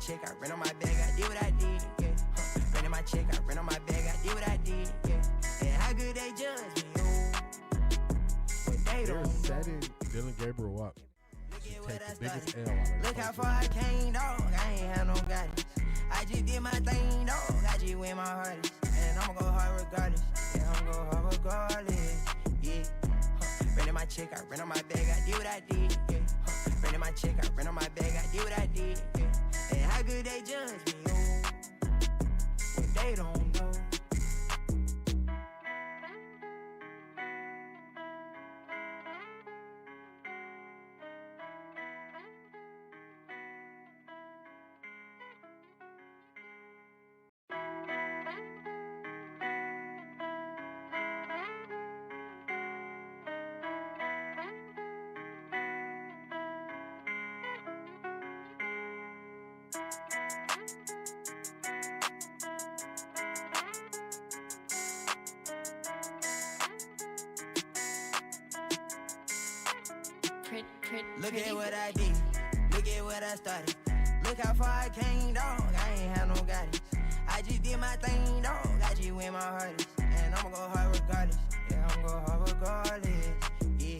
check, I ran on my bag, I did what I did, yeah. Ran in my check, I ran on my bag, I did what I did, yeah. And how good they judge me, oh. But they don't know. Setting Dylan Gabriel up. Look at what I Take the biggest started. L on it. Look how far I came, dog. I ain't had no guidance. I just did my thing, dog. I just went my hardest. And I'ma go hard regardless. Yeah, I'ma go hard regardless. Yeah. Ran in my check, I ran on my bag, I did what I did. Yeah. Ran in my check, I ran on my bag, I did what I did. Yeah. And how good they judge me, oh. But they don't know. Look at what I did, look at what I started. Look how far I came, dog. I ain't had no guidance. I just did my thing, dog. I just went my hardest. And I'ma go hard regardless. Yeah, I'ma go hard regardless. Yeah.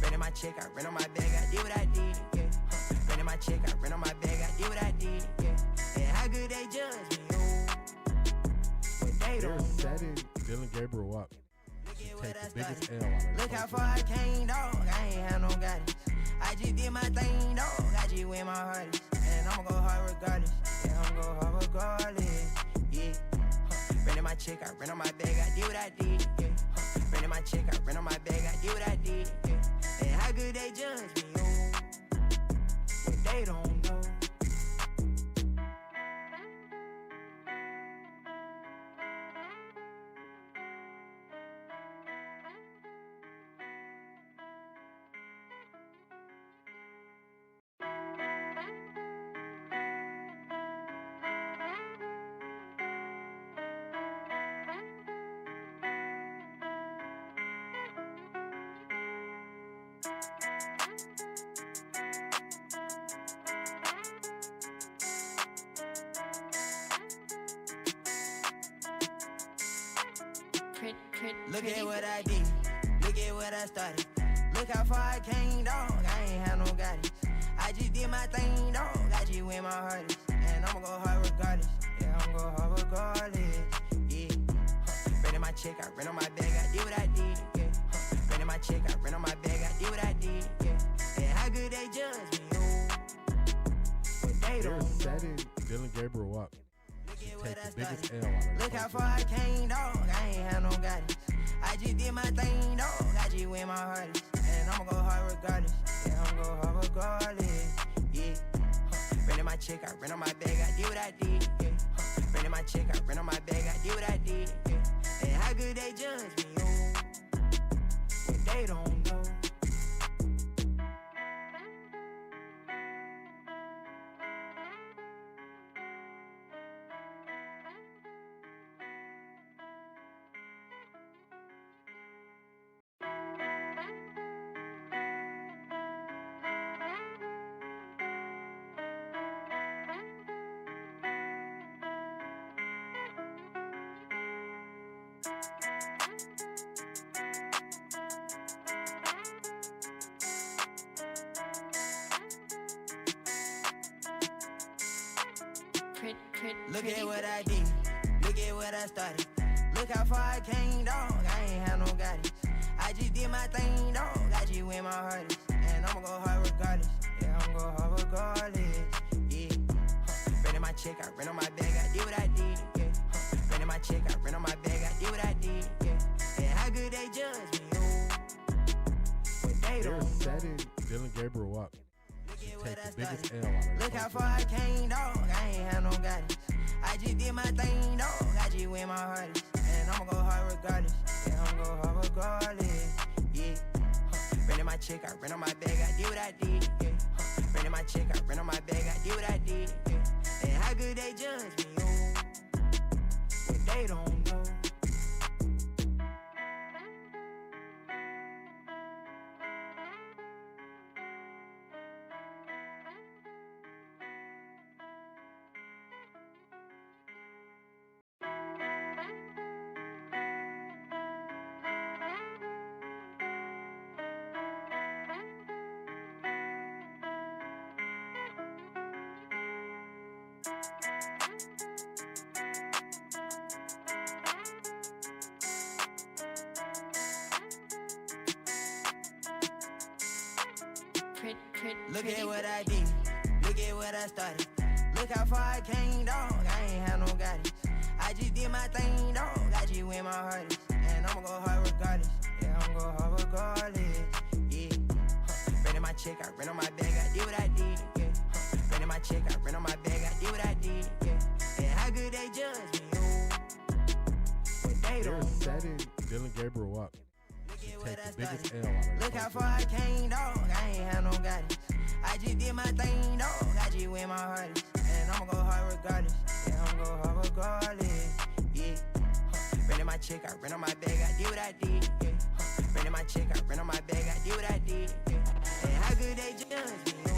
Ran in my check, I ran on my bag, I did what I did. Yeah. Ran in my check, I ran on my bag, I did what I did. Yeah. And how good they judge me, oh. But they don't know. Setting Dylan Gabriel up. Take the biggest L on it. Look how far I came, dog. I ain't had no guidance. I just did my thing, dog. I just went my hardest. And I'ma go hard regardless. Yeah, I'ma go hard regardless. Yeah. Ran in my check, I ran on my bag, I did what I did. Yeah. Ran in my check, I ran on my bag, I did what I did. Yeah. And how good they judge me, oh. But they don't know. Look at what I did, look at what I started. Look how far I came, dog. I ain't had no guidance. I just did my thing, dog. I just went my hardest. And I'ma go hard regardless. Yeah, I'ma go hard regardless. Yeah. Ran in my check, I ran on my bag, I did what I did. Yeah. Ran in my check, I ran on my bag, I did what I did. Yeah. And how good they judge me, oh. But they don't know. Setting Dylan Gabriel up. Take the biggest L on it. Look how far I came, dog. I ain't had no guidance. I just did my thing, dog. I just went my hardest. And I'ma go hard regardless. Yeah, I'ma go hard regardless. Yeah. Ran in my check, I ran on my bag, I did what I did. Yeah. Ran in my check, I ran on my bag, I did what I did. Yeah. And how good they judge me, oh. But they don't know. Look at what I did, look at what I started. Look how far I came, dog. I ain't had no guidance. I just did my thing, dog. I just went my hardest. And I'ma go hard regardless. Yeah, I'ma go hard regardless. Yeah. Ran in my check, I ran on my bag, I did what I did. Yeah. Ran in my check, I ran on my bag, I did what I did. Yeah. And how good they judge me, oh. But they don't know. Setting Dylan Gabriel up. Take the biggest L on it. Look how far I came, dog. I ain't had no guidance. I just did my thing, dog. I just went my hardest. And I'ma go hard regardless. Yeah, I'ma go hard regardless. Yeah. Ran in my check, I ran on my bag, I did what I did. Yeah. Ran in my check, I ran on my bag, I did what I did. Yeah. And how good they judge me, oh. But they don't know. Look at what I did. Look at what I started. Look how far I came, dog. I ain't had no guidance. I just did my thing, dog. I just went my hardest. And I'ma go hard regardless. Yeah, I'ma go hard regardless. Yeah. Renting my check, I rent on my bag, I did what I did. Yeah. Renting my check, I rent on my bag, I did what I did. Yeah. And how good they judge me, oh. But they They're don't setting Dylan Gabriel up to take the biggest L out of Look how far I came, dog. I ain't had no guidance. I just did my thing, dog. I just went my hardest. And I'ma go hard regardless. Yeah, I'ma go hard regardless. Yeah. Renting my check, I rent on my bag, I did what I did. Yeah. Renting my check, I rent on my bag, I did what I did. Yeah. And how good they judge me.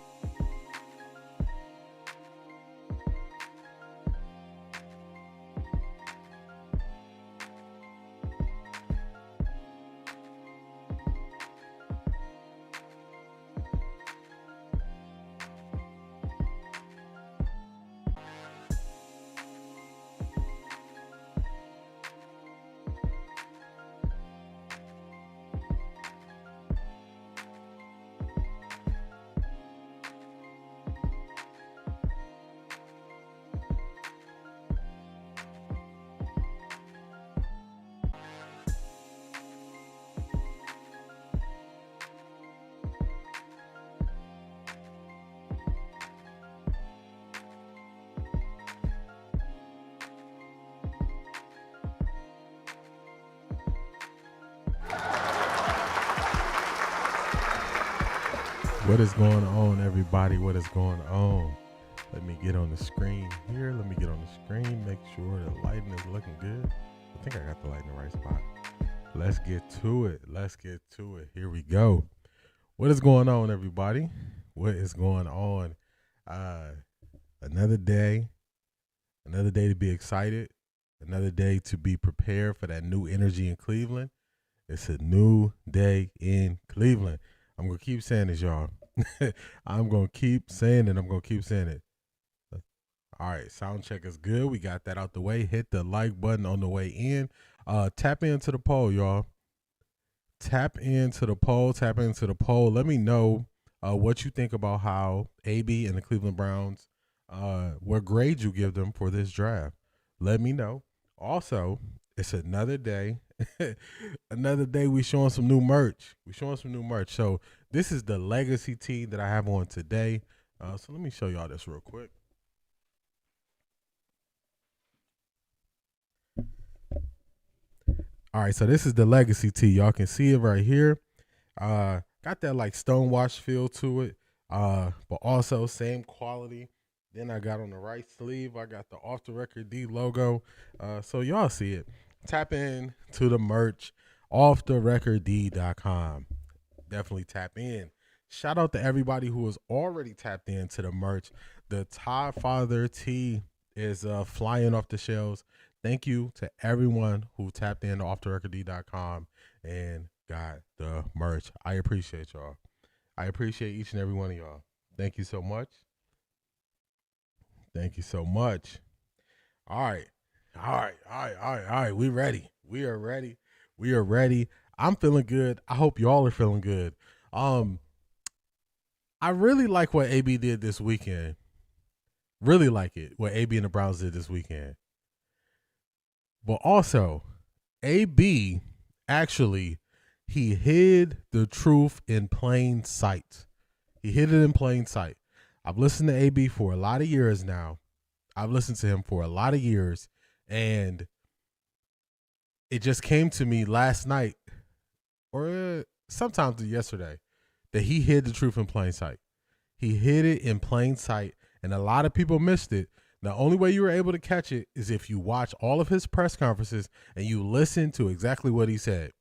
What is going on, everybody? What is going on? Let me get on the screen here. Let me get on the screen. Make sure the lighting is looking good. I think I got the light in the right spot. Let's get to it. Let's get to it. Here we go. What is going on, everybody? What is going on? Another day to be excited. Another day to be prepared for that new energy in Cleveland. It's a new day in Cleveland. I'm going to keep saying this, y'all. I'm going to keep saying it. I'm going to keep saying it. All right, sound check is good. We got that out the way. Hit the like button on the way in. Tap into the poll, y'all. Tap into the poll. Tap into the poll. Let me know what you think about how AB and the Cleveland Browns, what grade you give them for this draft. Let me know. Also, it's another day. Another day we showing some new merch. So this is the legacy tee that I have on today. So let me show y'all this real quick. All right, so this is the legacy tee. Y'all can see it right here. Got that like stonewash feel to it, but also same quality. Then I got on the right sleeve, I got the OffThaRecordDee logo. So y'all see it. Tap in to the merch, offtherecorddee.com. Definitely tap in. Shout out to everybody who has already tapped into the merch. The Todd Father tee is flying off the shelves. Thank you to everyone who tapped in to offtherecorddee.com and got the merch. I appreciate y'all. I appreciate each and every one of y'all. Thank you so much. Thank you so much. All right. We ready. We are ready. I'm feeling good. I hope y'all are feeling good. I really like what AB did this weekend. Really like it, what AB and the Browns did this weekend. But also, AB actually, he hid the truth in plain sight. He hid it in plain sight. I've listened to AB for a lot of years now. And it just came to me last night or sometimes yesterday that he hid the truth in plain sight. He hid it in plain sight, and a lot of people missed it. The only way you were able to catch it is if you watch all of his press conferences and you listen to exactly what he said.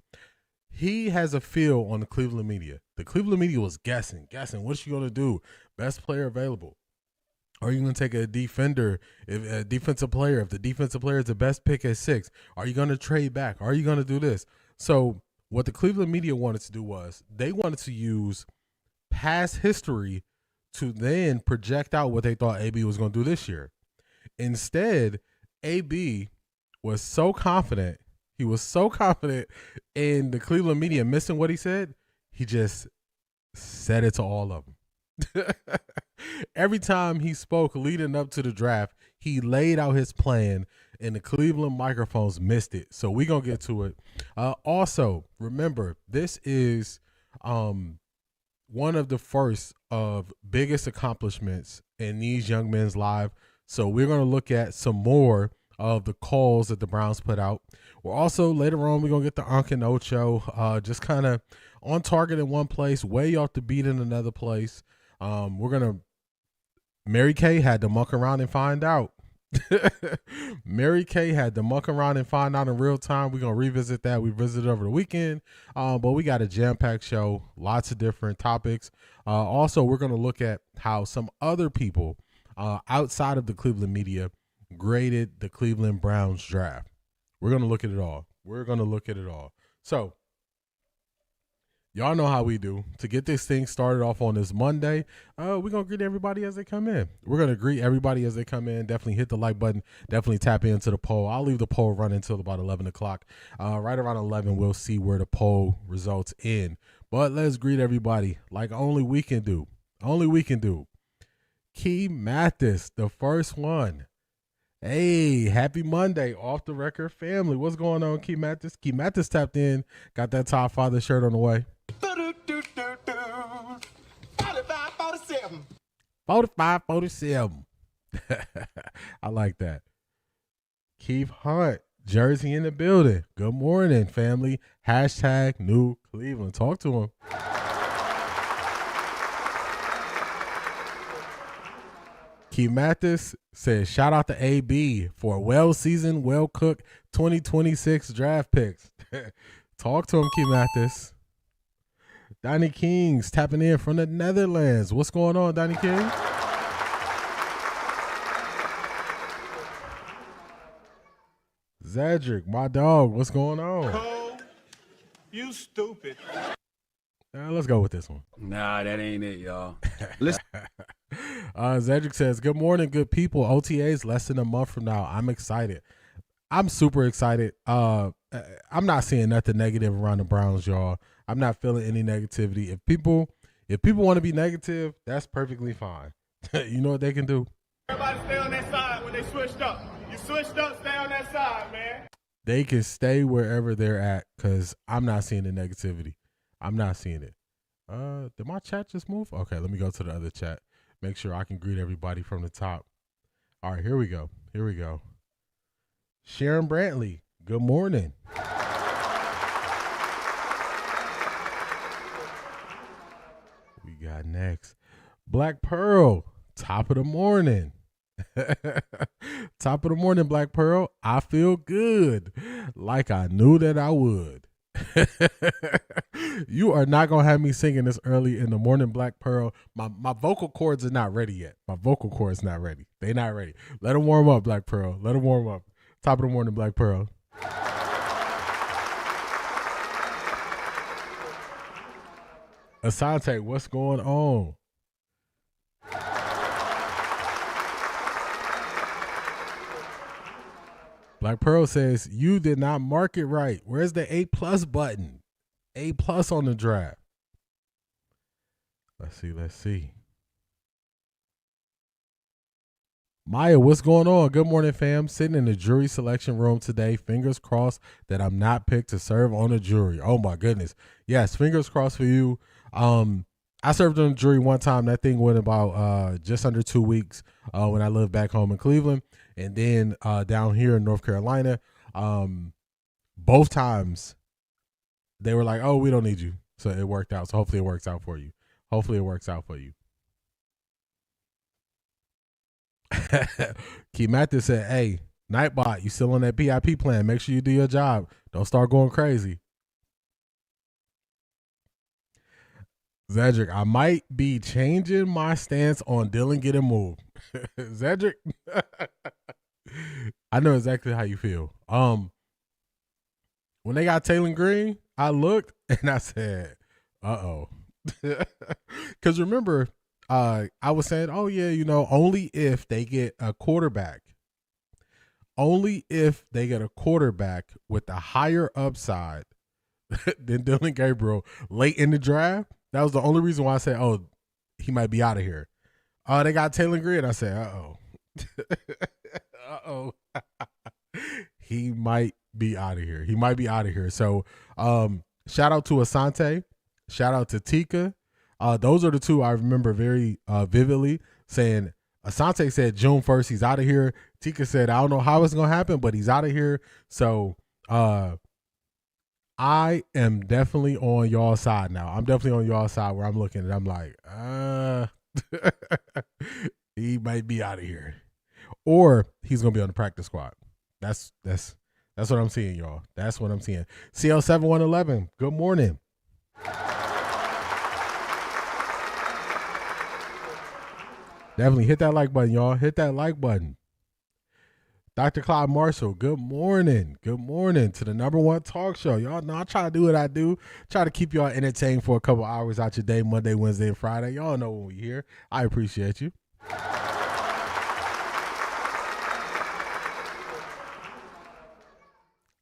He has a feel on the Cleveland media. The Cleveland media was guessing. What's she going to do? Best player available. Are you going to take a defender, a defensive player, if the defensive player is the best pick at 6? Are you going to trade back? Are you going to do this? So what the Cleveland media wanted to do was they wanted to use past history to then project out what they thought AB was going to do this year. Instead, AB was so confident. He was so confident in the Cleveland media missing what he said. He just said it to all of them. Every time he spoke leading up to the draft, he laid out his plan, and the Cleveland microphones missed it. So we're going to get to it. Also, remember, this is one of the first of biggest accomplishments in these young men's lives. So we're going to look at some more of the calls that the Browns put out. We're also, later on, we're going to get the Unc and Ocho, just kind of on target in one place, way off the beat in another place. Mary Kay had to muck around and find out. Mary Kay had to muck around and find out in real time. We're going to revisit that. We visited over the weekend, but we got a jam-packed show, lots of different topics. Also, we're going to look at how some other people outside of the Cleveland media graded the Cleveland Browns draft. We're going to look at it all. So, y'all know how we do. To get this thing started off on this Monday, we're going to greet everybody as they come in. Definitely hit the like button. Definitely tap into the poll. I'll leave the poll running until about 11 o'clock. Right around 11, we'll see where the poll results in. But let's greet everybody like only we can do. Key Mathis, the first one. Hey, happy Monday, Off the Record family. What's going on, Key Mathis? Key Mathis tapped in, got that Todd Father shirt on the way. 45-47. I like that. Keith Hunt, Jersey in the building. Good morning, family. Hashtag New Cleveland. Talk to him. Key Mathis says, shout out to AB for a well-seasoned, well-cooked 2026 draft picks. Talk to him, Key Mathis. Donnie Kings tapping in from the Netherlands. What's going on, Donnie King? Zedric, my dog, what's going on? Cole, you stupid. Let's go with this one. Nah, that ain't it, y'all. Listen. Zedric says, good morning, good people. OTA's less than a month from now. I'm excited. I'm super excited. I'm not seeing nothing negative around the Browns, y'all. I'm not feeling any negativity. If people want to be negative, that's perfectly fine. You know what they can do? Everybody stay on that side when they switched up. You switched up, stay on that side, man. They can stay wherever they're at because I'm not seeing the negativity. I'm not seeing it. Did my chat just move? Okay, let me go to the other chat. Make sure I can greet everybody from the top. All right, here we go. Sharon Brantley, good morning. We got next. Black Pearl, top of the morning. Top of the morning, Black Pearl. I feel good, like I knew that I would. You are not going to have me singing this early in the morning, Black Pearl. My vocal cords are not ready yet. My vocal cords not ready. They not ready. Let them warm up, Black Pearl. Let them warm up. Top of the morning, Black Pearl. Asante, what's going on? Black Pearl says, you did not mark it right. Where's the A+ button? A+ on the draft. Let's see. Maya, what's going on? Good morning, fam. Sitting in the jury selection room today. Fingers crossed that I'm not picked to serve on a jury. Oh, my goodness. Yes, fingers crossed for you. I served on a jury one time. That thing went about just under 2 weeks when I lived back home in Cleveland. And then down here in North Carolina, both times they were like, oh, we don't need you. So it worked out. So hopefully it works out for you. Key Mathis said, hey, Nightbot, you still on that PIP plan. Make sure you do your job. Don't start going crazy. Zedric, I might be changing my stance on Dylan getting moved. Zedric, I know exactly how you feel. When they got Taylen Green, I looked and I said, uh-oh. Because remember, I was saying, oh, yeah, only if they get a quarterback. Only if they get a quarterback with a higher upside than Dylan Gabriel late in the draft, That was the only reason why I said, oh, he might be out of here. They got Taylen Green. I said, uh-oh. Uh-oh. He might be out of here. He might be out of here. So shout out to Asante. Shout out to Tika. Those are the two I remember very vividly saying. Asante said June 1st, he's out of here. Tika said, I don't know how it's going to happen, but he's out of here. So I am definitely on y'all's side now. I'm definitely on y'all's side where I'm looking and I'm like, he might be out of here. Or he's going to be on the practice squad. That's what I'm seeing, y'all. That's what I'm seeing. CL7111, good morning. Definitely hit that like button, y'all. Hit that like button. Dr. Clyde Marshall, good morning. Good morning to the #1 talk show. Y'all know I try to do what I do. Try to keep y'all entertained for a couple hours out your day, Monday, Wednesday, and Friday. Y'all know when we here. I appreciate you.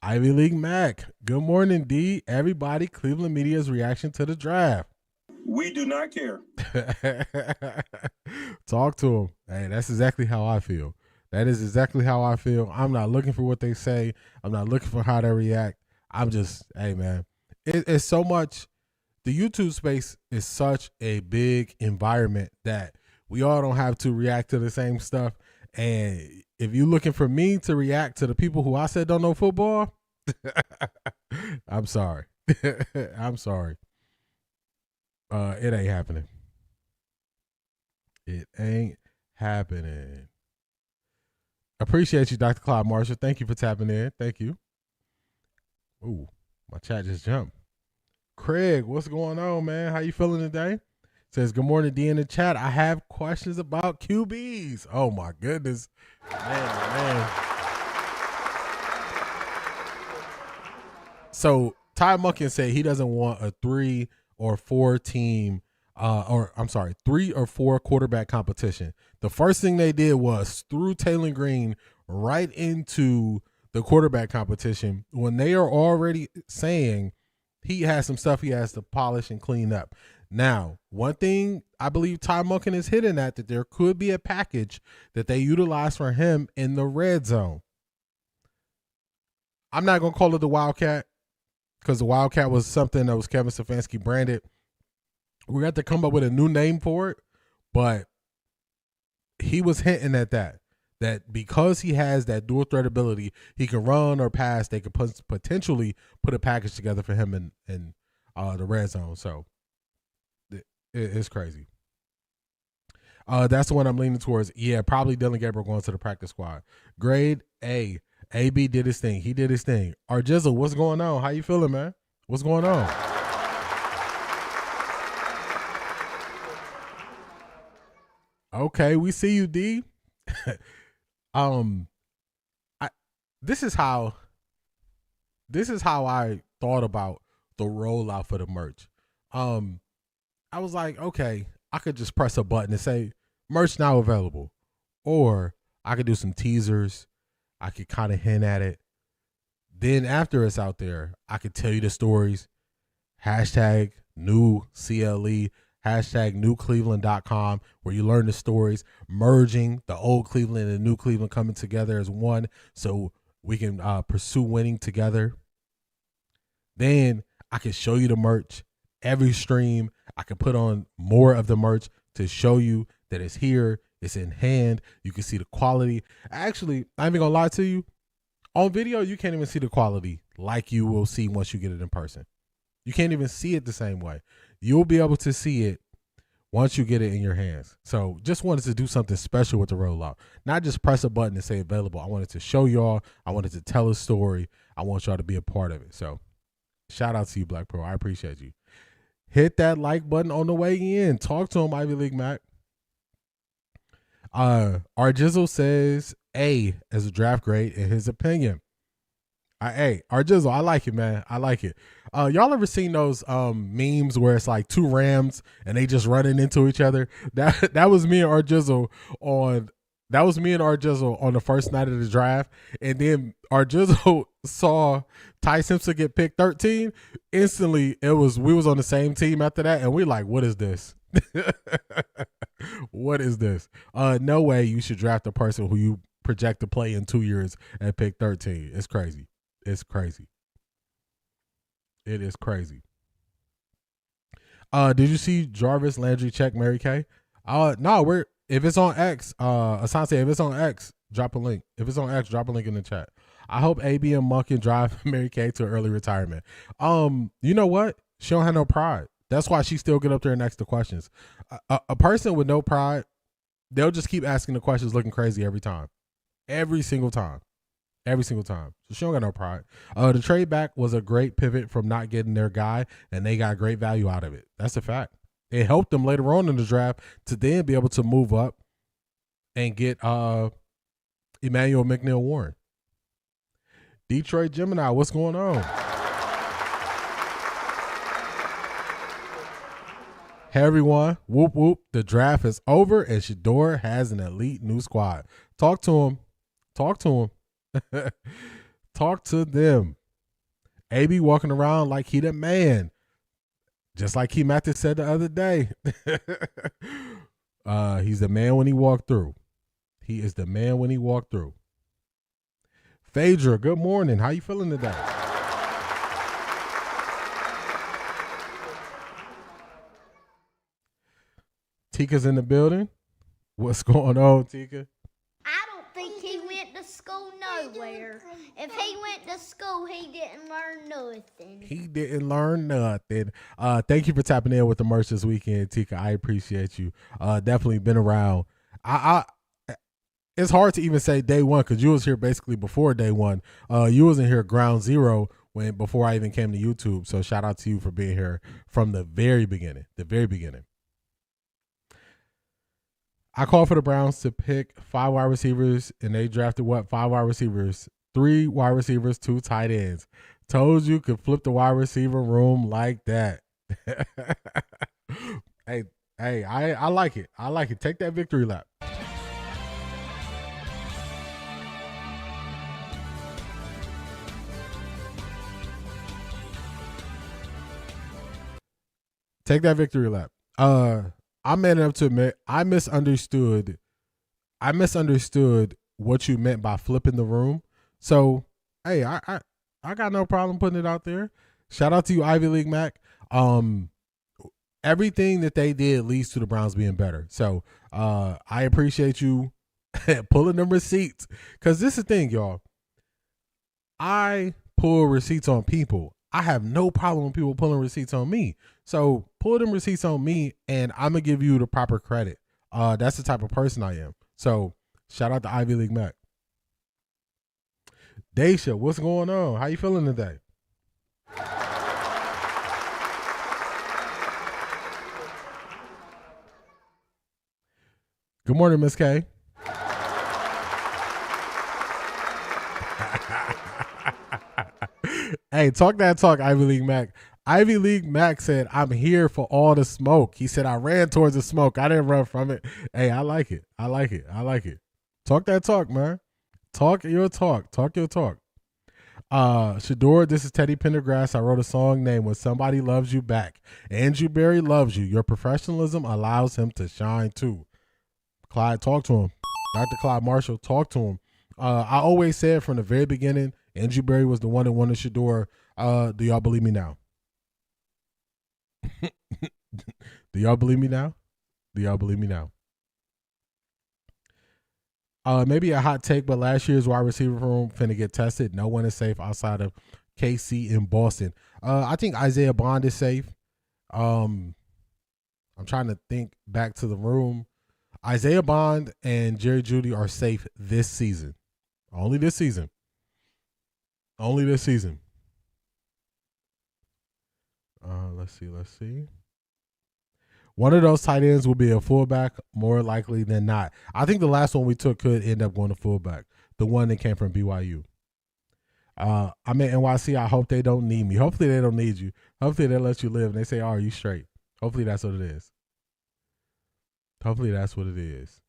Ivy League Mac, good morning, D. Everybody, Cleveland media's reaction to the draft. We do not care. Talk to him. Hey, that's exactly how I feel. That is exactly how I feel. I'm not looking for what they say. I'm not looking for how they react. I'm just, hey, man. It's so much. The YouTube space is such a big environment that we all don't have to react to the same stuff. And if you're looking for me to react to the people who I said don't know football, I'm sorry. I'm sorry. It ain't happening. It ain't happening. Appreciate you, Dr. Clyde Marshall. Thank you for tapping in. Thank you. Ooh, my chat just jumped. Craig, what's going on, man? How you feeling today? Says, good morning, D in the chat. I have questions about QBs. Oh, my goodness. Man. So, Todd Monken said he doesn't want a 3 or 4 team, 3 or 4 quarterback competition. The first thing they did was threw Taylen Green right into the quarterback competition when they are already saying he has some stuff he has to polish and clean up. Now, one thing I believe Todd Monken is hitting at, that there could be a package that they utilize for him in the red zone. I'm not going to call it the Wildcat, because the Wildcat was something that was Kevin Stefanski branded. We got to come up with a new name for it, but he was hinting at that because he has that dual threat ability, he can run or pass. They could potentially put a package together for him in the red zone. So it's crazy. That's the one I'm leaning towards. Yeah, probably Dylan Gabriel going to the practice squad. Grade A. AB did his thing. He did his thing. Jizzle, what's going on? How you feeling, man? What's going on? Okay, we see you, D. This is how I thought about the rollout for the merch. I was like, okay, I could just press a button and say merch now available, or I could do some teasers. I could kind of hint at it. Then after it's out there, I could tell you the stories. Hashtag NEWCLE, hashtag NewCleveland.com, where you learn the stories, merging the old Cleveland and new Cleveland coming together as one so we can pursue winning together. Then I can show you the merch. Every stream, I can put on more of the merch to show you that it's here. It's in hand. You can see the quality. Actually, I'm even going to lie to you. On video, you can't even see the quality like you will see once you get it in person. You can't even see it the same way. You'll be able to see it once you get it in your hands. So just wanted to do something special with the rollout. Not just press a button and say available. I wanted to show y'all. I wanted to tell a story. I want y'all to be a part of it. So shout out to you, Black Pro. I appreciate you. Hit that like button on the way in. Talk to him, Ivy League Mac. Jizzle says A as a draft grade in his opinion. Hey, Jizzle, I like it, man. I like it. Y'all ever seen those memes where it's like 2 Rams and they just running into each other? That was me and Jizzle on the first night of the draft, and then Jizzle saw Ty Simpson get picked 13, instantly we was on the same team after that, and we like, what is this? What is this? No way you should draft a person who you project to play in 2 years at pick 13. It's crazy. It's crazy. It is crazy. Did you see Jarvis Landry check Mary Kay? No, if it's on X, Asante, if it's on X, drop a link. If it's on X, drop a link in the chat. I hope AB and Monken drive Mary Kay to early retirement. You know what? She don't have no pride. That's why she still get up there and ask the questions. A person with no pride, they'll just keep asking the questions looking crazy every time. Every single time. Every single time. So she don't got no pride. The trade back was a great pivot from not getting their guy, and they got great value out of it. That's a fact. It helped them later on in the draft to then be able to move up and get Emmanuel McNeil-Warren. Detroit Gemini, what's going on? Hey everyone, whoop whoop, the draft is over and Shedeur has an elite new squad. Talk to him. Talk to him. Talk to them. AB walking around like he the man. Just like Key Mathis said the other day. He's the man when he walked through. He is the man when he walked through. Phaedra, good morning. How you feeling today? Tika's in the building. What's going on, Tika? I don't think he went to school nowhere. If he went to school, he didn't learn nothing. He didn't learn nothing. Thank you for tapping in with the merch this weekend, Tika. I appreciate you. Definitely been around. It's hard to even say day one because you was here basically before day one. You wasn't here ground zero before I even came to YouTube. So shout out to you for being here from the very beginning. The very beginning. I called for the Browns to pick 5 wide receivers, and they drafted what? 5 wide receivers, 3 wide receivers, 2 tight ends. Told you could flip the wide receiver room like that. Hey, I like it. I like it. Take that victory lap. Take that victory lap. I'm man enough to admit I misunderstood what you meant by flipping the room. So, hey, I got no problem putting it out there. Shout out to you, Ivy League Mac. Everything that they did leads to the Browns being better. So, I appreciate you pulling them receipts. Because this is the thing, y'all. I pull receipts on people. I have no problem with people pulling receipts on me. So pull them receipts on me, and I'm going to give you the proper credit. That's the type of person I am. So shout out to Ivy League Mac. Daisha, what's going on? How you feeling today? Good morning, Miss K. Hey, talk that talk, Ivy League Mac. Ivy League Mac said, I'm here for all the smoke. He said, I ran towards the smoke. I didn't run from it. Hey, I like it. I like it. I like it. Talk that talk, man. Talk your talk. Talk your talk. Shedeur, this is Teddy Pendergrass. I wrote a song named When Somebody Loves You Back. Andrew Berry loves you. Your professionalism allows him to shine too. Clyde, talk to him. Dr. Clyde Marshall, talk to him. I always said from the very beginning, Andrew Berry was the one that wanted Shedeur. Do y'all believe me now? Do y'all believe me now? Do y'all believe me now? Maybe a hot take, but last year's wide receiver room finna get tested. No one is safe outside of KC in Boston. I think Isaiah Bond is safe. I'm trying to think back to the room. Isaiah Bond and Jerry Jeudy are safe this season. Only this season. Only this season. Let's see. One of those tight ends will be a fullback more likely than not. I think the last one we took could end up going to fullback. The one that came from BYU. I'm at NYC. I hope they don't need me. Hopefully they don't need you. Hopefully they let you live and they say, oh, are you straight? Hopefully that's what it is. Hopefully that's what it is.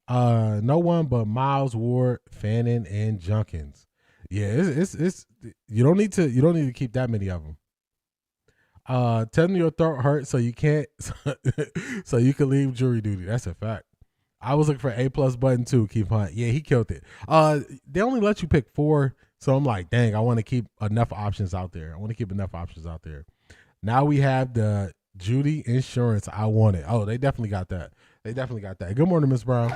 No one but Miles, Ward, Fannin, and Junkins. Yeah, it's you don't need to keep that many of them. Tell them your throat hurts so you can't so you can leave jury duty. That's a fact. I was looking for A+ button too, Keith Hunt. Yeah, he killed it. They only let you pick 4, so I'm like, dang, I want to keep enough options out there. Now we have the Judy insurance. I want it. Oh, they definitely got that. Good morning, Miss Brown.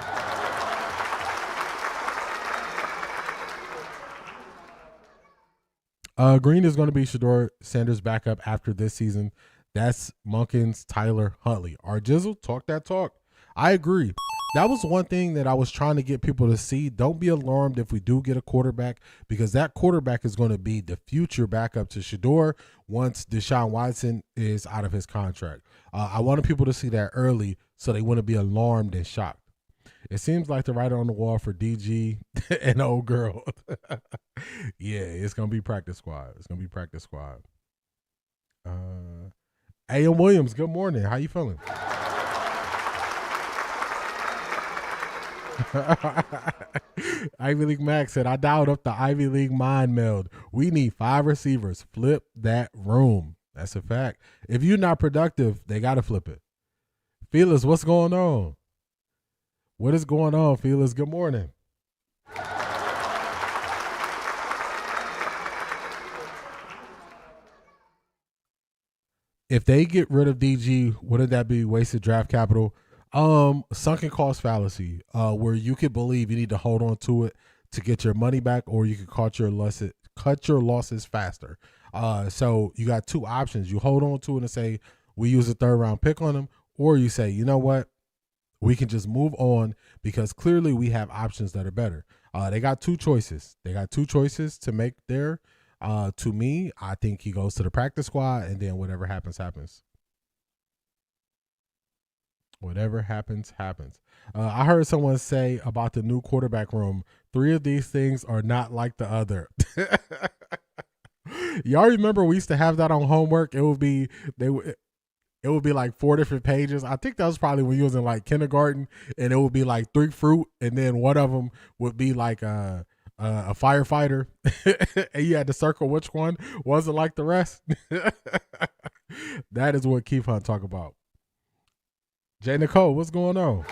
Green is going to be Shedeur Sanders' backup after this season. That's Monken's Tyler Huntley. Our Jizzle, talk that talk. I agree. That was one thing that I was trying to get people to see. Don't be alarmed if we do get a quarterback, because that quarterback is going to be the future backup to Shedeur once Deshaun Watson is out of his contract. I wanted people to see that early so they wouldn't be alarmed and shocked. It seems like the writer on the wall for DG and old girl. Yeah, it's going to be practice squad. A.M. Williams, good morning. How you feeling? Ivy League Max said, I dialed up the Ivy League mind meld. We need 5 receivers. Flip that room. That's a fact. If you're not productive, they got to flip it. Felix, what's going on? What is going on, Felix? Good morning. If they get rid of DG, wouldn't that be wasted draft capital? Sunken cost fallacy, where you could believe you need to hold on to it to get your money back, or you could cut your losses faster. So you got 2 options. You hold on to it and say, we use a 3rd round pick on them, or you say, you know what? We can just move on because clearly we have options that are better. They got 2 choices. To make there. To me, I think he goes to the practice squad, and then whatever happens, happens. Whatever happens, happens. I heard someone say about the new quarterback room, 3 of these things are not like the other. Y'all remember we used to have that on homework? It would be like 4 different pages. I think that was probably when you was in like kindergarten, and it would be like 3 fruit, and then one of them would be like a firefighter, and you had to circle which one wasn't like the rest. That is what Keith Hunt talk about. Jay Nicole, what's going on?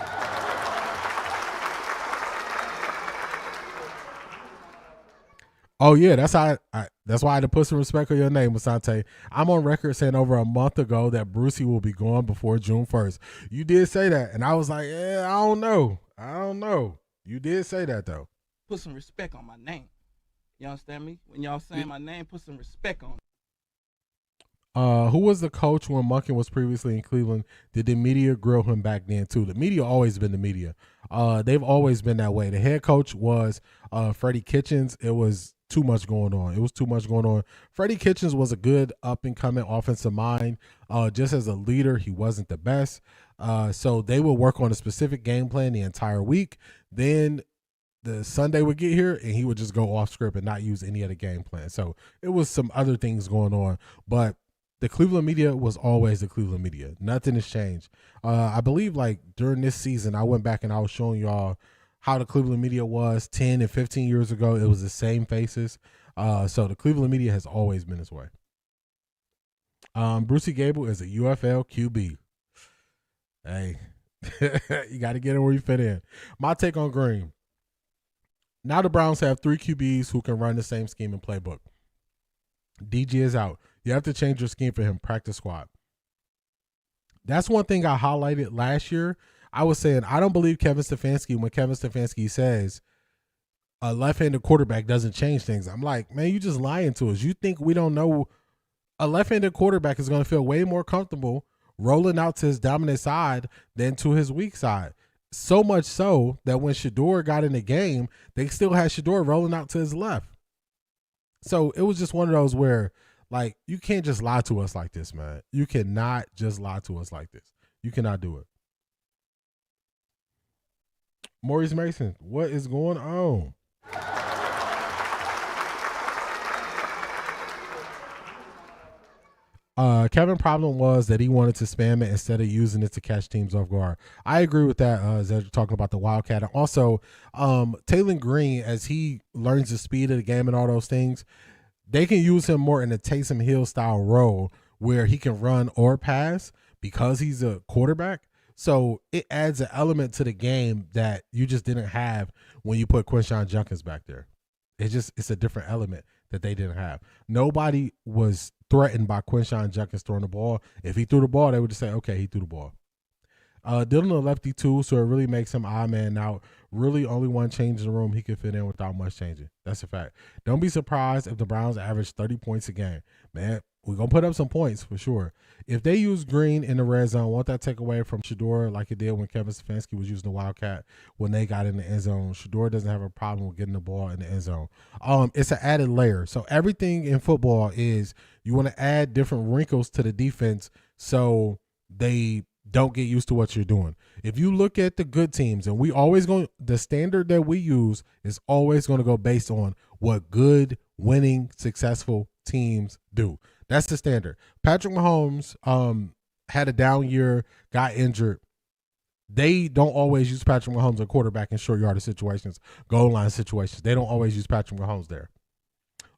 Oh yeah, that's why I had to put some respect on your name, Asante. I'm on record saying over a month ago that Brucey will be gone before June 1st. You did say that, and I was like, yeah, I don't know. You did say that though. Put some respect on my name. You understand me? When y'all saying my name, put some respect on it. Who was the coach when Monken was previously in Cleveland? Did the media grill him back then too? The media always been the media. They've always been that way. The head coach was Freddie Kitchens. It was too much going on. Freddie Kitchens was a good up-and-coming offensive mind. Just as a leader, he wasn't the best. So they would work on a specific game plan the entire week. Then the Sunday would get here, and he would just go off script and not use any of the game plan. So it was some other things going on. But the Cleveland media was always the Cleveland media. Nothing has changed. I believe like during this season, I went back and I was showing y'all how the Cleveland media was 10 and 15 years ago. It was the same faces. So the Cleveland media has always been this way. Brucey Gable is a UFL QB. Hey, you got to get in where you fit in. My take on Green. Now the Browns have 3 QBs who can run the same scheme and playbook. DG is out. You have to change your scheme for him. Practice squad. That's one thing I highlighted last year. I was saying I don't believe Kevin Stefanski when Kevin Stefanski says a left-handed quarterback doesn't change things. I'm like, man, you just lying to us. You think we don't know a left-handed quarterback is going to feel way more comfortable rolling out to his dominant side than to his weak side. So much so that when Shedeur got in the game, they still had Shedeur rolling out to his left. So it was just one of those where, like, you can't just lie to us like this, man. You cannot just lie to us like this. You cannot do it. Maurice Mason, what is going on? Kevin's problem was that he wanted to spam it instead of using it to catch teams off guard. I agree with that, as they're talking about the Wildcat. And also, Taylen Green, as he learns the speed of the game and all those things, they can use him more in a Taysom Hill style role where he can run or pass because he's a quarterback. So it adds an element to the game that you just didn't have when you put Quinshon Judkins back there. It's a different element that they didn't have. Nobody was threatened by Quinshon Judkins throwing the ball. If he threw the ball, they would just say, okay, he threw the ball. Dylan a lefty too, so it really makes him odd man out. Really only one change in the room he could fit in without much changing. That's a fact. Don't be surprised if the Browns average 30 points a game. Man, we're going to put up some points for sure. If they use Green in the red zone, won't that take away from Shedeur like it did when Kevin Stefanski was using the Wildcat when they got in the end zone? Shedeur doesn't have a problem with getting the ball in the end zone. It's an added layer. So everything in football is you want to add different wrinkles to the defense so they don't get used to what you're doing. If you look at the good teams, and the standard that we use is always going to go based on what good, winning, successful teams do. That's the standard. Patrick Mahomes had a down year, got injured. They don't always use Patrick Mahomes a quarterback in short yardage situations, goal line situations. They don't always use Patrick Mahomes there.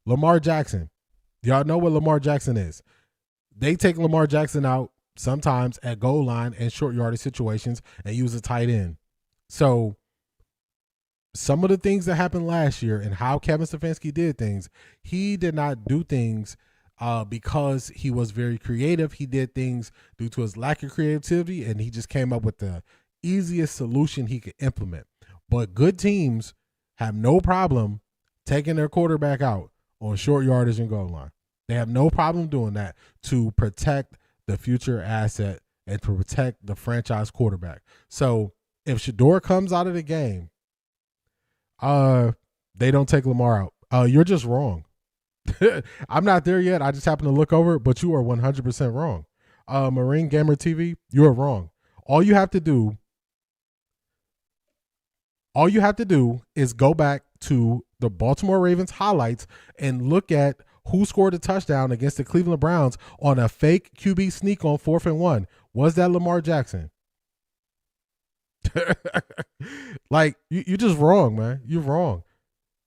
Lamar Jackson. Y'all know what Lamar Jackson is. They take Lamar Jackson out sometimes at goal line and short yardage situations and use a tight end. So some of the things that happened last year and how Kevin Stefanski did things, he did not do things because he was very creative. He did things due to his lack of creativity, and he just came up with the easiest solution he could implement. But good teams have no problem taking their quarterback out on short yardage and goal line. They have no problem doing that to protect the future asset and to protect the franchise quarterback. So if Shedeur comes out of the game, they don't take Lamar out. You're just wrong. I'm not there yet. I just happen to look over it, but you are 100% wrong. Marine Gamer TV, you are wrong. All you have to do is go back to the Baltimore Ravens highlights and look at who scored a touchdown against the Cleveland Browns on a fake QB sneak on 4th and 1. Was that Lamar Jackson? Like, you're just wrong, man. You're wrong.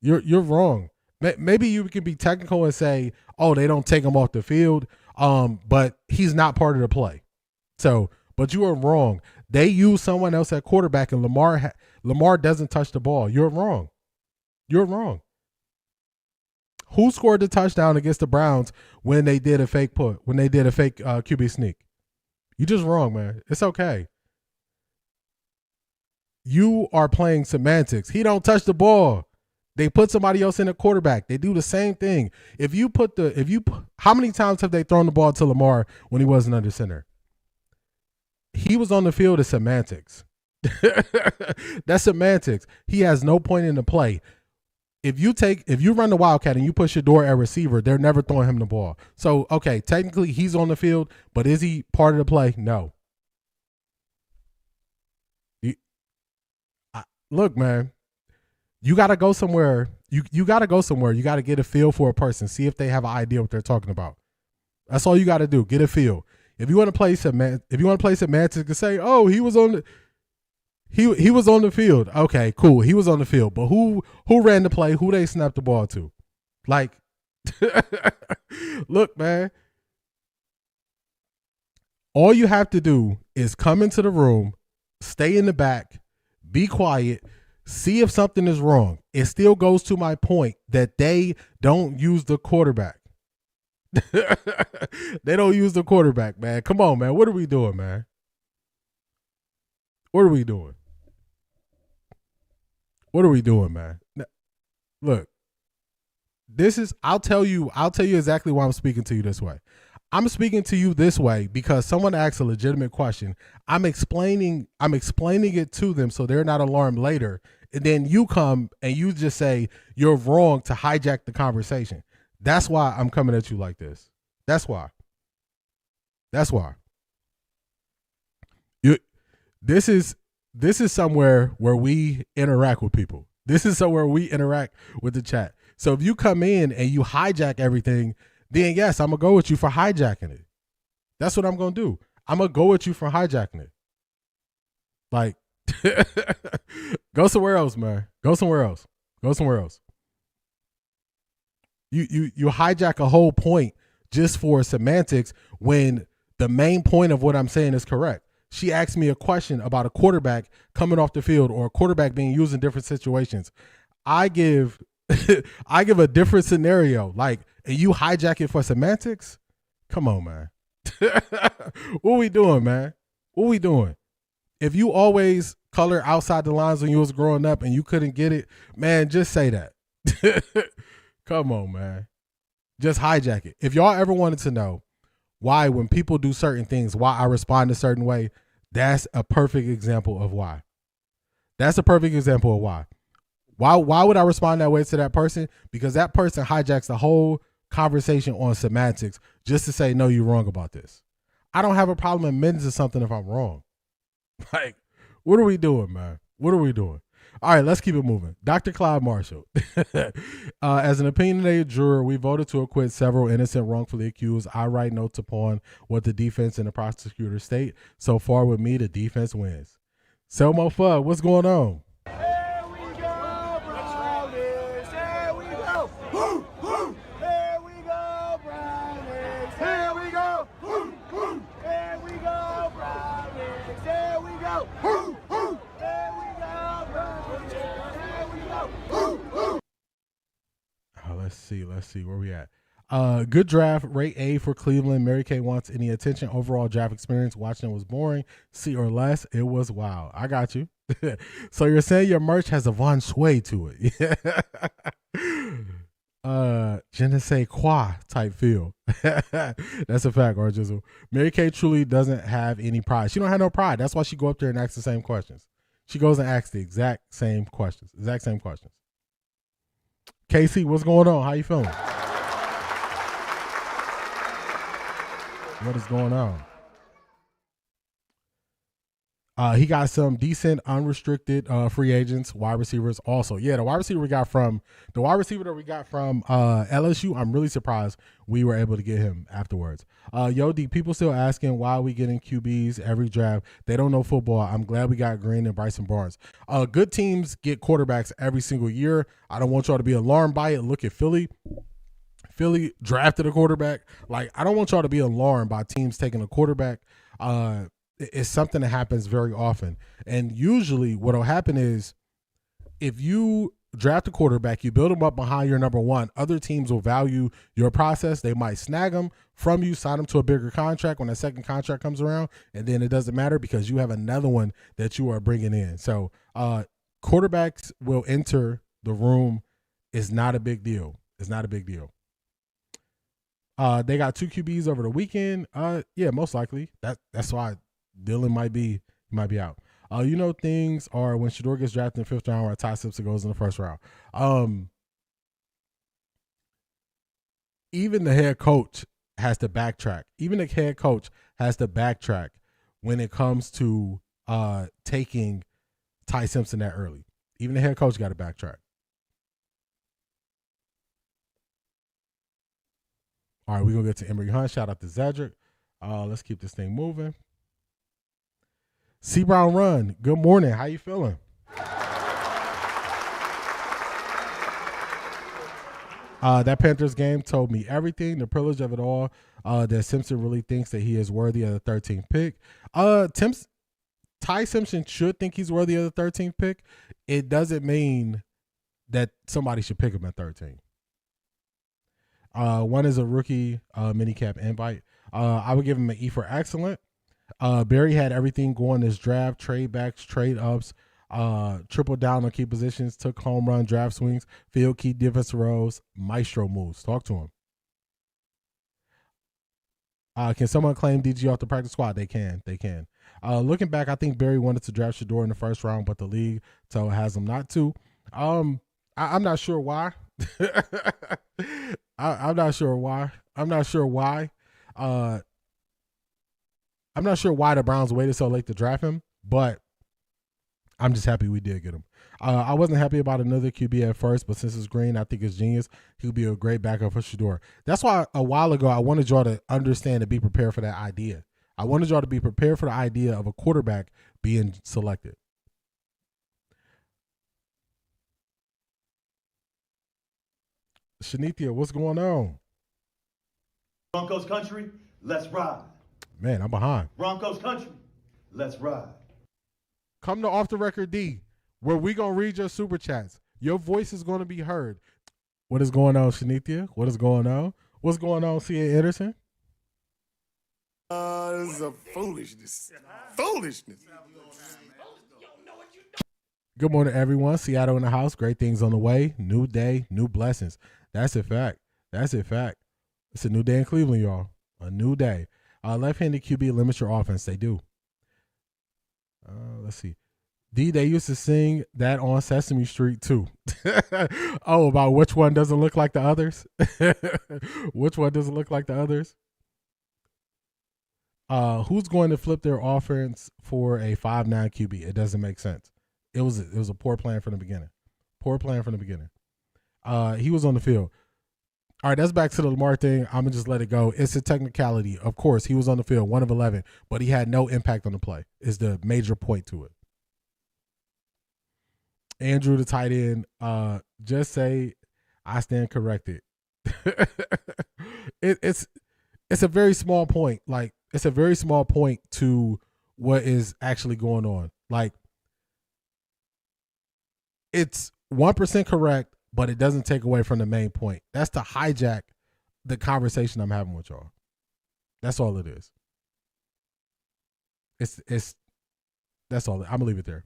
You're wrong. Maybe you can be technical and say, oh, they don't take him off the field, but he's not part of the play. So, but you are wrong. They use someone else at quarterback, and Lamar doesn't touch the ball. You're wrong. You're wrong. Who scored the touchdown against the Browns when they did a fake QB sneak? You just wrong, man. It's okay. You are playing semantics. He don't touch the ball. They put somebody else in a quarterback. They do the same thing. How many times have they thrown the ball to Lamar when he wasn't under center? He was on the field as semantics. That's semantics. He has no point in the play. If you run the Wildcat and you put Shedeur at receiver, they're never throwing him the ball. So, okay, technically he's on the field, but is he part of the play? No. Look, man, you got to go somewhere. You got to go somewhere. You got to get a feel for a person, see if they have an idea what they're talking about. That's all you got to do. Get a feel. If you want to play semantics and say, oh, he was on the field. Okay, cool. He was on the field. But who ran the play? Who they snapped the ball to? Like, look, man. All you have to do is come into the room, stay in the back, be quiet, see if something is wrong. It still goes to my point that they don't use the quarterback. They don't use the quarterback, man. Come on, man. What are we doing, man? What are we doing? What are we doing, man? Look, I'll tell you exactly why I'm speaking to you this way. I'm speaking to you this way because someone asked a legitimate question. I'm explaining it to them so they're not alarmed later. And then you come and you just say you're wrong to hijack the conversation. That's why I'm coming at you like this. That's why. This is somewhere where we interact with people. This is somewhere we interact with the chat. So if you come in and you hijack everything, then yes, I'm going to go with you for hijacking it. That's what I'm going to do. I'm going to go at you for hijacking it. Like, go somewhere else, man. Go somewhere else. Go somewhere else. You hijack a whole point just for semantics when the main point of what I'm saying is correct. She asked me a question about a quarterback coming off the field or a quarterback being used in different situations. I give a different scenario, like, and you hijack it for semantics? Come on, man. What we doing, man? What we doing? If you always color outside the lines when you was growing up and you couldn't get it, man, just say that. Come on, man. Just hijack it. If y'all ever wanted to know why when people do certain things, why I respond a certain way, that's a perfect example of why. That's a perfect example of why. Why would I respond that way to that person? Because that person hijacks the whole conversation on semantics just to say, no, you're wrong about this. I don't have a problem admitting to something if I'm wrong. Like, what are we doing, man? What are we doing? All right, let's keep it moving. Dr. Clyde Marshall. As an opinionated juror, we voted to acquit several innocent wrongfully accused. I write notes upon what the defense and the prosecutor state. So far with me, the defense wins. Selmo Fudd, what's going on? Here we go, Brownies. Here we go. Woo, woo. Here we go, Brownies. Here we go. Woo, woo. Here we go, Brownies. Here we go. Woo, woo. Here we go, Brownies. Here we go. Woo, woo. Let's see where we at. Good draft, rate A for Cleveland. Mary Kay wants any attention. Overall draft experience, watching it was boring. C or less, it was wow. I got you. So you're saying your merch has a Von Sway to it. Je ne sais quoi type feel. That's a fact, or Jizzle. Mary Kay truly doesn't have any pride. She don't have no pride. That's why she go up there and ask the same questions. She goes and asks the exact same questions. KC, what's going on? How you feeling? What is going on? He got some decent unrestricted free agents, wide receivers also. Yeah, the wide receiver that we got from LSU, I'm really surprised we were able to get him afterwards. D, people still asking why we getting QBs every draft. They don't know football. I'm glad we got Green and Bryson Barnes. Good teams get quarterbacks every single year. I don't want y'all to be alarmed by it. Look at Philly. Philly drafted a quarterback. Like, I don't want y'all to be alarmed by teams taking a quarterback. It's something that happens very often. And usually what will happen is if you draft a quarterback, you build them up behind your number one, other teams will value your process. They might snag them from you, sign them to a bigger contract when that second contract comes around, and then it doesn't matter because you have another one that you are bringing in. So quarterbacks will enter the room. It's not a big deal. It's not a big deal. They got 2 QBs over the weekend. Yeah, most likely. That's why Dylan might be out. Things are when Shedeur gets drafted in the 5th round or Ty Simpson goes in the 1st round. Even the head coach has to backtrack. When it comes to taking Ty Simpson that early. Even the head coach got to backtrack. All right, we're going to get to Emory Hunt. Shout out to Zedric. Let's keep this thing moving. C. Brown Run, good morning. How you feeling? That Panthers game told me everything, the privilege of it all, that Simpson really thinks that he is worthy of the 13th pick. Ty Simpson should think he's worthy of the 13th pick. It doesn't mean that somebody should pick him at 13. One is a rookie minicap invite. I would give him an E for excellent. Barry had everything going this draft, trade backs, trade ups, triple down on key positions, took home run draft swings, field key defensive roles, maestro moves. Talk to him. Can someone claim DG off the practice squad? They can. Looking back, I think Barry wanted to draft Shedeur in the 1st round, but the league has him not to. I'm not sure why. I'm not sure why. I'm not sure why the Browns waited so late to draft him, but I'm just happy we did get him. I wasn't happy about another QB at first, but since it's Green, I think it's genius. He'll be a great backup for Shedeur. That's why a while ago I wanted y'all to understand and be prepared for that idea. I wanted y'all to be prepared for the idea of a quarterback being selected. Shanithia, what's going on? Broncos country, let's ride. Man, I'm behind. Broncos country, let's ride. Come to Off the Record D, where we going to read your super chats. Your voice is going to be heard. What is going on, Shanithia? What is going on? What's going on, C.A. Anderson? This is a foolishness. Foolishness. Good morning, everyone. Seattle in the house. Great things on the way. New day, new blessings. That's a fact. That's a fact. It's a new day in Cleveland, y'all. A new day. Left-handed QB limits your offense. They do. Let's see. They used to sing that on Sesame Street, too. Oh, about which one doesn't look like the others? Which one doesn't look like the others? Who's going to flip their offense for a 5'9" QB? It doesn't make sense. It was a poor plan from the beginning. Poor plan from the beginning. He was on the field. All right, that's back to the Lamar thing. I'm going to just let it go. It's a technicality. Of course, he was on the field, 1 of 11, but he had no impact on the play is the major point to it. Andrew, the tight end, just say I stand corrected. It's a very small point. Like, it's a very small point to what is actually going on. Like, it's 1% correct, but it doesn't take away from the main point. That's to hijack the conversation I'm having with y'all. That's all it is. That's all. I'm gonna leave it there.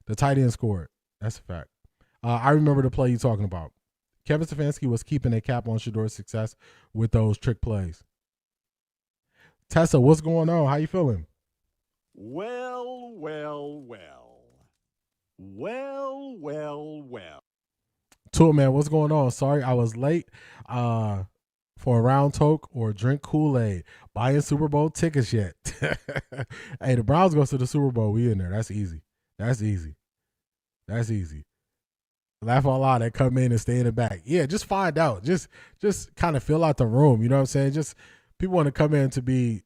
The tight end scored. That's a fact. I remember the play you're talking about. Kevin Stefanski was keeping a cap on Shedeur's success with those trick plays. Tessa, what's going on? How you feeling? Well. Tool man, what's going on? Sorry I was late for a round toke or drink Kool-Aid. Buying Super Bowl tickets yet. Hey, the Browns goes to the Super Bowl. We in there. That's easy. That's easy. Laugh out loud. They come in and stay in the back. Yeah, just find out. Just kind of fill out the room. You know what I'm saying? Just people want to come in to be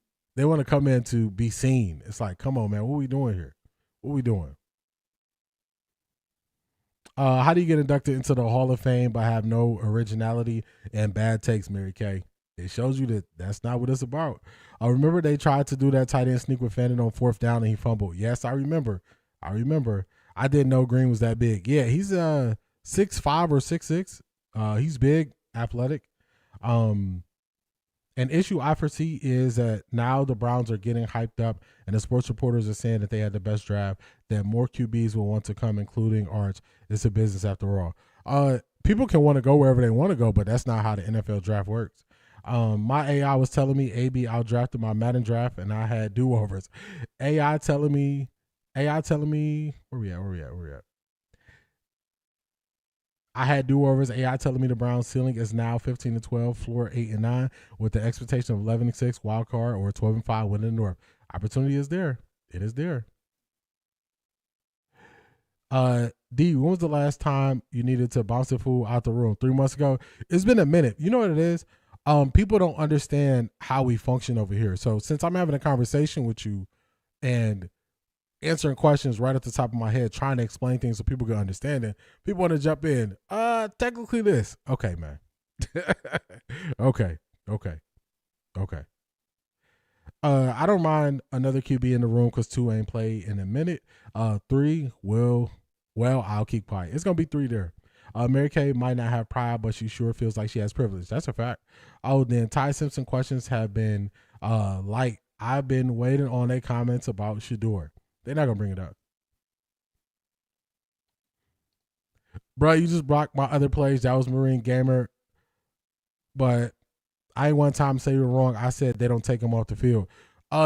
seen. It's like, come on, man. What we doing here? What we doing? How do you get inducted into the Hall of Fame but have no originality and bad takes, Mary Kay? It shows you that that's not what it's about. Remember they tried to do that tight end sneak with Fannin on 4th down and he fumbled. Yes, I remember. I didn't know Green was that big. Yeah, he's 6'5" or 6'6". He's big, athletic. An issue I foresee is that now the Browns are getting hyped up and the sports reporters are saying that they had the best draft, that more QBs will want to come, including Arch. It's a business after all. People can want to go wherever they want to go, but that's not how the NFL draft works. My AI was telling me AB outdrafted my Madden draft and I had do-overs. AI telling me, where we at? I had do-overs. AI telling me the Browns ceiling is now 15-12, floor 8-9, with the expectation of 11-6 wild card or 12-5 winning the North. Opportunity is there. It is there. D, when was the last time you needed to bounce the fool out the room? 3 months ago. It's been a minute. You know what it is? People don't understand how we function over here. So since I'm having a conversation with you and answering questions right at the top of my head, trying to explain things so people can understand it, people want to jump in. Technically this. Okay, man. Okay. I don't mind another QB in the room because 2 ain't played in a minute. 3 will, I'll keep quiet. It's going to be 3 there. Mary Kay might not have pride, but she sure feels like she has privilege. That's a fact. Oh, then Ty Simpson questions have been I've been waiting on their comments about Shedeur. They're not going to bring it up. Bro, you just blocked my other plays. That was Marine Gamer. But I ain't one time say you were wrong. I said they don't take him off the field.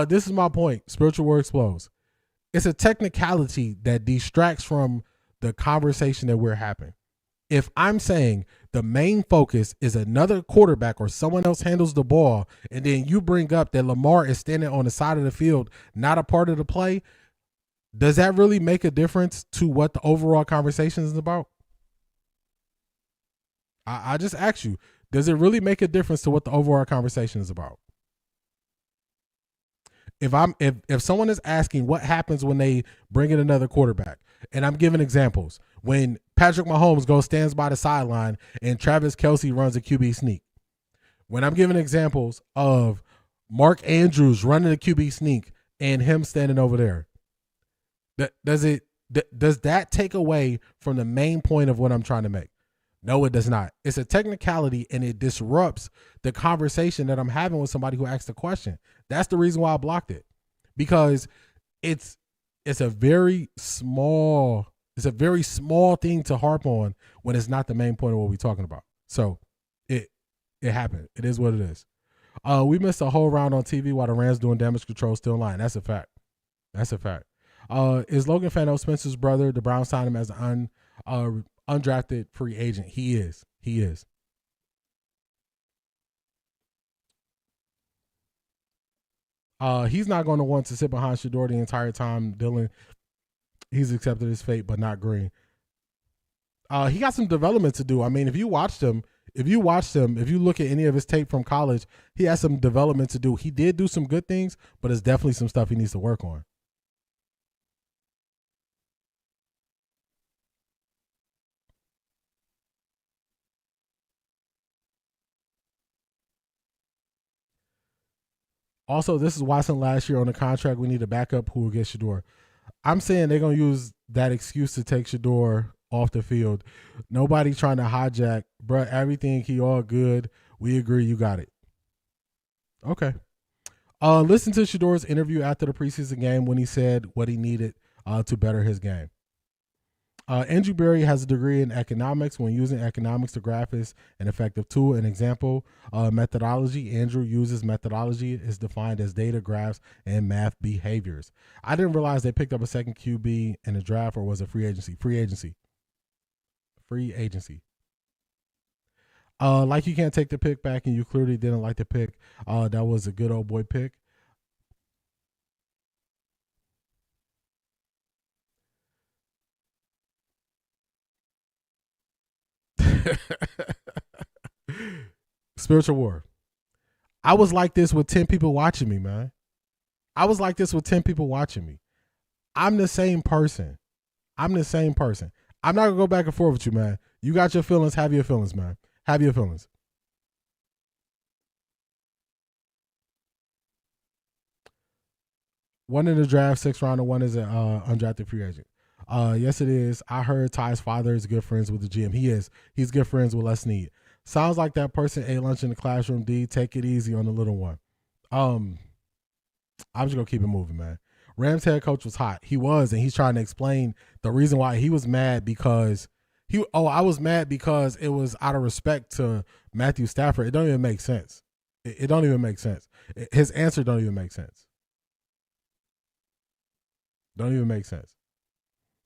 This is my point. Spiritual War explodes. It's a technicality that distracts from the conversation that we're having. If I'm saying the main focus is another quarterback or someone else handles the ball, and then you bring up that Lamar is standing on the side of the field, not a part of the play, Does that really make a difference to what the overall conversation is about? I just ask you, does it really make a difference to what the overall conversation is about? If someone is asking what happens when they bring in another quarterback, and I'm giving examples, when Patrick Mahomes stands by the sideline and Travis Kelce runs a QB sneak, when I'm giving examples of Mark Andrews running a QB sneak and him standing over there, does that take away from the main point of what I'm trying to make? No, it does not. It's a technicality, and it disrupts the conversation that I'm having with somebody who asked the question. That's the reason why I blocked it, because it's a very small thing to harp on when it's not the main point of what we're talking about. So it happened. It is what it is. We missed a whole round on TV while the Rams doing damage control still lying. That's a fact. That's a fact. Is Logan Fano Spencer's brother? The Browns signed him as an undrafted free agent. He is. He's not going to want to sit behind Shedeur the entire time. Dylan, he's accepted his fate, but not Green. He got some development to do. I mean, if you look at any of his tape from college, he has some development to do. He did do some good things, but it's definitely some stuff he needs to work on. Also, this is Watson last year on the contract. We need a backup who will get Shedeur. I'm saying they're going to use that excuse to take Shedeur off the field. Nobody trying to hijack. Bruh, everything, he all good. We agree, you got it. Okay. Listen to Shedeur's interview after the preseason game when he said what he needed to better his game. Andrew Berry has a degree in economics. When using economics to graph is an effective tool. An example, methodology. Andrew uses methodology is defined as data, graphs, and math behaviors. I didn't realize they picked up a second QB in the draft, or was it free agency? Free agency. Like you can't take the pick back, and you clearly didn't like the pick. That was a good old boy pick. Spiritual war. I was like this with 10 people watching me, man. I'm the same person. I'm not gonna go back and forth with you, man. You got your feelings. Have your feelings, man. Have your feelings. One in the draft, 6th round, and one is an undrafted free agent. Yes, it is. I heard Ty's father is good friends with the GM. He is. He's good friends with Les Snead. Sounds like that person ate lunch in the classroom. D, take it easy on the little one. I'm just going to keep it moving, man. Rams head coach was hot. He was, and he's trying to explain the reason why he was mad because I was mad because it was out of respect to Matthew Stafford. It don't even make sense. It don't even make sense. His answer don't even make sense. Don't even make sense.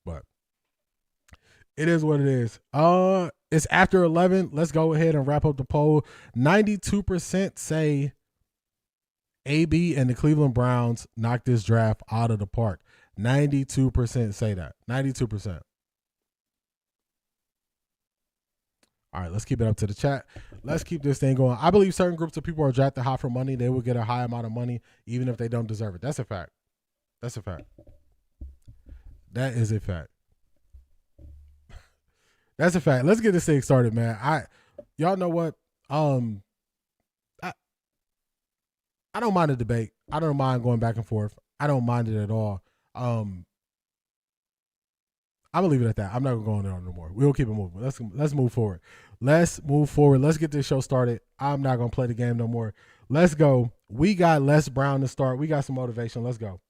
But it is what it is. It's after 11. Let's go ahead and wrap up the poll. 92% say AB and the Cleveland Browns knocked this draft out of the park. 92% say that. 92%. All right, let's keep it up to the chat. Let's keep this thing going. I believe certain groups of people are drafted high for money. They will get a high amount of money even if they don't deserve it. That's a fact. That's a fact. That is a fact. That's a fact. Let's get this thing started, man. Y'all know what? I don't mind the debate. I don't mind going back and forth. I don't mind it at all. I'm gonna leave it at that. I'm not gonna go on there no more. We'll keep it moving. Let's move forward. Let's get this show started. I'm not gonna play the game no more. Let's go. We got Les Brown to start. We got some motivation. Let's go.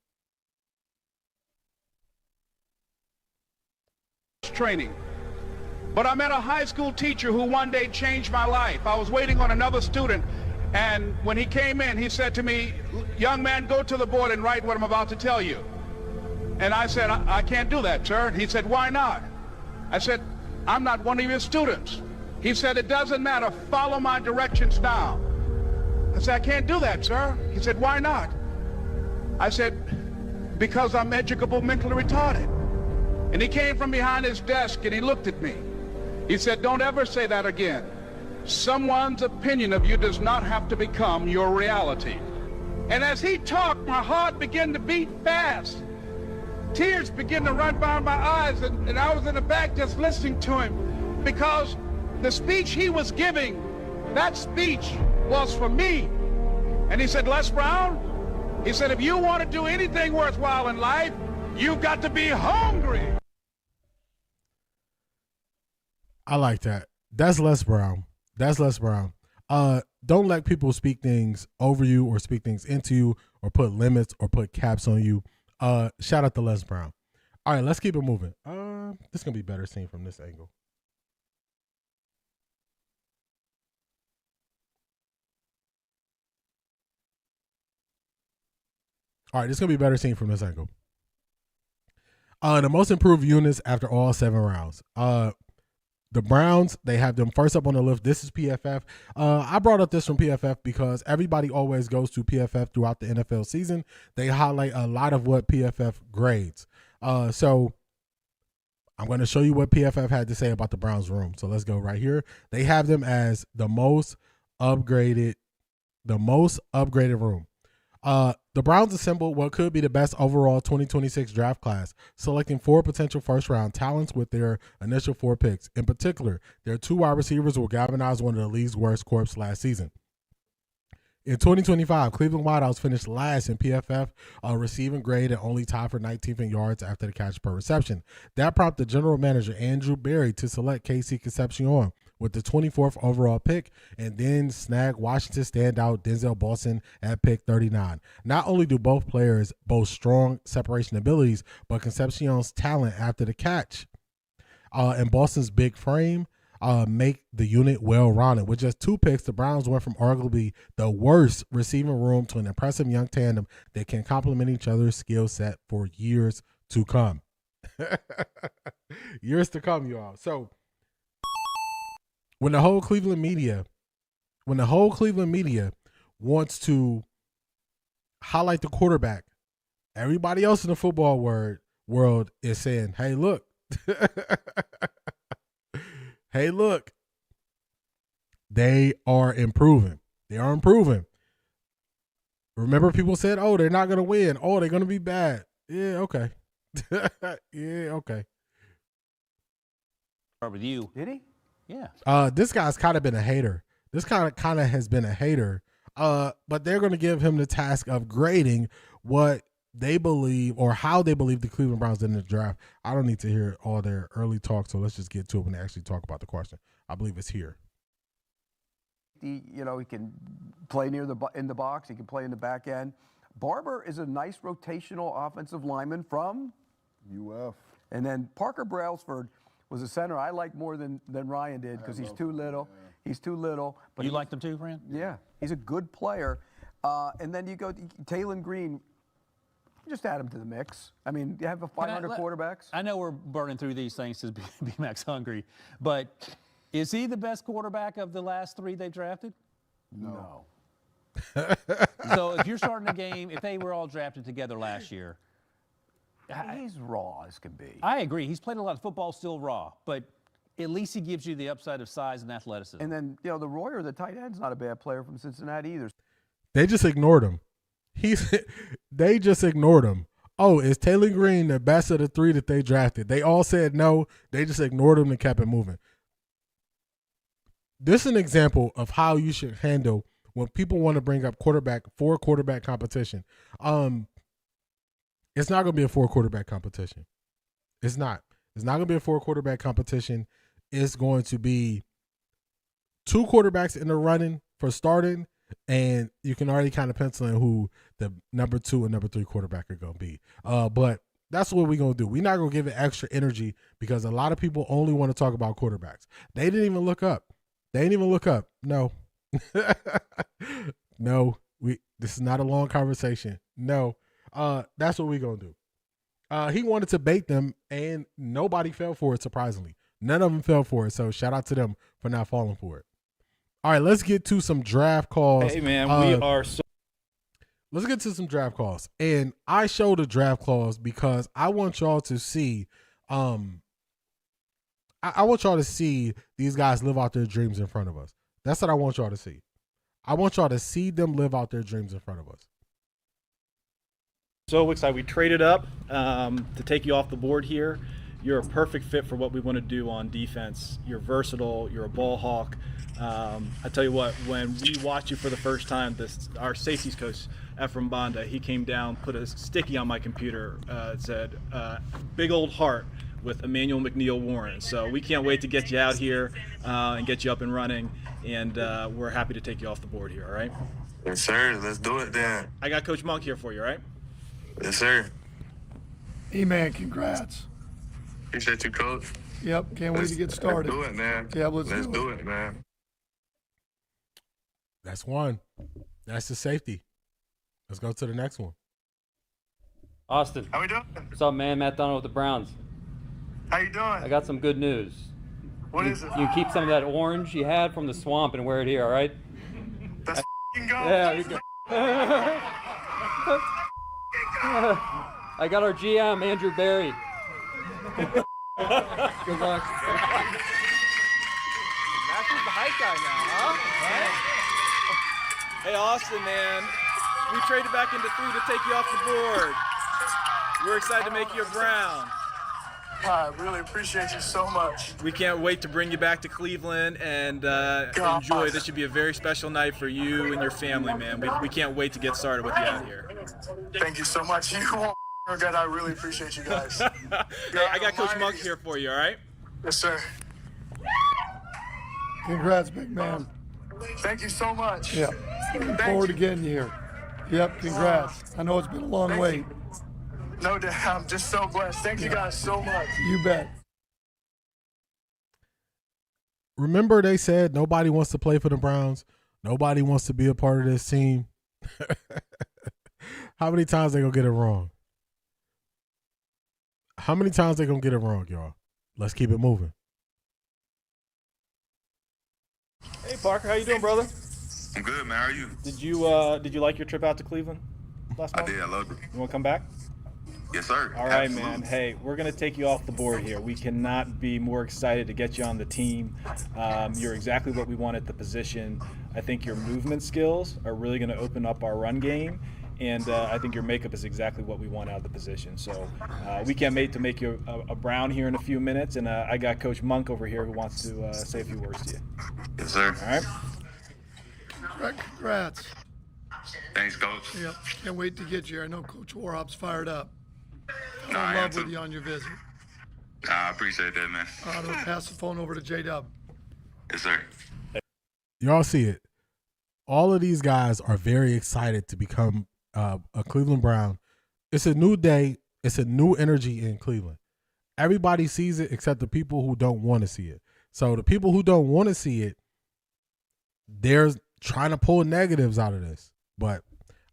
Training. But I met a high school teacher who one day changed my life. I was waiting on another student, and when he came in, he said to me, "Young man, go to the board and write what I'm about to tell you." And I said, I can't do that, sir. He said, "Why not?" I said, "I'm not one of your students." He said, "It doesn't matter. Follow my directions now." I said, "I can't do that, sir." He said, "Why not?" I said, because I'm educable, mentally retarded. And he came from behind his desk and he looked at me. He said, don't ever say that again. Someone's opinion of you does not have to become your reality. And as he talked, my heart began to beat fast. Tears began to run down my eyes, and I was in the back just listening to him, because the speech he was giving, that speech was for me. And he said, Les Brown, he said, if you want to do anything worthwhile in life, you've got to be hungry. I like that. That's Les Brown. That's Les Brown. Don't let people speak things over you or speak things into you or put limits or put caps on you. Shout out to Les Brown. All right, let's keep it moving. This is going to be better seen from this angle. All right, this is going to be better seen from this angle. The most improved units after all 7 rounds. The Browns, they have them first up on the list. This is PFF. I brought up this from PFF because everybody always goes to PFF throughout the NFL season. They highlight a lot of what PFF grades. So I'm going to show you what PFF had to say about the Browns room. So let's go right here. They have them as the most upgraded room. The Browns assembled what could be the best overall 2026 draft class, selecting 4 potential first-round talents with their initial 4 picks. In particular, their 2 wide receivers will galvanize one of the league's worst corps last season. In 2025, Cleveland wideouts finished last in PFF receiving grade and only tied for 19th in yards after the catch per reception. That prompted general manager Andrew Berry to select KC Concepcion with the 24th overall pick, and then snag Washington standout Denzel Boston at pick 39. Not only do both players boast strong separation abilities, but Concepcion's talent after the catch and Boston's big frame make the unit well-rounded. With just 2 picks, the Browns went from arguably the worst receiving room to an impressive young tandem that can complement each other's skill set for years to come. Years to come, y'all. So, when the whole Cleveland media wants to highlight the quarterback, everybody else in the football world is saying, hey, look. Hey, look. They are improving. Remember, people said, oh, they're not going to win. Oh, they're going to be bad. Yeah, okay. Yeah, okay. Start with you. Did he? Yeah. This guy's kind of been a hater. This kind of has been a hater. But they're going to give him the task of grading what they believe or how they believe the Cleveland Browns did in the draft. I don't need to hear all their early talk, so let's just get to it when they actually talk about the question. I believe it's here. He can play in the box. He can play in the back end. Barber is a nice rotational offensive lineman from UF. And then Parker Brailsford was a center I like more than Ryan did because he's too little. Yeah. He's too little. But you liked him too, Fran? Yeah, he's a good player. And then you go to Taylen Green. Just add him to the mix. I mean, you have 500 quarterbacks. I know we're burning through these things to be Max hungry, but is he the best quarterback of the last 3 they've drafted? No. So if you're starting a game, if they were all drafted together last year, he's raw as can be. I agree. He's played a lot of football, still raw, but at least he gives you the upside of size and athleticism. And then, the Royer, the tight end's not a bad player from Cincinnati either. They just ignored him. They just ignored him. Oh, is Taylen Green the best of the 3 that they drafted? They all said no. They just ignored him and kept it moving. This is an example of how you should handle when people want to bring up quarterback competition. It's not going to be a 4 quarterback competition. It's not. It's not going to be a 4 quarterback competition. It's going to be 2 quarterbacks in the running for starting, and you can already kind of pencil in who the number 2 and number 3 quarterback are going to be. But that's what we're going to do. We're not going to give it extra energy because a lot of people only want to talk about quarterbacks. They didn't even look up. No. No. This is not a long conversation. No. That's what we're going to do. He wanted to bait them, and nobody fell for it, surprisingly. None of them fell for it, so shout out to them for not falling for it. All right, let's get to some draft calls. Hey, man, we are so let's get to some draft clause. And I showed a draft clause because I want y'all to see, I want y'all to see these guys live out their dreams in front of us. That's what I want y'all to see. I want y'all to see them live out their dreams in front of us. So excited. We traded up to take you off the board here. You're a perfect fit for what we want to do on defense. You're versatile. You're a ball hawk. I tell you what, when we watched you for the first time, our safeties coach, Ephraim Banda, he came down, put a sticky on my computer. It said, big old heart with Emmanuel McNeil Warren. So we can't wait to get you out here and get you up and running. And we're happy to take you off the board here, all right? Yes, sir. Let's do it then. I got Coach Monk here for you, all right? Yes, sir. E-Man, congrats. Appreciate you, Coach. Yep, can't wait to get started. Let's do it, man. Yeah, let's do it, man. That's one. That's the safety. Let's go to the next one. Austin. How we doing? What's up, man? Matt Donald with the Browns. How you doing? I got some good news. What is it? You can keep some of that orange you had from the swamp and wear it here, all right? Let's go. Yeah, you go. I got our GM, Andrew Barry. Good luck. Master's the hype guy now, huh? Right? Hey, Austin, man. We traded back into 3 to take you off the board. We're excited to make you a Brown. I really appreciate you so much. We can't wait to bring you back to Cleveland and enjoy. This should be a very special night for you and your family, man. We can't wait to get started with you out here. Thank you so much. You won't forget. I really appreciate you guys. Hey, I got Coach Monk here for you, all right? Yes, sir. Congrats, big man. Thank you so much. Yep. Looking forward to getting you here. Yep, congrats. I know it's been a long wait. No doubt. I'm just so blessed. Thank you guys so much. You bet. Remember they said nobody wants to play for the Browns. Nobody wants to be a part of this team. How many times they gonna get it wrong? How many times they gonna get it wrong, y'all? Let's keep it moving. Hey, Parker, how you doing, brother? I'm good, man. How are you? Did you like your trip out to Cleveland last month? I did. I loved it. You want to come back? Yes, sir. All right, Absolutely. man. Hey, we're going to take you off the board here. We cannot be more excited to get you on the team. You're exactly what we want at the position. I think your movement skills are really going to open up our run game. And I think your makeup is exactly what we want out of the position. So we can't wait to make you a Brown here in a few minutes. And I got Coach Monk over here who wants to say a few words to you. Yes, sir. All right? Congrats. Thanks, Coach. Yep, can't wait to get you. I know Coach Warhop's fired up. I I'm in am love too. with you on your visit. I appreciate that, man. I'm going to pass the phone over to J-Dub. Yes, sir. Y'all see it. All of these guys are very excited to become a Cleveland Brown. It's a new day. It's a new energy in Cleveland. Everybody sees it except the people who don't want to see it. So the people who don't want to see it, they're trying to pull negatives out of this. But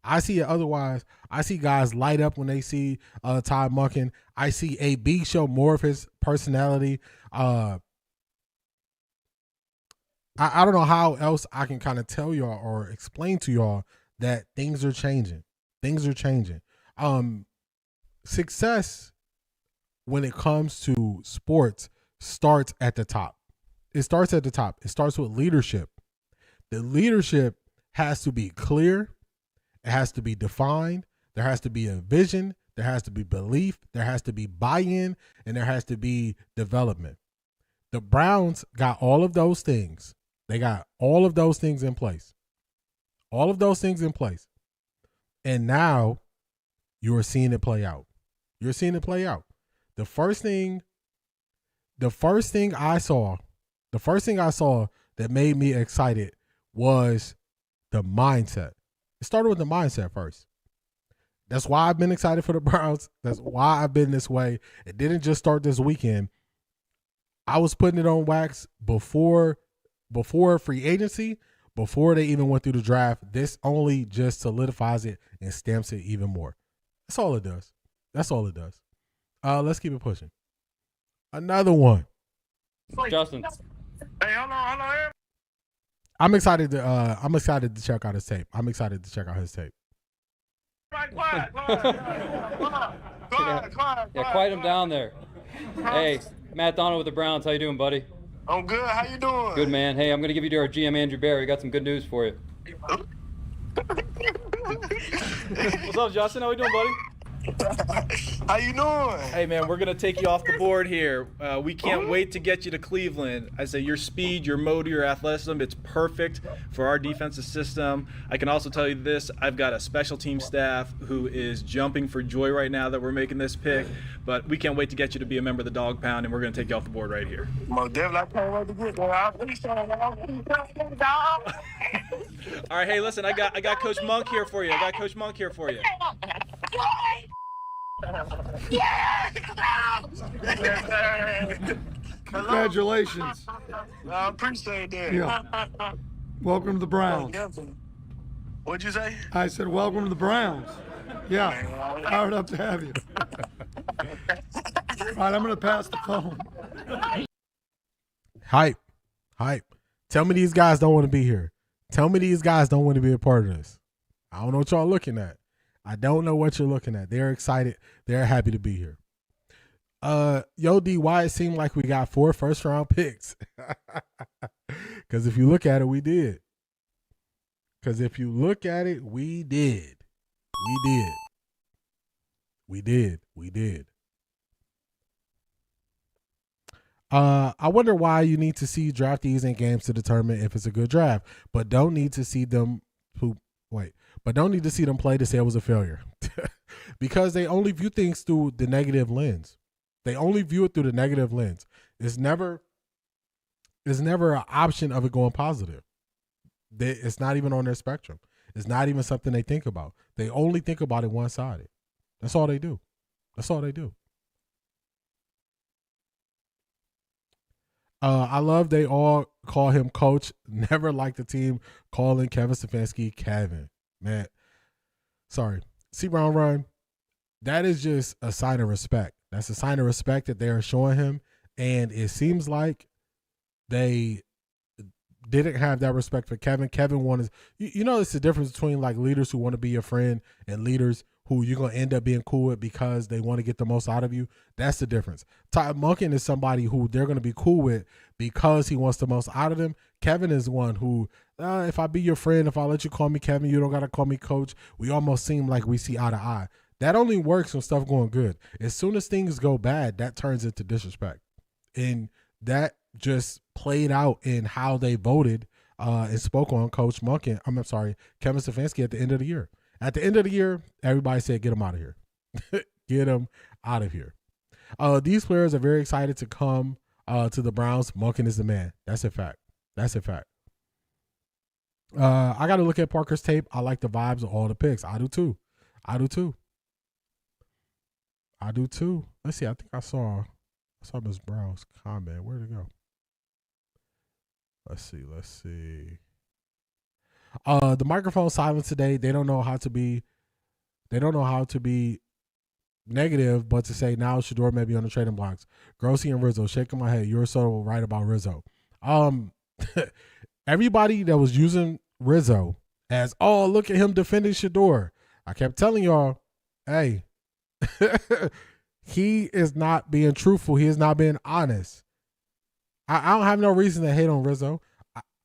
I see it otherwise. I see guys light up when they see Todd Monken. I see AB show more of his personality. I don't know how else I can kind of tell y'all or explain to y'all that things are changing. Things are changing. Success when it comes to sports starts at the top. It starts at the top. It starts with leadership. The leadership has to be clear. It has to be defined. There has to be a vision. There has to be belief. There has to be buy-in, and there has to be development. The Browns got all of those things. They got all of those things in place. All of those things in place. And now you are seeing it play out. You're seeing it play out. The first thing I saw that made me excited was the mindset. It started with the mindset first. That's why I've been excited for the Browns. That's why I've been this way. It didn't just start this weekend. I was putting it on wax before free agency, before they even went through the draft. This only just solidifies it and stamps it even more. That's all it does. That's all it does. Let's keep it pushing. Another one. Justin. Hey, hold on. I'm excited to check out his tape. Yeah, quiet him down there. Hey, Matt Donald with the Browns. How you doing, buddy? I'm good. How you doing? Good, man. Hey, I'm going to give you to our GM, Andrew Barry. We got some good news for you. What's up, Justin? How we doing, buddy? How you doing? Hey, man, we're going to take you off the board here. We can't wait to get you to Cleveland. I say your speed, your motor, your athleticism, it's perfect for our defensive system. I can also tell you this. I've got a special team staff who is jumping for joy right now that we're making this pick. But we can't wait to get you to be a member of the Dog Pound, and we're going to take you off the board right here. Most definitely, I can't wait to get there. I appreciate it. Dog. All right, hey, listen, I got Coach Monk here for you. Congratulations. I appreciate that. Yeah. Welcome to the Browns. What'd you say? I said, welcome to the Browns. Yeah, fired up to have you. All right, I'm going to pass the phone. Hype. Tell me these guys don't want to be here. Tell me these guys don't want to be a part of this. I don't know what y'all looking at. I don't know what you're looking at. They're excited. They're happy to be here. Yo, D, why it seemed like we got 4 first-round picks? Because if you look at it, we did. We did. I wonder why you need to see draftees in games to determine if it's a good draft, but don't need to see them play to say it was a failure. Because they only view things through the negative lens. They only view it through the negative lens. It's never an option of it going positive. It's not even on their spectrum. It's not even something they think about. They only think about it one-sided. That's all they do. I love they all call him coach. Never liked the team calling Kevin Stefanski Kevin. Man, sorry. C. Brown Run, that is just a sign of respect. That's a sign of respect that they are showing him. And it seems like they didn't have that respect for Kevin. Kevin wanted, it's the difference between like leaders who want to be your friend and leaders who you're going to end up being cool with because they want to get the most out of you. That's the difference. Todd Monken is somebody who they're going to be cool with because he wants the most out of them. Kevin is one who, if I be your friend, if I let you call me Kevin, you don't got to call me coach. We almost seem like we see eye to eye. That only works when stuff going good. As soon as things go bad, that turns into disrespect. And that just played out in how they voted and spoke on Coach Monken. Kevin Stefanski at the end of the year. At the end of the year, everybody said, get him out of here. Get him out of here. These players are very excited to come to the Browns. Monken is the man. That's a fact. I got to look at Parker's tape. I like the vibes of all the picks. I do too. Let's see. I think I saw Ms. Brown's comment. Where'd it go? Let's see. The microphone silence today. They don't know how to be negative, but to say now Shedeur may be on the trading blocks. Grossi and Rizzo, shaking my head. You're so right about Rizzo. Everybody that was using Rizzo as, oh, look at him defending Shedeur. I kept telling y'all, hey, he is not being truthful. He is not being honest. I don't have no reason to hate on Rizzo.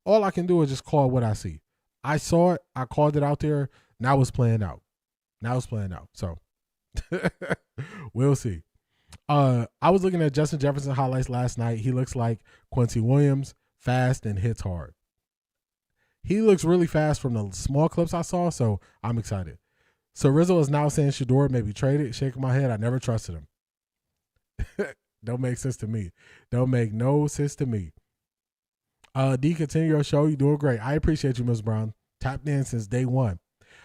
All I can do is just call what I see. I saw it. I called it out there. Now it's playing out. So we'll see. I was looking at Justin Jefferson highlights last night. He looks like Quincy Williams, fast and hits hard. He looks really fast from the small clips I saw, so I'm excited. So Rizzo is now saying Shedeur may be traded. Shaking my head. I never trusted him. Don't make sense to me. Don't make no sense to me. D, continue your show. You're doing great. I appreciate you, Ms. Brown. Tapped in since day one.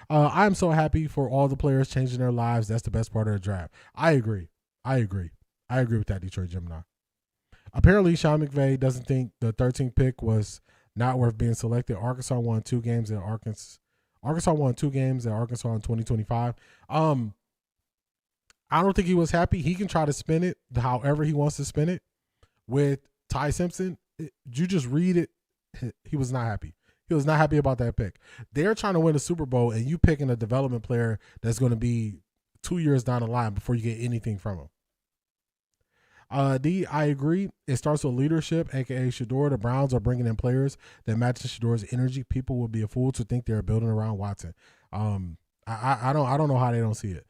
I'm so happy for all the players changing their lives. That's the best part of the draft. I agree with that, Detroit Gemini. Apparently, Sean McVay doesn't think the 13th pick was not worth being selected. Arkansas won 2 games at Arkansas in 2025. I don't think he was happy. He can try to spin it however he wants to spin it. With Ty Simpson, you just read it. He was not happy. He was not happy about that pick. They're trying to win a Super Bowl, and you picking a development player that's going to be 2 years down the line before you get anything from him. D, I agree. It starts with leadership, aka Shedeur. The Browns are bringing in players that match Shedeur's energy. People will be a fool to think they're building around Watson. I don't know how they don't see it.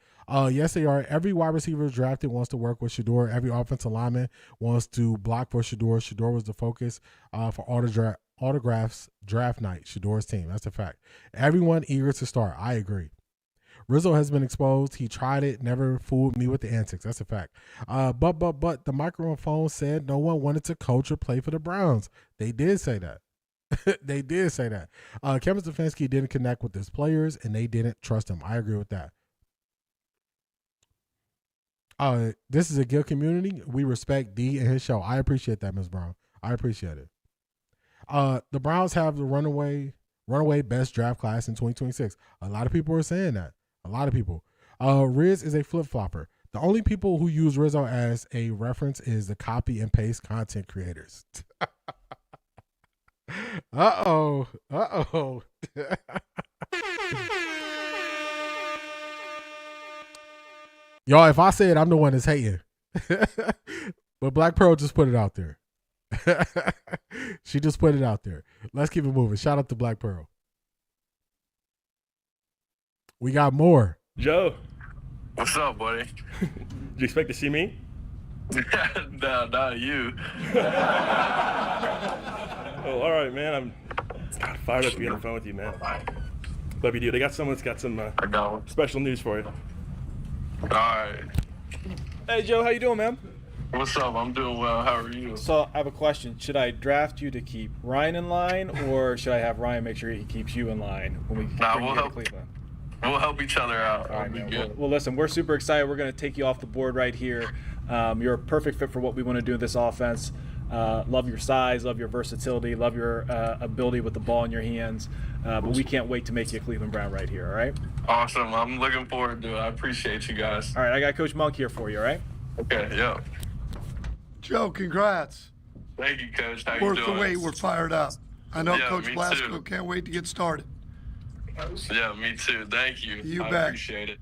Yes, they are. Every wide receiver drafted wants to work with Shedeur. Every offensive lineman wants to block for Shedeur. Shedeur was the focus for autographs draft night. Shedeur's team. That's a fact. Everyone eager to start. I agree. Rizzo has been exposed. He tried it, never fooled me with the antics. That's a fact. But the microphone said no one wanted to coach or play for the Browns. They did say that. They did say that. Kevin Stefanski didn't connect with his players, and they didn't trust him. I agree with that. This is a good community. We respect D and his show. I appreciate that, Ms. Brown. I appreciate it. The Browns have the runaway best draft class in 2026. A lot of people are saying that. A lot of people. Riz is a flip-flopper. The only people who use Rizzo as a reference is the copy and paste content creators. Uh-oh. Y'all, if I say it, I'm the one that's hating. But Black Pearl just put it out there. She just put it out there. Let's keep it moving. Shout out to Black Pearl. We got more. Joe. What's up, buddy? Did you expect to see me? No, not you. Oh, all right, man. I'm fired up to be on the phone with you, man. Love you, dude. They got someone that's got some special news for you. All right. Hey, Joe. How you doing, man? What's up? I'm doing well. How are you? So I have a question. Should I draft you to keep Ryan in line, or should I have Ryan make sure he keeps you in line when we bring you to Cleveland? We'll help each other out. All right, man. Well, listen, we're super excited. We're going to take you off the board right here. You're a perfect fit for what we want to do in this offense. Love your size, love your versatility, love your ability with the ball in your hands. But we can't wait to make you a Cleveland Brown right here, all right? Awesome. I'm looking forward to it. I appreciate you guys. All right, I got Coach Monk here for you, all right? Okay, yeah. Joe, congrats. Thank you, Coach. How you Worth doing? the wait. We're fired up. I know Yeah, Coach me Blasco too. can't wait to get started. Yeah, me too. Thank you. You I bet. appreciate it.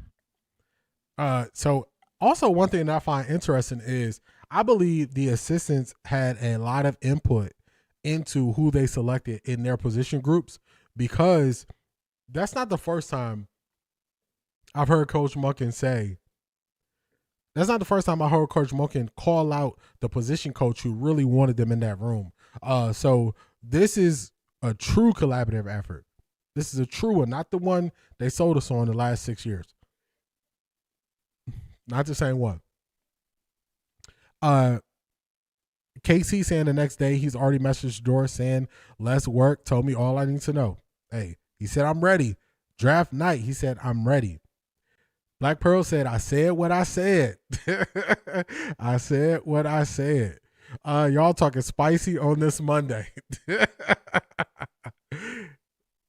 So also one thing that I find interesting is I believe the assistants had a lot of input into who they selected in their position groups, because that's not the first time I've heard Coach Monken say. That's not the first time I heard Coach Monken call out the position coach who really wanted them in that room. So this is a true collaborative effort. This is a true one, not the one they sold us on the last 6 years. Not the same one. KC saying the next day he's already messaged Shedeur saying, let's work, told me all I need to know. Hey, he said, I'm ready. Draft night, he said, I'm ready. Black Pearl said, I said what I said. I said what I said. Y'all talking spicy on this Monday.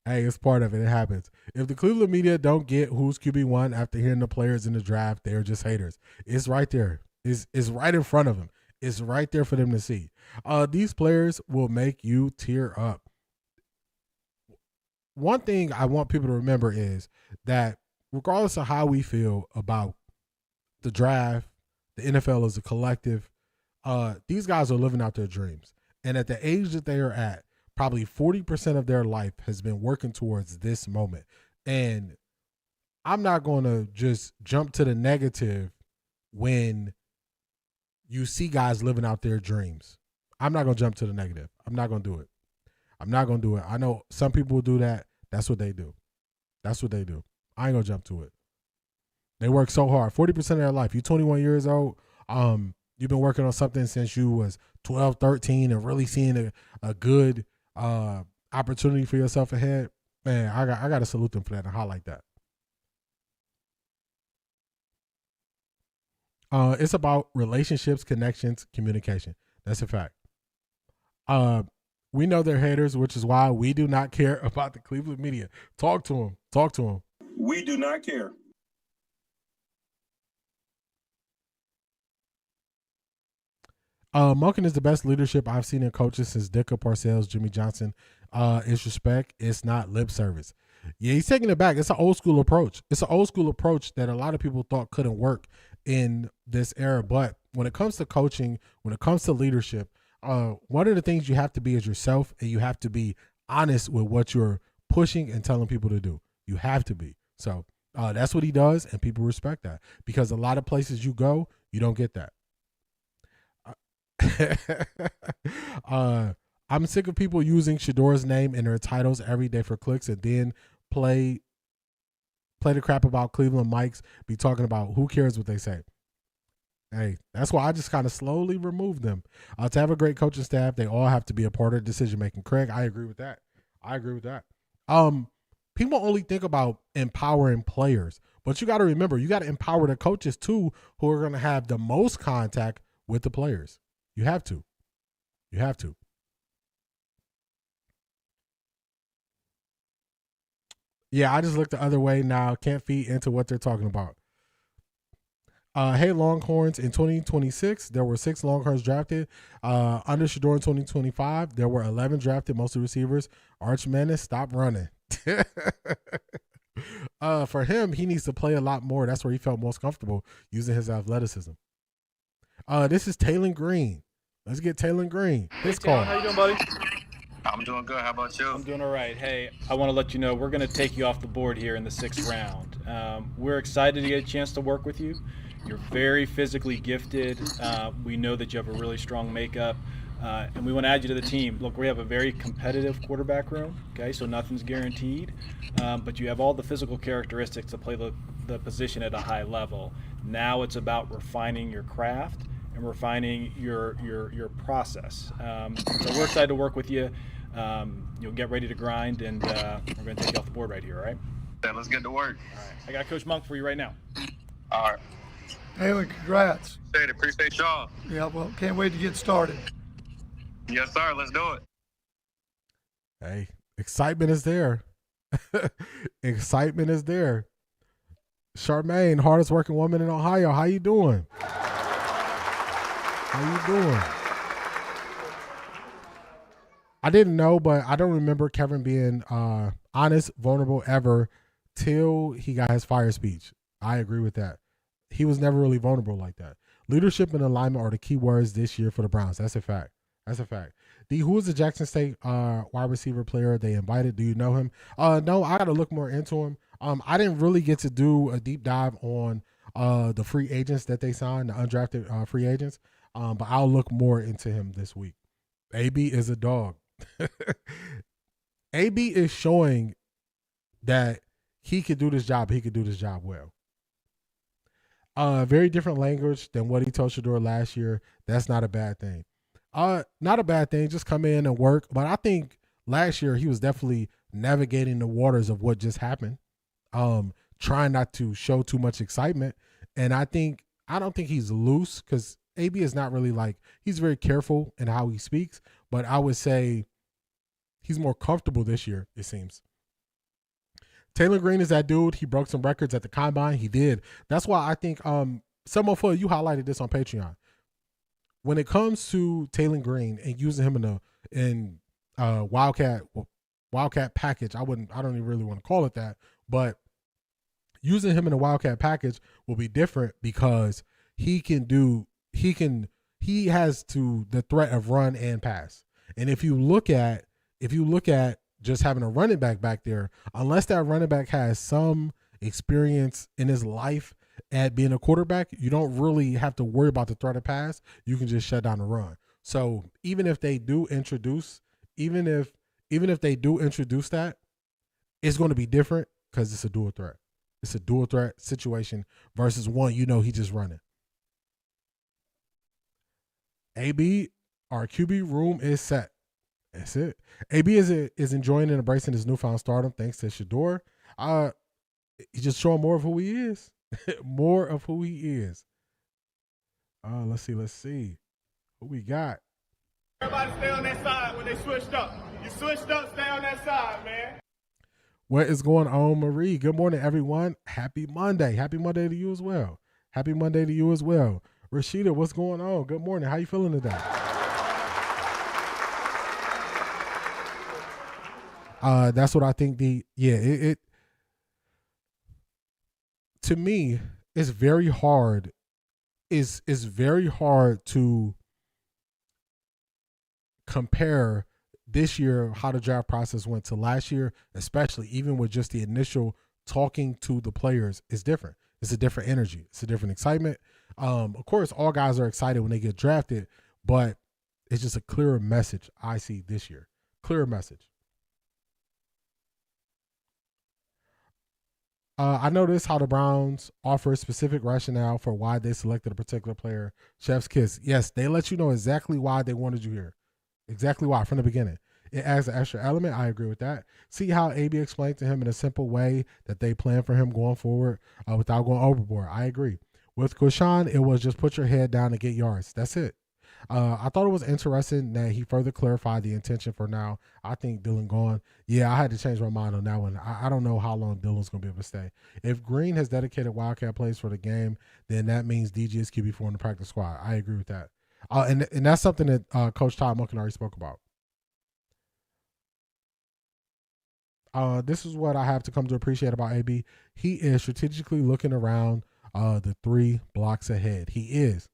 Hey, it's part of it. It happens. If the Cleveland media don't get who's QB1 after hearing the players in the draft, they're just haters. It's right there. It's right in front of them. It's right there for them to see. These players will make you tear up. One thing I want people to remember is that regardless of how we feel about the draft, the NFL as a collective, these guys are living out their dreams. And at the age that they are at, probably 40% of their life has been working towards this moment. And I'm not going to just jump to the negative when you see guys living out their dreams. I'm not going to jump to the negative. I'm not going to do it. I'm not going to do it. I know some people will do that. That's what they do. That's what they do. I ain't going to jump to it. They work so hard. 40% of their life. You're 21 years old. You've been working on something since you was 12, 13 and really seeing a good opportunity for yourself ahead. Man, I got to salute them for that and highlight that. It's about relationships, connections, communication. That's a fact. We know they're haters, which is why we do not care about the Cleveland media. Talk to them. Talk to them. We do not care. Monken is the best leadership I've seen in coaches since Ditka, Parcells, Jimmy Johnson. It's respect. It's not lip service. Yeah, he's taking it back. It's an old school approach. It's an old school approach that a lot of people thought couldn't work in this era. But when it comes to coaching, when it comes to leadership, one of the things you have to be is yourself, and you have to be honest with what you're pushing and telling people to do. You have to be. So that's what he does, and people respect that, because a lot of places you go, you don't get that. I'm sick of people using Shedeur's name in their titles every day for clicks, and then play the crap about Cleveland mics, be talking about who cares what they say. Hey, that's why I just kind of slowly removed them. To have a great coaching staff, they all have to be a part of the decision making. Craig, I agree with that. People only think about empowering players, but you got to remember, you got to empower the coaches too, who are going to have the most contact with the players. You have to. Yeah, I just looked the other way now. Can't feed into what they're talking about. Hey, Longhorns, in 2026, there were 6 Longhorns drafted. Under Shedeur in 2025, there were 11 drafted, mostly receivers. Arch Manning, stop running. For him, he needs to play a lot more. That's where he felt most comfortable using his athleticism. This is Taylen Green. Let's get Taylen Green. His call. How you doing, buddy? I'm doing good. How about you? I'm doing all right. Hey, I want to let you know we're going to take you off the board here in the 6th round. We're excited to get a chance to work with you. You're very physically gifted. We know that you have a really strong makeup, and we want to add you to the team. Look, we have a very competitive quarterback room, okay, so nothing's guaranteed, but you have all the physical characteristics to play the position at a high level. Now it's about refining your craft and refining your process. So we're excited to work with you. You'll get ready to grind, and we're going to take you off the board right here, all right? Yeah, let's get to work. All right. I got Coach Monk for you right now. All right. Taylen, congrats. Appreciate y'all. Yeah, well, can't wait to get started. Yes, sir. Let's do it. Hey, excitement is there. Excitement is there. Charmaine, hardest working woman in Ohio. How you doing? I didn't know, but I don't remember Kevin being honest, vulnerable ever till he got his fire speech. I agree with that. He was never really vulnerable like that. Leadership and alignment are the key words this year for the Browns. That's a fact. D, who is the Jackson State wide receiver player they invited? Do you know him? No, I got to look more into him. I didn't really get to do a deep dive on the free agents that they signed, the undrafted free agents, but I'll look more into him this week. AB is a dog. AB is showing that he could do this job. He could do this job well. Very different language than what he told Shedeur last year. That's not a bad thing. Not a bad thing. Just come in and work. But I think last year he was definitely navigating the waters of what just happened. Trying not to show too much excitement. And I don't think he's loose, because AB is not really like, he's very careful in how he speaks. But I would say he's more comfortable this year, it seems. Taylen Green is that dude. He broke some records at the combine. He did. That's why I think Someone you highlighted this on Patreon. When it comes to Taylen Green and using him in Wildcat package, I don't even really want to call it that, but using him in a Wildcat package will be different, because he has the threat of run and pass. And if you look at just having a running back there, unless that running back has some experience in his life at being a quarterback, you don't really have to worry about the threat of pass. You can just shut down the run. So even if they do introduce that, it's going to be different, because it's a dual threat. It's a dual threat situation versus one, he just running. AB, our QB room is set. That's it. AB is enjoying and embracing his newfound stardom thanks to Shedeur. He's just showing more of who he is. More of who he is. Let's see. Who we got? Everybody stay on that side when they switched up. You switched up, stay on that side, man. What is going on, Marie? Good morning, everyone. Happy Monday. Happy Monday to you as well. Rashida, what's going on? Good morning. How you feeling today? That's what I think. It to me, it's very hard. It's very hard to compare this year how the draft process went to last year, especially even with just the initial talking to the players. It's different. It's a different energy. It's a different excitement. Of course, all guys are excited when they get drafted, but it's just a clearer message I see this year. Clearer message. I noticed how the Browns offer a specific rationale for why they selected a particular player. Chef's kiss. Yes, they let you know exactly why they wanted you here. Exactly why from the beginning. It adds an extra element. I agree with that. See how AB explained to him in a simple way that they plan for him going forward without going overboard. I agree. With Quashan, it was just put your head down and get yards. That's it. I thought it was interesting that he further clarified the intention for now. I think Dylan gone. Yeah, I had to change my mind on that one. I don't know how long Dylan's going to be able to stay. If Green has dedicated Wildcat plays for the game, then that means DG is QB4 in the practice squad. I agree with that. And that's something that Coach Todd Monken already spoke about. This is what I have to come to appreciate about AB. He is strategically looking around the 3 blocks ahead. He is.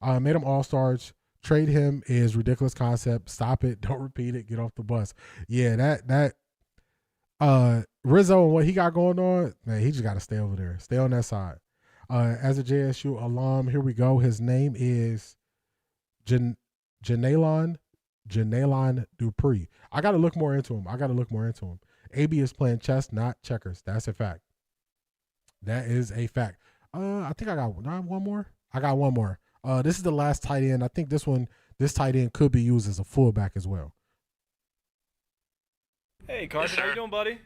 Made him all-stars. Trade him is ridiculous concept. Stop it. Don't repeat it. Get off the bus. Yeah, that Rizzo and what he got going on, man, he just got to stay over there. Stay on that side. As a JSU alum, here we go. His name is Janelon Dupree. I got to look more into him. AB is playing chess, not checkers. That's a fact. That is a fact. I think I got one more. I got one more. This is the last tight end. I think this tight end could be used as a fullback as well. Hey, Carson, how you doing, buddy?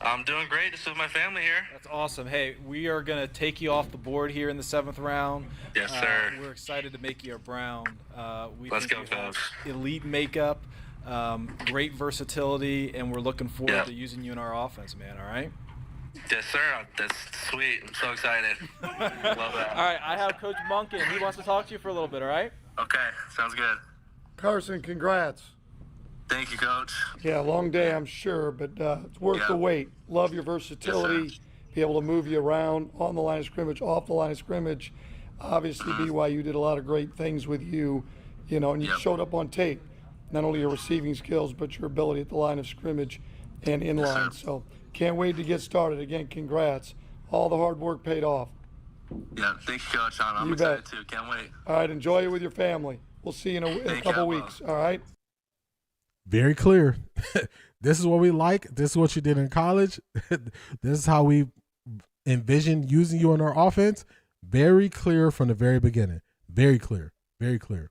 I'm doing great. Just with my family here. That's awesome. Hey, we are going to take you off the board here in the 7th round. Yes, sir. We're excited to make you a Brown. Let's go, Coach. Elite makeup, great versatility, and we're looking forward to using you in our offense, man, all right? Yes, sir. That's sweet. I'm so excited. Love that. All right, I have Coach Monken. He wants to talk to you for a little bit, all right? Okay, sounds good. Carson, congrats. Thank you, Coach. Yeah, long day, I'm sure, but it's worth the wait. Love your versatility, Yes, be able to move you around on the line of scrimmage, off the line of scrimmage. Obviously, BYU did a lot of great things with you, and you showed up on tape. Not only your receiving skills, but your ability at the line of scrimmage and in line. So can't wait to get started. Again, congrats. All the hard work paid off. Yeah, thank you, Coach. I'm excited too. Can't wait. All right, enjoy it with your family. We'll see you in a couple weeks. All right? Very clear. This is what we like. This is what you did in college. This is how we envision using you in our offense. Very clear from the very beginning. Very clear. Very clear.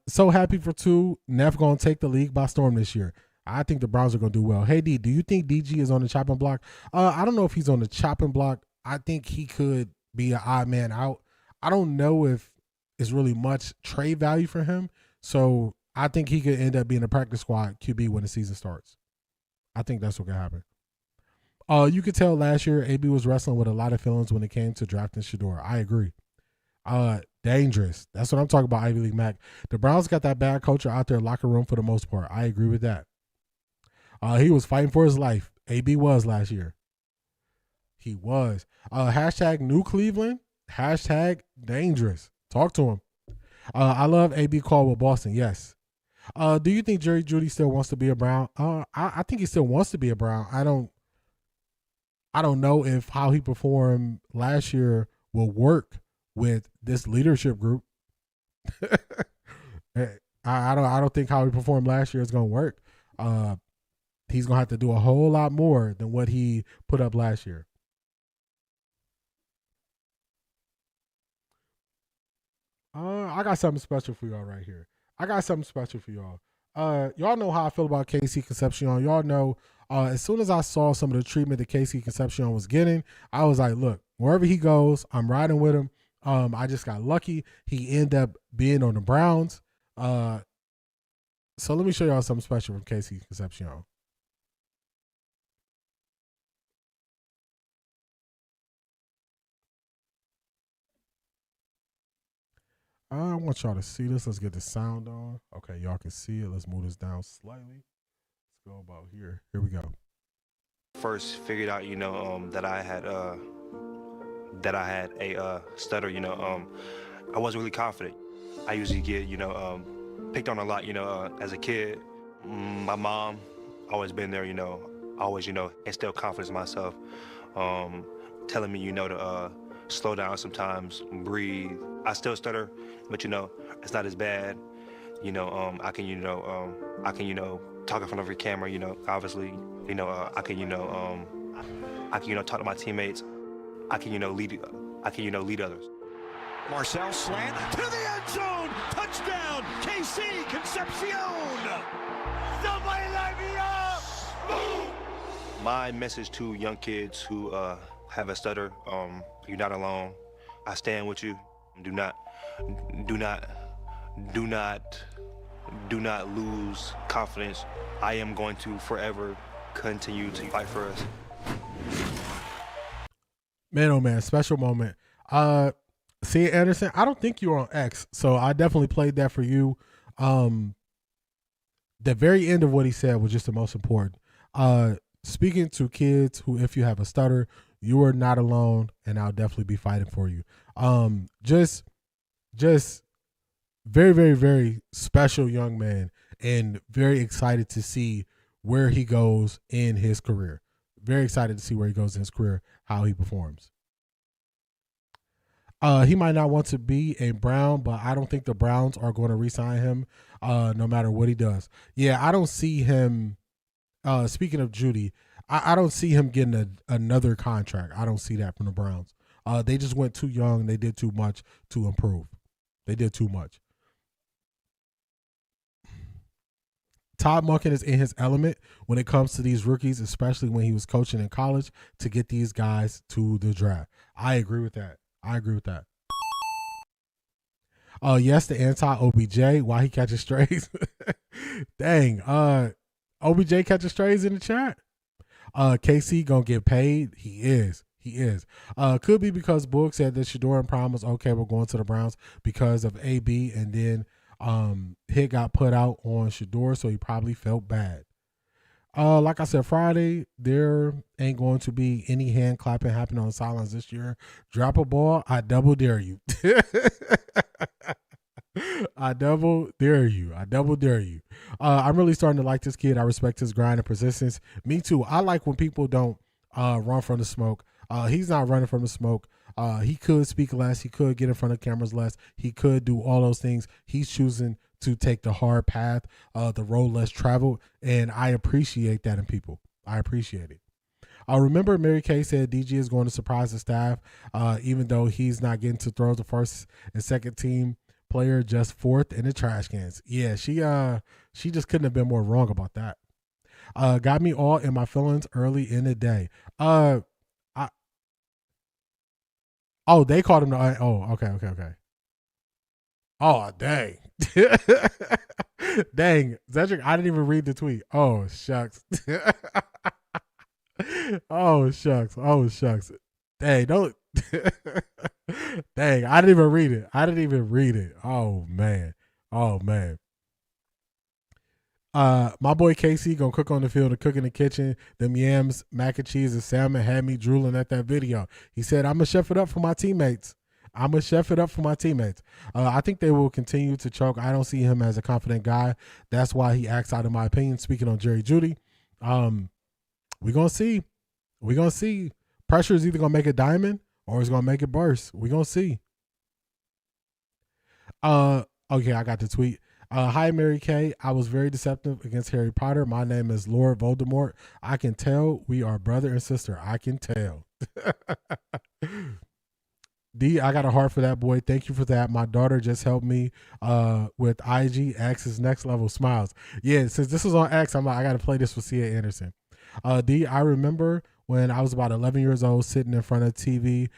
So happy for 2. Neff going to take the league by storm this year. I think the Browns are going to do well. Hey, D, do you think DG is on the chopping block? I don't know if he's on the chopping block. I think he could be an odd man out. I don't know if it's really much trade value for him. So I think he could end up being a practice squad QB when the season starts. I think that's what could happen. You could tell last year AB was wrestling with a lot of feelings when it came to drafting Shedeur. I agree. Dangerous. That's what I'm talking about, Ivy League Mac. The Browns got that bad culture out there locker room for the most part. I agree with that. He was fighting for his life. AB was last year. He was. Hashtag New Cleveland. Hashtag dangerous. Talk to him. I love AB call with Boston. Yes. Do you think Jerry Jeudy still wants to be a Brown? I think he still wants to be a Brown. I don't know if how he performed last year will work with this leadership group. I don't think how he performed last year is going to work. He's going to have to do a whole lot more than what he put up last year. I got something special for y'all right here. Y'all know how I feel about KC Concepcion. Y'all know as soon as I saw some of the treatment that KC Concepcion was getting, I was like, look, wherever he goes, I'm riding with him. I just got lucky. He ended up being on the Browns. So let me show y'all something special from KC Concepcion. I want y'all to see this. Let's get the sound on. Okay, y'all can see it. Let's move this down slightly. Let's go about here. Here we go. First figured out, that I had a stutter. I wasn't really confident. I usually get, picked on a lot, as a kid. My mom always been there, always, instill confidence in myself, telling me, to slow down sometimes, breathe. I still stutter, but it's not as bad. I can, talk in front of your camera, obviously, I can, talk to my teammates. I can, lead others. Marcel slant to the end zone. Touchdown, KC Concepcion. Somebody light me up. My message to young kids who have a stutter, you're not alone. I stand with you. Do not lose confidence. I am going to forever continue to fight for us. Man, oh man, special moment. See, Anderson, I don't think you were on X, so I definitely played that for you. The very end of what he said was just the most important. Speaking to kids who, if you have a stutter, you are not alone, and I'll definitely be fighting for you. Just very, very, very special young man, and very excited to see where he goes in his career. Very excited to see where he goes in his career, how he performs. He might not want to be a Brown, but I don't think the Browns are going to re-sign him no matter what he does. Yeah, I don't see him, speaking of Judy, I don't see him getting another contract. I don't see that from the Browns. They just went too young. They did too much to improve. They did too much. Todd Monken is in his element when it comes to these rookies, especially when he was coaching in college, to get these guys to the draft. I agree with that. Yes, the anti-OBJ. Why he catches strays? Dang. OBJ catches strays in the chat. KC gonna get paid. He is. Could be because Book said that Shedeur and Prime was okay. We're going to the Browns because of AB, and then hit got put out on Shedeur, so he probably felt bad. Like I said, Friday, there ain't going to be any hand clapping happening on the sidelines this year. Drop a ball, I double dare you. I double dare you. I'm really starting to like this kid. I respect his grind and persistence. Me too. I like when people don't run from the smoke. He's not running from the smoke. He could speak less. He could get in front of cameras less. He could do all those things. He's choosing to take the hard path, the road less traveled, and I appreciate that in people. I appreciate it. Remember, Mary Kay said DG is going to surprise the staff, even though he's not getting to throw the first and second team player, just fourth in the trash cans. Yeah, she just couldn't have been more wrong about that. Got me all in my feelings early in the day. They called him okay. Oh, dang. Dang. Cedric, I didn't even read the tweet. Oh, shucks. Oh, shucks. Dang, don't. Dang, I didn't even read it. Oh, man. My boy KC gonna cook on the field and cook in the kitchen. Them yams, mac and cheese, and salmon had me drooling at that video. He said, I'm gonna chef it up for my teammates. I think they will continue to choke. I don't see him as a confident guy. That's why he acts out, in my opinion. Speaking on Jerry Jeudy, we're gonna see. Pressure is either gonna make a diamond or it's gonna make it burst. We're gonna see. Okay, I got the tweet. Hi, Mary Kay. I was very deceptive against Harry Potter. My name is Lord Voldemort. I can tell we are brother and sister. I can tell. D, I got a heart for that boy. Thank you for that. My daughter just helped me with IG. X's next level smiles. Yeah, since this was on X, I got to play this with C.A. Anderson. D, I remember when I was about 11 years old sitting in front of TV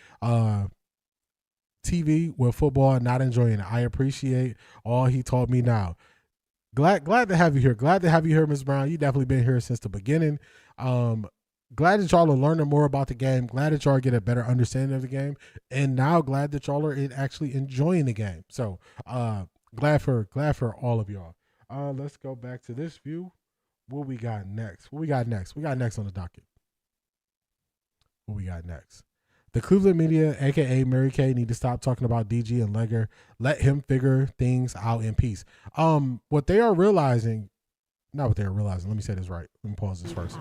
with football and not enjoying it. I appreciate all he taught me now. Glad to have you here. Ms. Brown. You definitely been here since the beginning. glad that y'all are learning more about the game. Glad that y'all get a better understanding of the game, and now glad that y'all are actually enjoying the game. So, glad for all of y'all. Let's go back to this view. What we got next? We got next on the docket. What we got next? The Cleveland media, aka Mary Kay, need to stop talking about DG and Legger. Let him figure things out in peace. What they are realizing, not what they are realizing. Let me say this right. Let me pause this first.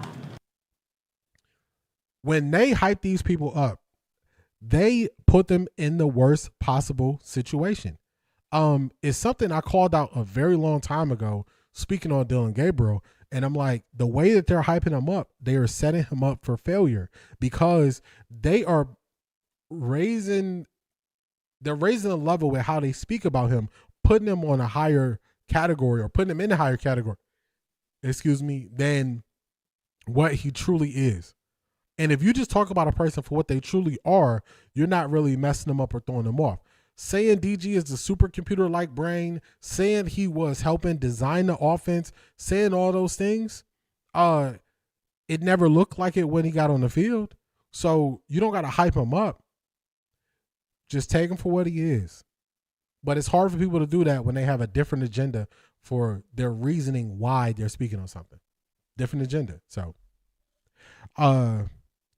When they hype these people up, they put them in the worst possible situation. It's something I called out a very long time ago, speaking on Dillon Gabriel. And I'm like, the way that they're hyping him up, they are setting him up for failure because they are raising the level with how they speak about him, putting him on a higher category or putting him in a higher category, than what he truly is. And if you just talk about a person for what they truly are, you're not really messing them up or throwing them off. Saying DG is the supercomputer-like brain, saying he was helping design the offense, saying all those things, it never looked like it when he got on the field. So you don't got to hype him up. Just take him for what he is. But it's hard for people to do that when they have a different agenda for their reasoning why they're speaking on something. Different agenda. So,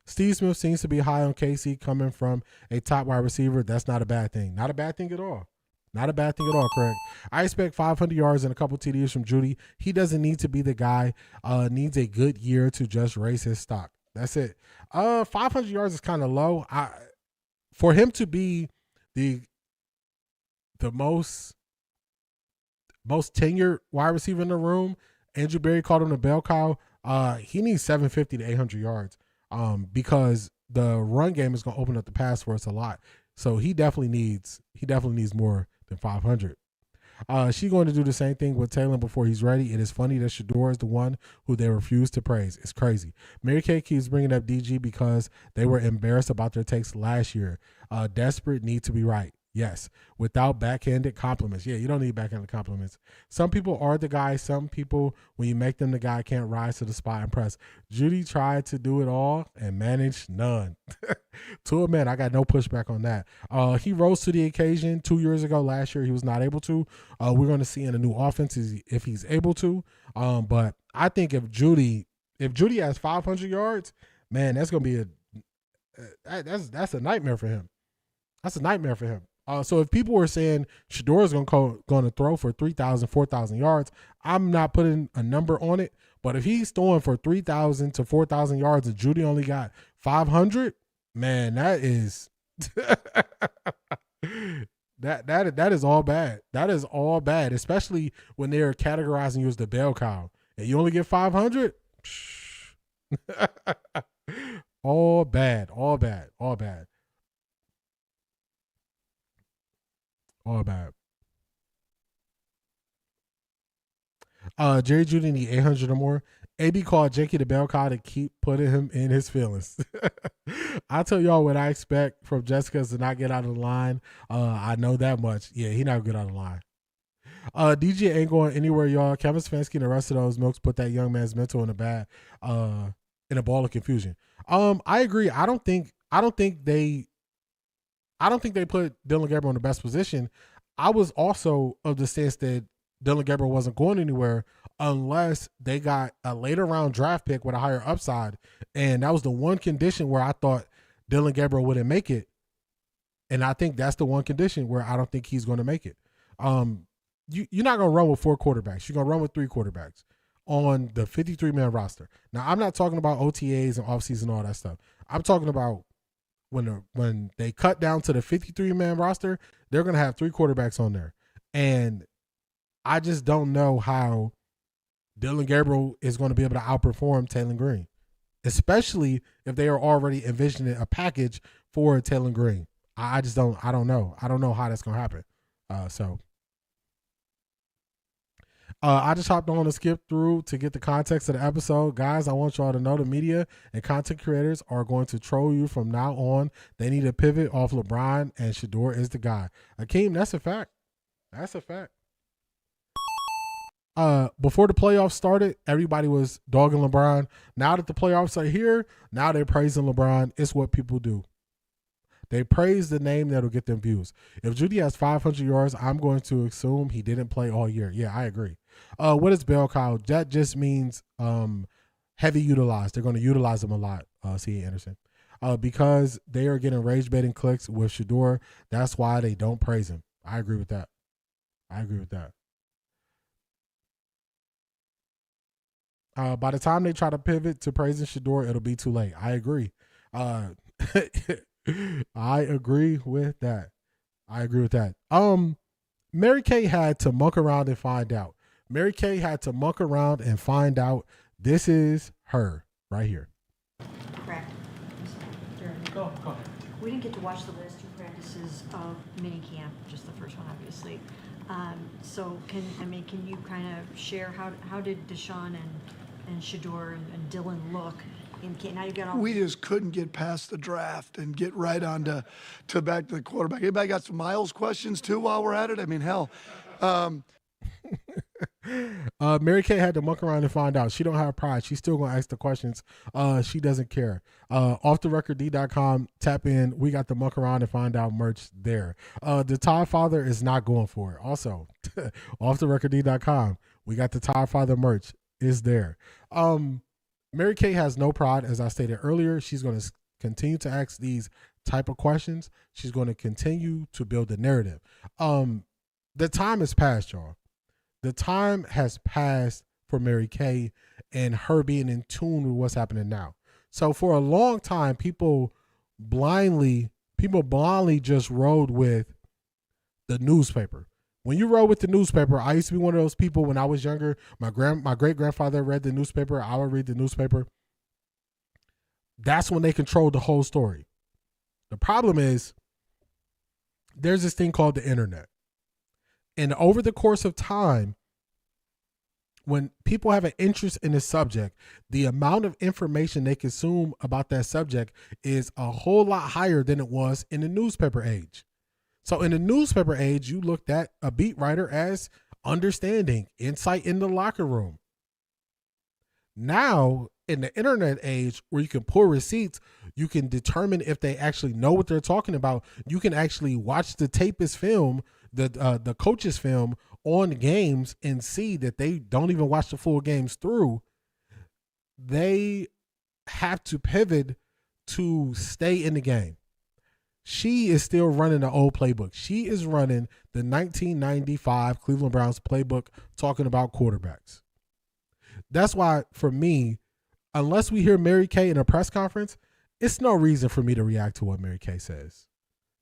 Steve Smith seems to be high on KC coming from a top wide receiver. That's not a bad thing. Not a bad thing at all. Not a bad thing at all, Craig. I expect 500 yards and a couple TDs from Judy. He doesn't need to be the guy. Needs a good year to just raise his stock. That's it. 500 yards is kind of low. For him to be the most tenured wide receiver in the room, Andrew Berry called him the bell cow. He needs 750 to 800 yards. Because the run game is going to open up the pass for us a lot. So he definitely needs more than 500. She's going to do the same thing with Taylen before he's ready. It is funny that Shedeur is the one who they refuse to praise. It's crazy. Mary Kay keeps bringing up DG because they were embarrassed about their takes last year. Desperate, need to be right. Yes, without backhanded compliments. Yeah, you don't need backhanded compliments. Some people are the guy. Some people, when you make them the guy, can't rise to the spot and press. Judy tried to do it all and managed none. To a man, I got no pushback on that. He rose to the occasion 2 years ago. Last year, he was not able to. We're going to see in a new offense if he's able to. But I think if Judy has 500 yards, man, that's going to be that's a nightmare for him. That's a nightmare for him. So if people were saying Shedeur is going to throw for 3,000, 4,000 yards, I'm not putting a number on it. But if he's throwing for 3,000 to 4,000 yards and Judy only got 500, man, that is that is all bad. That is all bad, especially when they're categorizing you as the bell cow and you only get 500. All bad, all bad, all bad. All bad. Jerry Judy need 800 or more. AB called Jakey the bell cow to keep putting him in his feelings. I'll tell y'all what I expect from Jessica to not get out of the line. I know that much. Yeah, he not get out of the line. DJ ain't going anywhere, y'all. Kevin Stefanski and the rest of those milks put that young man's mental in a ball of confusion. I agree. I don't think they put Dillon Gabriel in the best position. I was also of the stance that Dillon Gabriel wasn't going anywhere unless they got a later round draft pick with a higher upside. And that was the one condition where I thought Dillon Gabriel wouldn't make it. And I think that's the one condition where I don't think he's going to make it. You're not going to run with 4 quarterbacks. You're going to run with 3 quarterbacks on the 53-man roster. Now, I'm not talking about OTAs and offseason and all that stuff. I'm talking about when they cut down to the 53-man roster, they're going to have 3 quarterbacks on there. And I just don't know how Dillon Gabriel is going to be able to outperform Taylen Green, especially if they are already envisioning a package for Taylen Green. I don't know. I don't know how that's going to happen. I just hopped on to skip through to get the context of the episode. Guys, I want y'all to know the media and content creators are going to troll you from now on. They need to pivot off LeBron, and Shedeur is the guy. Akeem, that's a fact. That's a fact. Before the playoffs started, everybody was dogging LeBron. Now that the playoffs are here, now they're praising LeBron. It's what people do. They praise the name that'll get them views. If Judy has 500 yards, I'm going to assume he didn't play all year. Yeah, I agree. What is bell cow? That just means heavy utilized. They're going to utilize him a lot, C.A. Anderson. Because they are getting rage baiting clicks with Shedeur. That's why they don't praise him. I agree with that. By the time they try to pivot to praising Shedeur, it'll be too late. I agree. I agree with that. Mary Kay had to muck around and find out. This is her right here. Correct. Go. We didn't get to watch the last two practices of mini camp, just the first one, obviously. So can you kind of share how did Deshaun and Shedeur and Dylan look? Now you got all. We just couldn't get past the draft and get right on to back to the quarterback. Anybody got some Miles questions too while we're at it? I mean, hell. Mary Kay had to muck around and find out. She don't have pride. She's still gonna ask the questions. She doesn't care. OffThaRecordDee.com. Tap in. We got the muck around and find out merch there. The Todd Father is not going for it. Also, OffThaRecordDee.com. We got the Todd Father merch is there. Mary Kay has no pride, as I stated earlier. She's going to continue to ask these type of questions. She's going to continue to build the narrative. The time has passed, y'all. The time has passed for Mary Kay and her being in tune with what's happening now. So for a long time, people blindly just rode with the newspaper. When you rode with the newspaper, I used to be one of those people when I was younger. My great-grandfather read the newspaper. I would read the newspaper. That's when they controlled the whole story. The problem is there's this thing called the internet. And over the course of time, when people have an interest in a subject, the amount of information they consume about that subject is a whole lot higher than it was in the newspaper age. So in the newspaper age, you looked at a beat writer as understanding, insight in the locker room. Now, in the internet age, where you can pull receipts, you can determine if they actually know what they're talking about. You can actually watch the tapist film, the coach's film on games and see that they don't even watch the full games through. They have to pivot to stay in the game. She is still running the old playbook. She is running the 1995 Cleveland Browns playbook talking about quarterbacks. That's why, for me, unless we hear Mary Kay in a press conference, it's no reason for me to react to what Mary Kay says.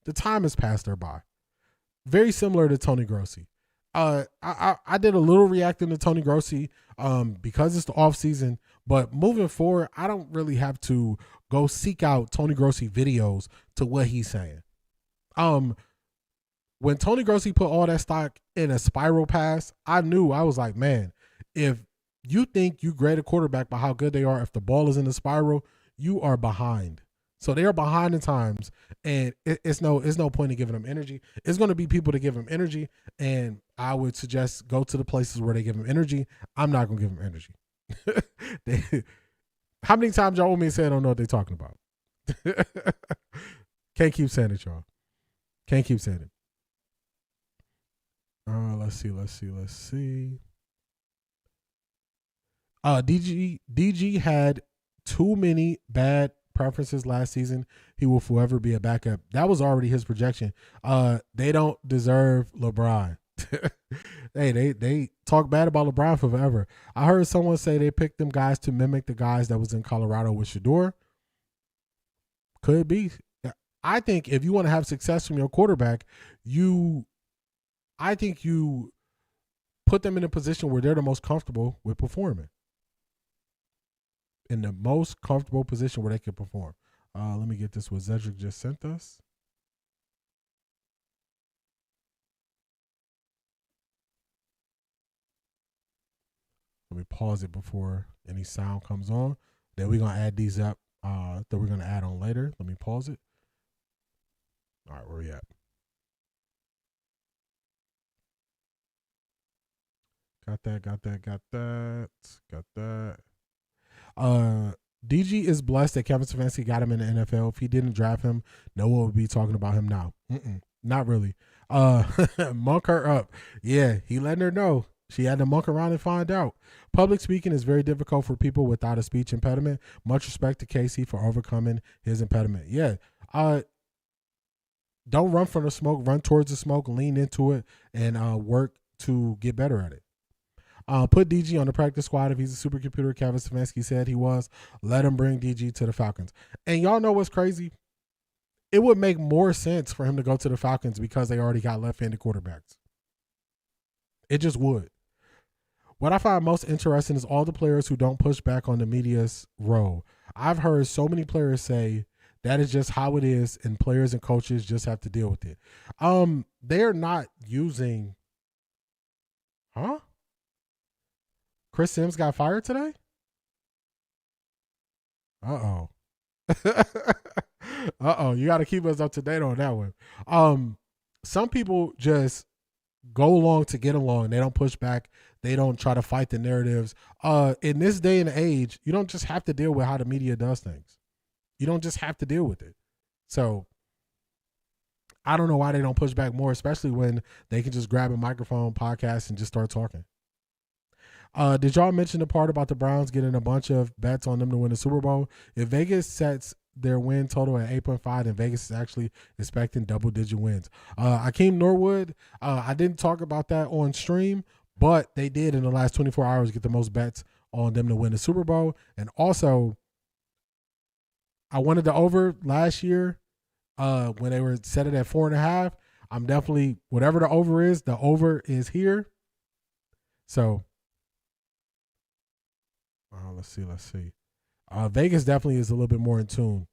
The time has passed her by. Very similar to Tony Grossi. I did a little reacting to Tony Grossi because it's the offseason, but moving forward, I don't really have to go seek out Tony Grossi videos to what he's saying. When Tony Grossi put all that stock in a spiral pass, I was like, man, if you think you grade a quarterback by how good they are, if the ball is in the spiral, you are behind. So they are behind in times, and it's no point in giving them energy. It's going to be people to give them energy, and I would suggest go to the places where they give them energy. I'm not going to give them energy. How many times y'all want me to say I don't know what they're talking about? Can't keep saying it, y'all. Can't keep saying it. Let's see. DG had too many bad preferences last season. He will forever be a backup. That was already his projection. They don't deserve LeBron. Hey, they talk bad about LeBron forever. I heard someone say they picked them guys to mimic the guys that was in Colorado with Shedeur. Could be. I think if you want to have success from your quarterback, I think you put them in a position where they're the most comfortable with performing. In the most comfortable position where they can perform. Let me get this what Zedric just sent us. Let me pause it before any sound comes on. Then we're going to add these up that we're going to add on later. Let me pause it. All right, where we at? Got that. DG is blessed that Kevin Stefanski got him in the NFL. If he didn't draft him, no one would be talking about him now. Not really. Monk her up. Yeah, he letting her know. She had to monk around and find out. Public speaking is very difficult for people without a speech impediment. Much respect to KC for overcoming his impediment. Yeah. Don't run from the smoke. Run towards the smoke. Lean into it and work to get better at it. Put DG on the practice squad if he's a supercomputer. Kevin Stefanski said he was. Let him bring DG to the Falcons. And y'all know what's crazy? It would make more sense for him to go to the Falcons because they already got left-handed quarterbacks. It just would. What I find most interesting is all the players who don't push back on the media's role. I've heard so many players say that is just how it is, and players and coaches just have to deal with it. They're not using... Huh? Chris Sims got fired today? Uh-oh. Uh-oh. You got to keep us up to date on that one. Some people just go along to get along. They don't push back. They don't try to fight the narratives. In this day and age, you don't just have to deal with how the media does things. You don't just have to deal with it. So I don't know why they don't push back more, especially when they can just grab a microphone, podcast, and just start talking. Did y'all mention the part about the Browns getting a bunch of bets on them to win the Super Bowl? If Vegas sets their win total at 8.5, then Vegas is actually expecting double-digit wins. Akeem Norwood, I didn't talk about that on stream, but they did in the last 24 hours get the most bets on them to win the Super Bowl. And also, I wanted the over last year when they were set it at 4.5. I'm definitely, whatever the over is here. So, let's see. Vegas definitely is a little bit more in tune.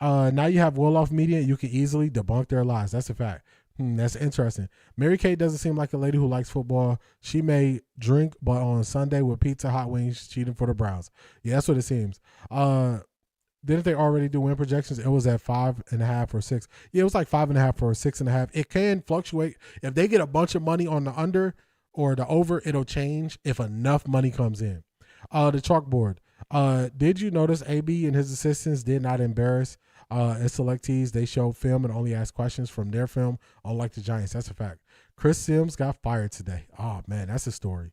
Now you have Wolof Media. You can easily debunk their lies. That's a fact. That's interesting. Mary Kate doesn't seem like a lady who likes football. She may drink, but on Sunday with pizza, hot wings, cheating for the Browns. Yeah, that's what it seems. Didn't they already do win projections? It was at 5.5 or 6. Yeah, it was like 5.5 or 6.5. It can fluctuate. If they get a bunch of money on the under or the over, it'll change if enough money comes in. The chalkboard. Did you notice AB and his assistants did not embarrass as selectees? They showed film and only asked questions from their film, unlike the Giants. That's a fact. Chris Sims got fired today. Oh, man, that's a story.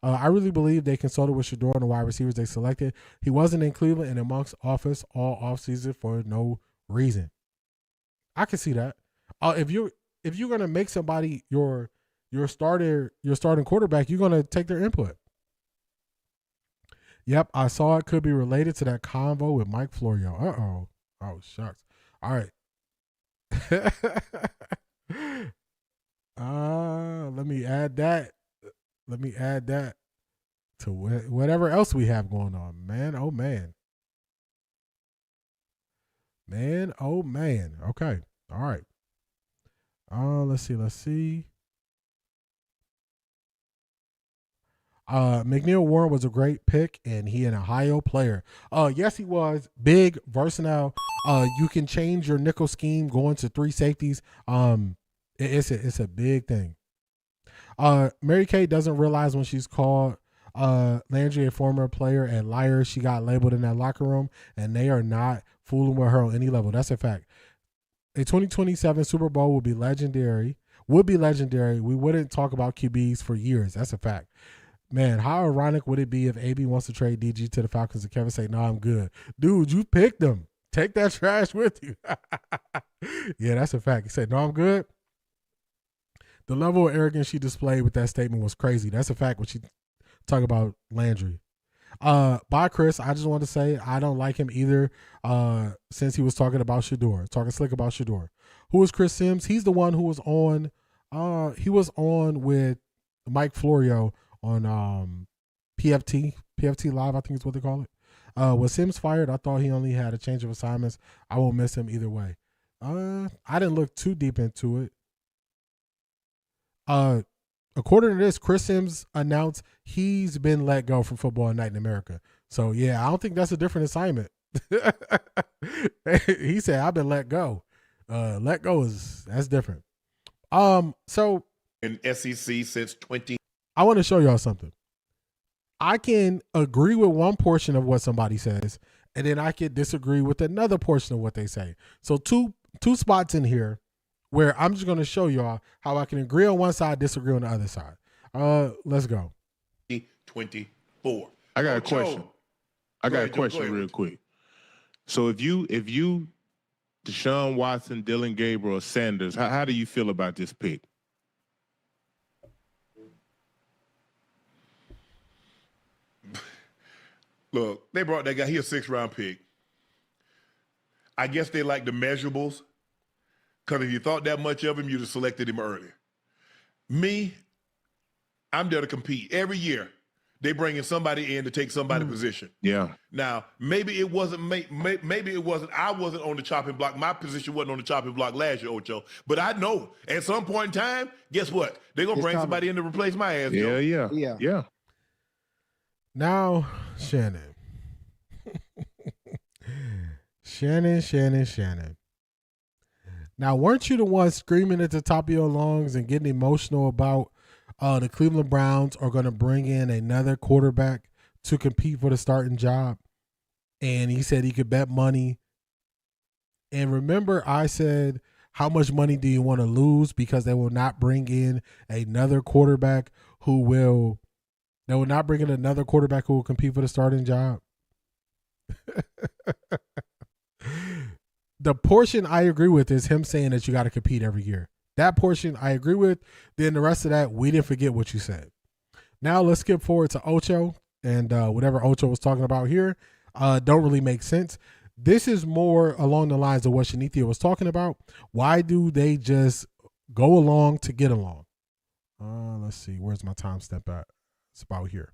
I really believe they consulted with Shedeur on the wide receivers they selected. He wasn't in Cleveland and in Monk's office all offseason for no reason. I can see that. If you're gonna make somebody your starting quarterback, you're gonna take their input. Yep, I saw it could be related to that convo with Mike Florio. Uh-oh. Oh, shucks. All right. Let me add that. Let me add that to whatever else we have going on. Man, oh, man. Man, oh, man. Okay. All right. Let's see. McNeil Warren was a great pick, and he an Ohio player. Yes, he was. Big, versatile. You can change your nickel scheme going to 3 safeties. It's a big thing. Mary Kay doesn't realize when she's called Landry a former player and liar. She got labeled in that locker room, and they are not fooling with her on any level. That's a fact. A 2027 Super Bowl would be legendary. We wouldn't talk about QBs for years. That's a fact. Man, how ironic would it be if AB wants to trade DG to the Falcons and Kevin say, "No, I'm good." Dude, you picked them. Take that trash with you. Yeah, that's a fact. He said, "No, I'm good." The level of arrogance she displayed with that statement was crazy. That's a fact when she talk about Landry. Bye, Chris. I just want to say I don't like him either since he was talking about Shedeur, talking slick about Shedeur. Who is Chris Sims? He's the one who was on with Mike Florio on PFT Live, I think is what they call it. Was Sims fired? I thought he only had a change of assignments. I won't miss him either way. I didn't look too deep into it. According to this, Chris Sims announced he's been let go from Football Night in America. So yeah, I don't think that's a different assignment. He said, "I've been let go." Let go that's different. So in SEC since 20. I want to show y'all something. I can agree with one portion of what somebody says, and then I can disagree with another portion of what they say. So two spots in here where I'm just going to show y'all how I can agree on one side, disagree on the other side. Let's go. 24. I got a question. I got a question real quick. So if you Deshaun Watson, Dylan Gabriel, Sanders, how do you feel about this pick? Look, they brought that guy. He a 6th-round pick. I guess they like the measurables, because if you thought that much of him, you'd have selected him earlier. Me, I'm there to compete. Every year, they bring in somebody in to take somebody's position. Yeah. Now, maybe it wasn't. Maybe it wasn't. I wasn't on the chopping block. My position wasn't on the chopping block last year, Ocho. But I know at some point in time, guess what? They're gonna bring somebody in to replace my ass. Joe. Yeah. Now, Shannon. Shannon. Now, weren't you the one screaming at the top of your lungs and getting emotional about the Cleveland Browns are going to bring in another quarterback to compete for the starting job? And he said he could bet money. And remember, I said, how much money do you want to lose? Because they will not bring in another quarterback who will compete for the starting job. The portion I agree with is him saying that you got to compete every year. That portion I agree with. Then the rest of that, we didn't forget what you said. Now let's skip forward to Ocho, and whatever Ocho was talking about here don't really make sense. This is more along the lines of what Shanithia was talking about. Why do they just go along to get along? Let's see. Where's my timestamp at? It's about here.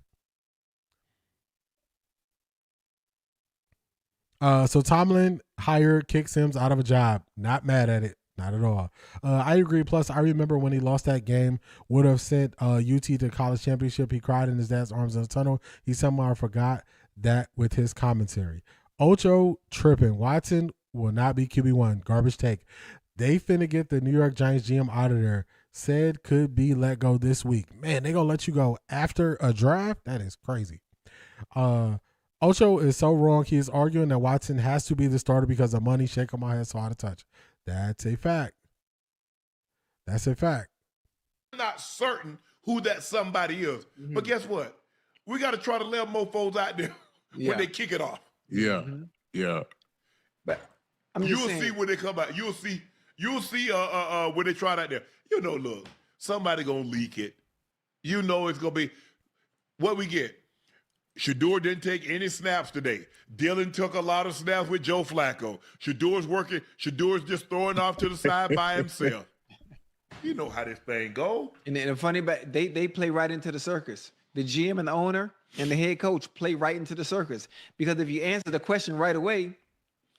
So Tomlin hired Kick Sims out of a job. Not mad at it. Not at all. I agree. Plus, I remember when he lost that game, would have sent UT to college championship. He cried in his dad's arms in the tunnel. He somehow forgot that with his commentary. Ocho tripping. Watson will not be QB1. Garbage take. They finna get the New York Giants GM out of there. Said could be let go this week. Man, they gonna let you go after a draft? That is crazy. Ocho is so wrong. He is arguing that Watson has to be the starter because of money. Shake my head so out of touch. That's a fact. That's a fact. I'm not certain who that somebody is. But guess what? We got to try to let mofos out there when they kick it off. Yeah. Yeah. But You'll see when they come out. You'll see when they try it out there. Look, somebody going to leak it. It's going to be what we get. Shedeur didn't take any snaps today. Dylan took a lot of snaps with Joe Flacco. Shedeur's working. Shedeur's just throwing off to the side by himself. You know how this thing go. And the funny about they play right into the circus. The GM and the owner and the head coach play right into the circus. Because if you answer the question right away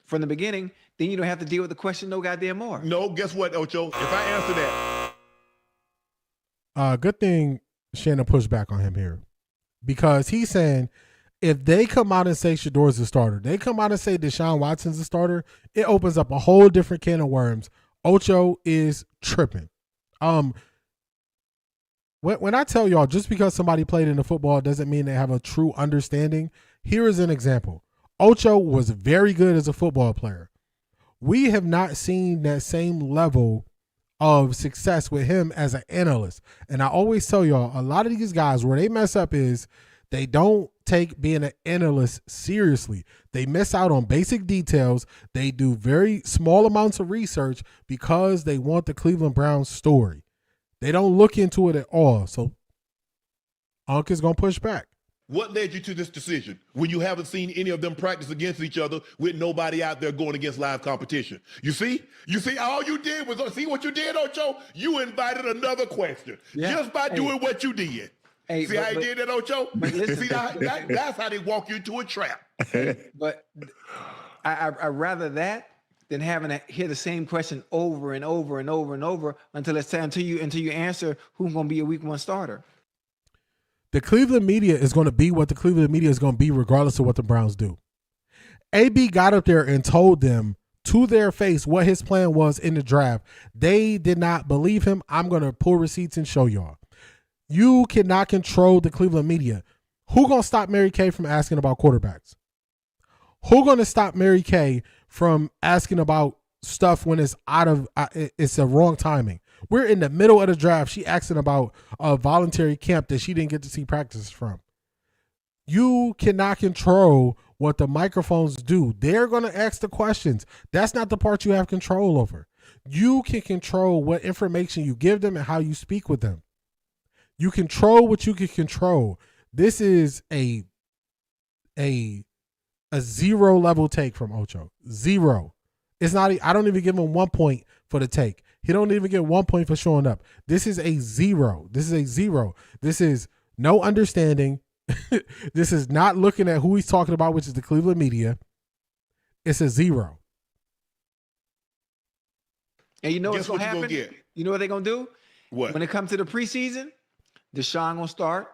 from the beginning, then you don't have to deal with the question no goddamn more. No, guess what, Ocho? If I answer that. Good thing Shannon pushed back on him here. Because he's saying if they come out and say Shedeur's the starter, they come out and say Deshaun Watson's the starter, it opens up a whole different can of worms. Ocho is tripping. When I tell y'all, just because somebody played in the football doesn't mean they have a true understanding. Here is an example. Ocho was very good as a football player. We have not seen that same level of success with him as an analyst. And I always tell y'all, a lot of these guys, where they mess up is they don't take being an analyst seriously. They miss out on basic details. They do very small amounts of research because they want the Cleveland Browns story. They don't look into it at all. So Unc is going to push back. What led you to this decision when you haven't seen any of them practice against each other with nobody out there going against live competition? You see, all you did was, see what you did, Ocho? You invited another question just by doing what you did. See how he did that, Ocho? Listen, see, that's how they walk you into a trap. But I rather that than having to hear the same question over and over and over and over until you answer who's going to be a week one starter. The Cleveland media is going to be what the Cleveland media is going to be regardless of what the Browns do. AB got up there and told them to their face what his plan was in the draft. They did not believe him. I'm going to pull receipts and show y'all. You cannot control the Cleveland media. Who going to stop Mary Kay from asking about quarterbacks? Who going to stop Mary Kay from asking about stuff when it's it's the wrong timing? We're in the middle of the draft. She asking about a voluntary camp that she didn't get to see practices from. You cannot control what the microphones do. They're going to ask the questions. That's not the part you have control over. You can control what information you give them and how you speak with them. You control what you can control. This is a 0 level take from Ocho. 0. It's not. I don't even give him 1 point for the take. He don't even get 1 point for showing up. This is a 0. This is a 0. This is no understanding. This is not looking at who he's talking about, which is the Cleveland media. It's a 0. And you know what's going to happen? You know what they're going to do? What? When it comes to the preseason, Deshaun going to start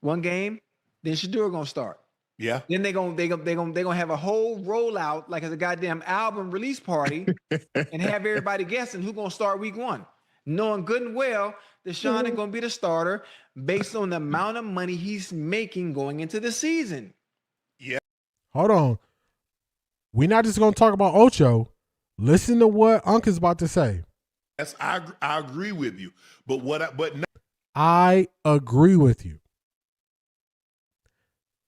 one game, then Shedeur going to start. Yeah. Then they're gonna have a whole rollout like as a goddamn album release party and have everybody guessing who's gonna start week 1. Knowing good and well Deshaun is gonna be the starter based on the amount of money he's making going into the season. Yeah. Hold on. We're not just gonna talk about Ocho. Listen to what Unc is about to say. Yes, I agree with you. But I agree with you.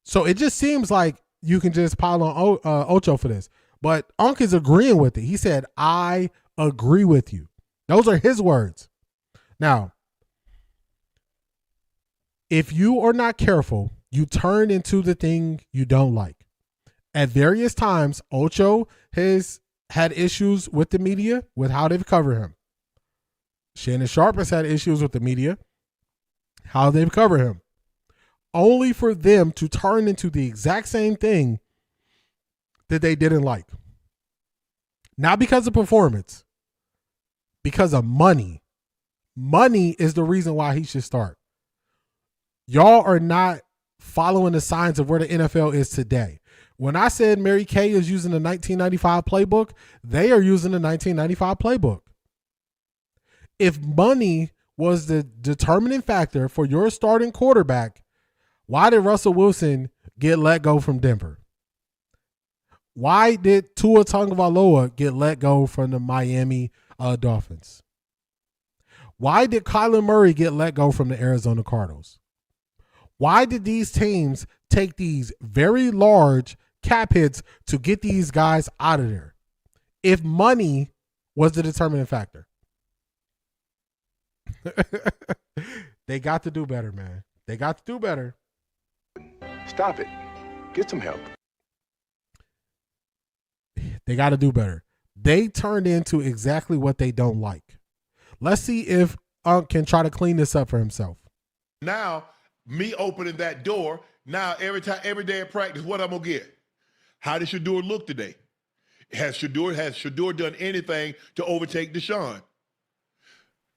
So it just seems like you can just pile on Ocho for this. But Unc is agreeing with it. He said, I agree with you. Those are his words. Now, if you are not careful, you turn into the thing you don't like. At various times, Ocho has had issues with the media with how they've covered him. Shannon Sharp has had issues with the media, how they've covered him. Only for them to turn into the exact same thing that they didn't like. Not because of performance, because of money. Money is the reason why he should start. Y'all are not following the signs of where the NFL is today. When I said Mary Kay is using the 1995 playbook, they are using the 1995 playbook. If money was the determining factor for your starting quarterback, why did Russell Wilson get let go from Denver? Why did Tua Tagovailoa get let go from the Miami Dolphins? Why did Kyler Murray get let go from the Arizona Cardinals? Why did these teams take these very large cap hits to get these guys out of there? If money was the determining factor. They got to do better, man. They got to do better. Stop it. Get some help. They got to do better. They turned into exactly what they don't like. Let's see if Unc can try to clean this up for himself. Now, me opening that door, now every day at practice, what I'm going to get? How did Shedeur look today? Has Shedeur done anything to overtake Deshaun?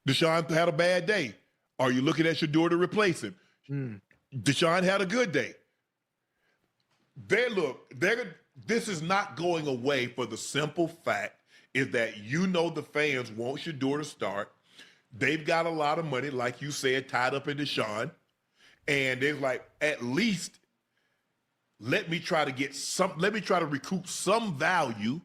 Deshaun had a bad day. Are you looking at Shedeur to replace him? Deshaun had a good day. This is not going away for the simple fact is that the fans want Shedeur to start. They've got a lot of money, like you said, tied up in Deshaun. And they're like, at least let me try to recoup some value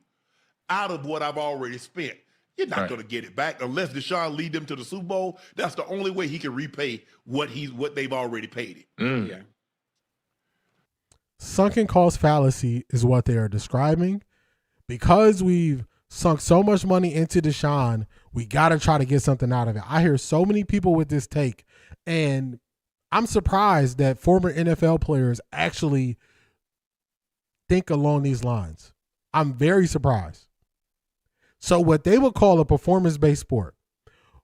out of what I've already spent. You're not going to get it back unless Deshaun lead them to the Super Bowl. That's the only way he can repay what they've already paid him. Yeah. Sunken cost fallacy is what they are describing. Because we've sunk so much money into Deshaun, we got to try to get something out of it. I hear so many people with this take, and I'm surprised that former NFL players actually think along these lines. I'm very surprised. So what they would call a performance-based sport,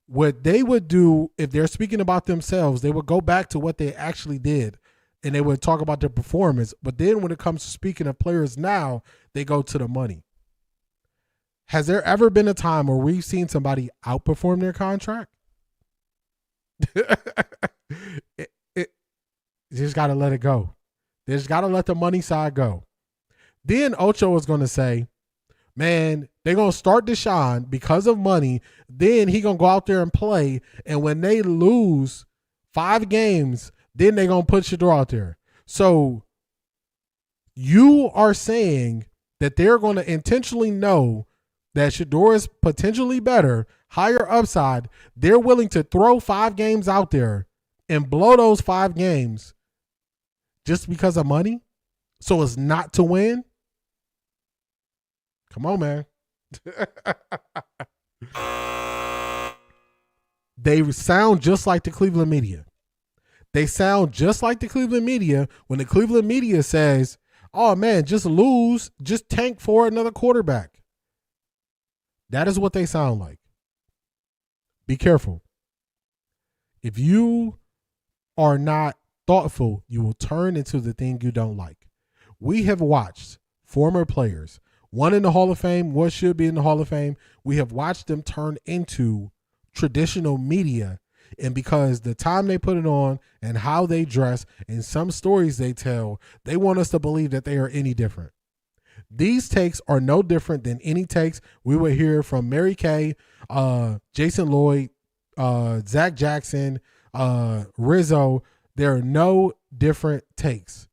what they would do if they're speaking about themselves, they would go back to what they actually did and they would talk about their performance. But then when it comes to speaking of players now, they go to the money. Has there ever been a time where we've seen somebody outperform their contract? You just got to let it go. They just got to let the money side go. Then Ocho is going to say, Man, they're going to start Deshaun because of money. Then he going to go out there and play. And when they lose 5 games, then they're going to put Shedeur out there. So you are saying that they're going to intentionally know that Shedeur is potentially better, higher upside. They're willing to throw 5 games out there and blow those 5 games just because of money? So it's not to win? Come on, man. They sound just like the Cleveland media. They sound just like the Cleveland media when the Cleveland media says, oh, man, just lose, just tank for another quarterback. That is what they sound like. Be careful. If you are not thoughtful, you will turn into the thing you don't like. We have watched former players, one in the Hall of Fame, one should be in the Hall of Fame. We have watched them turn into traditional media. And because the time they put it on and how they dress and some stories they tell, they want us to believe that they are any different. These takes are no different than any takes we would hear from Mary Kay, Jason Lloyd, Zach Jackson, Rizzo. There are no different takes.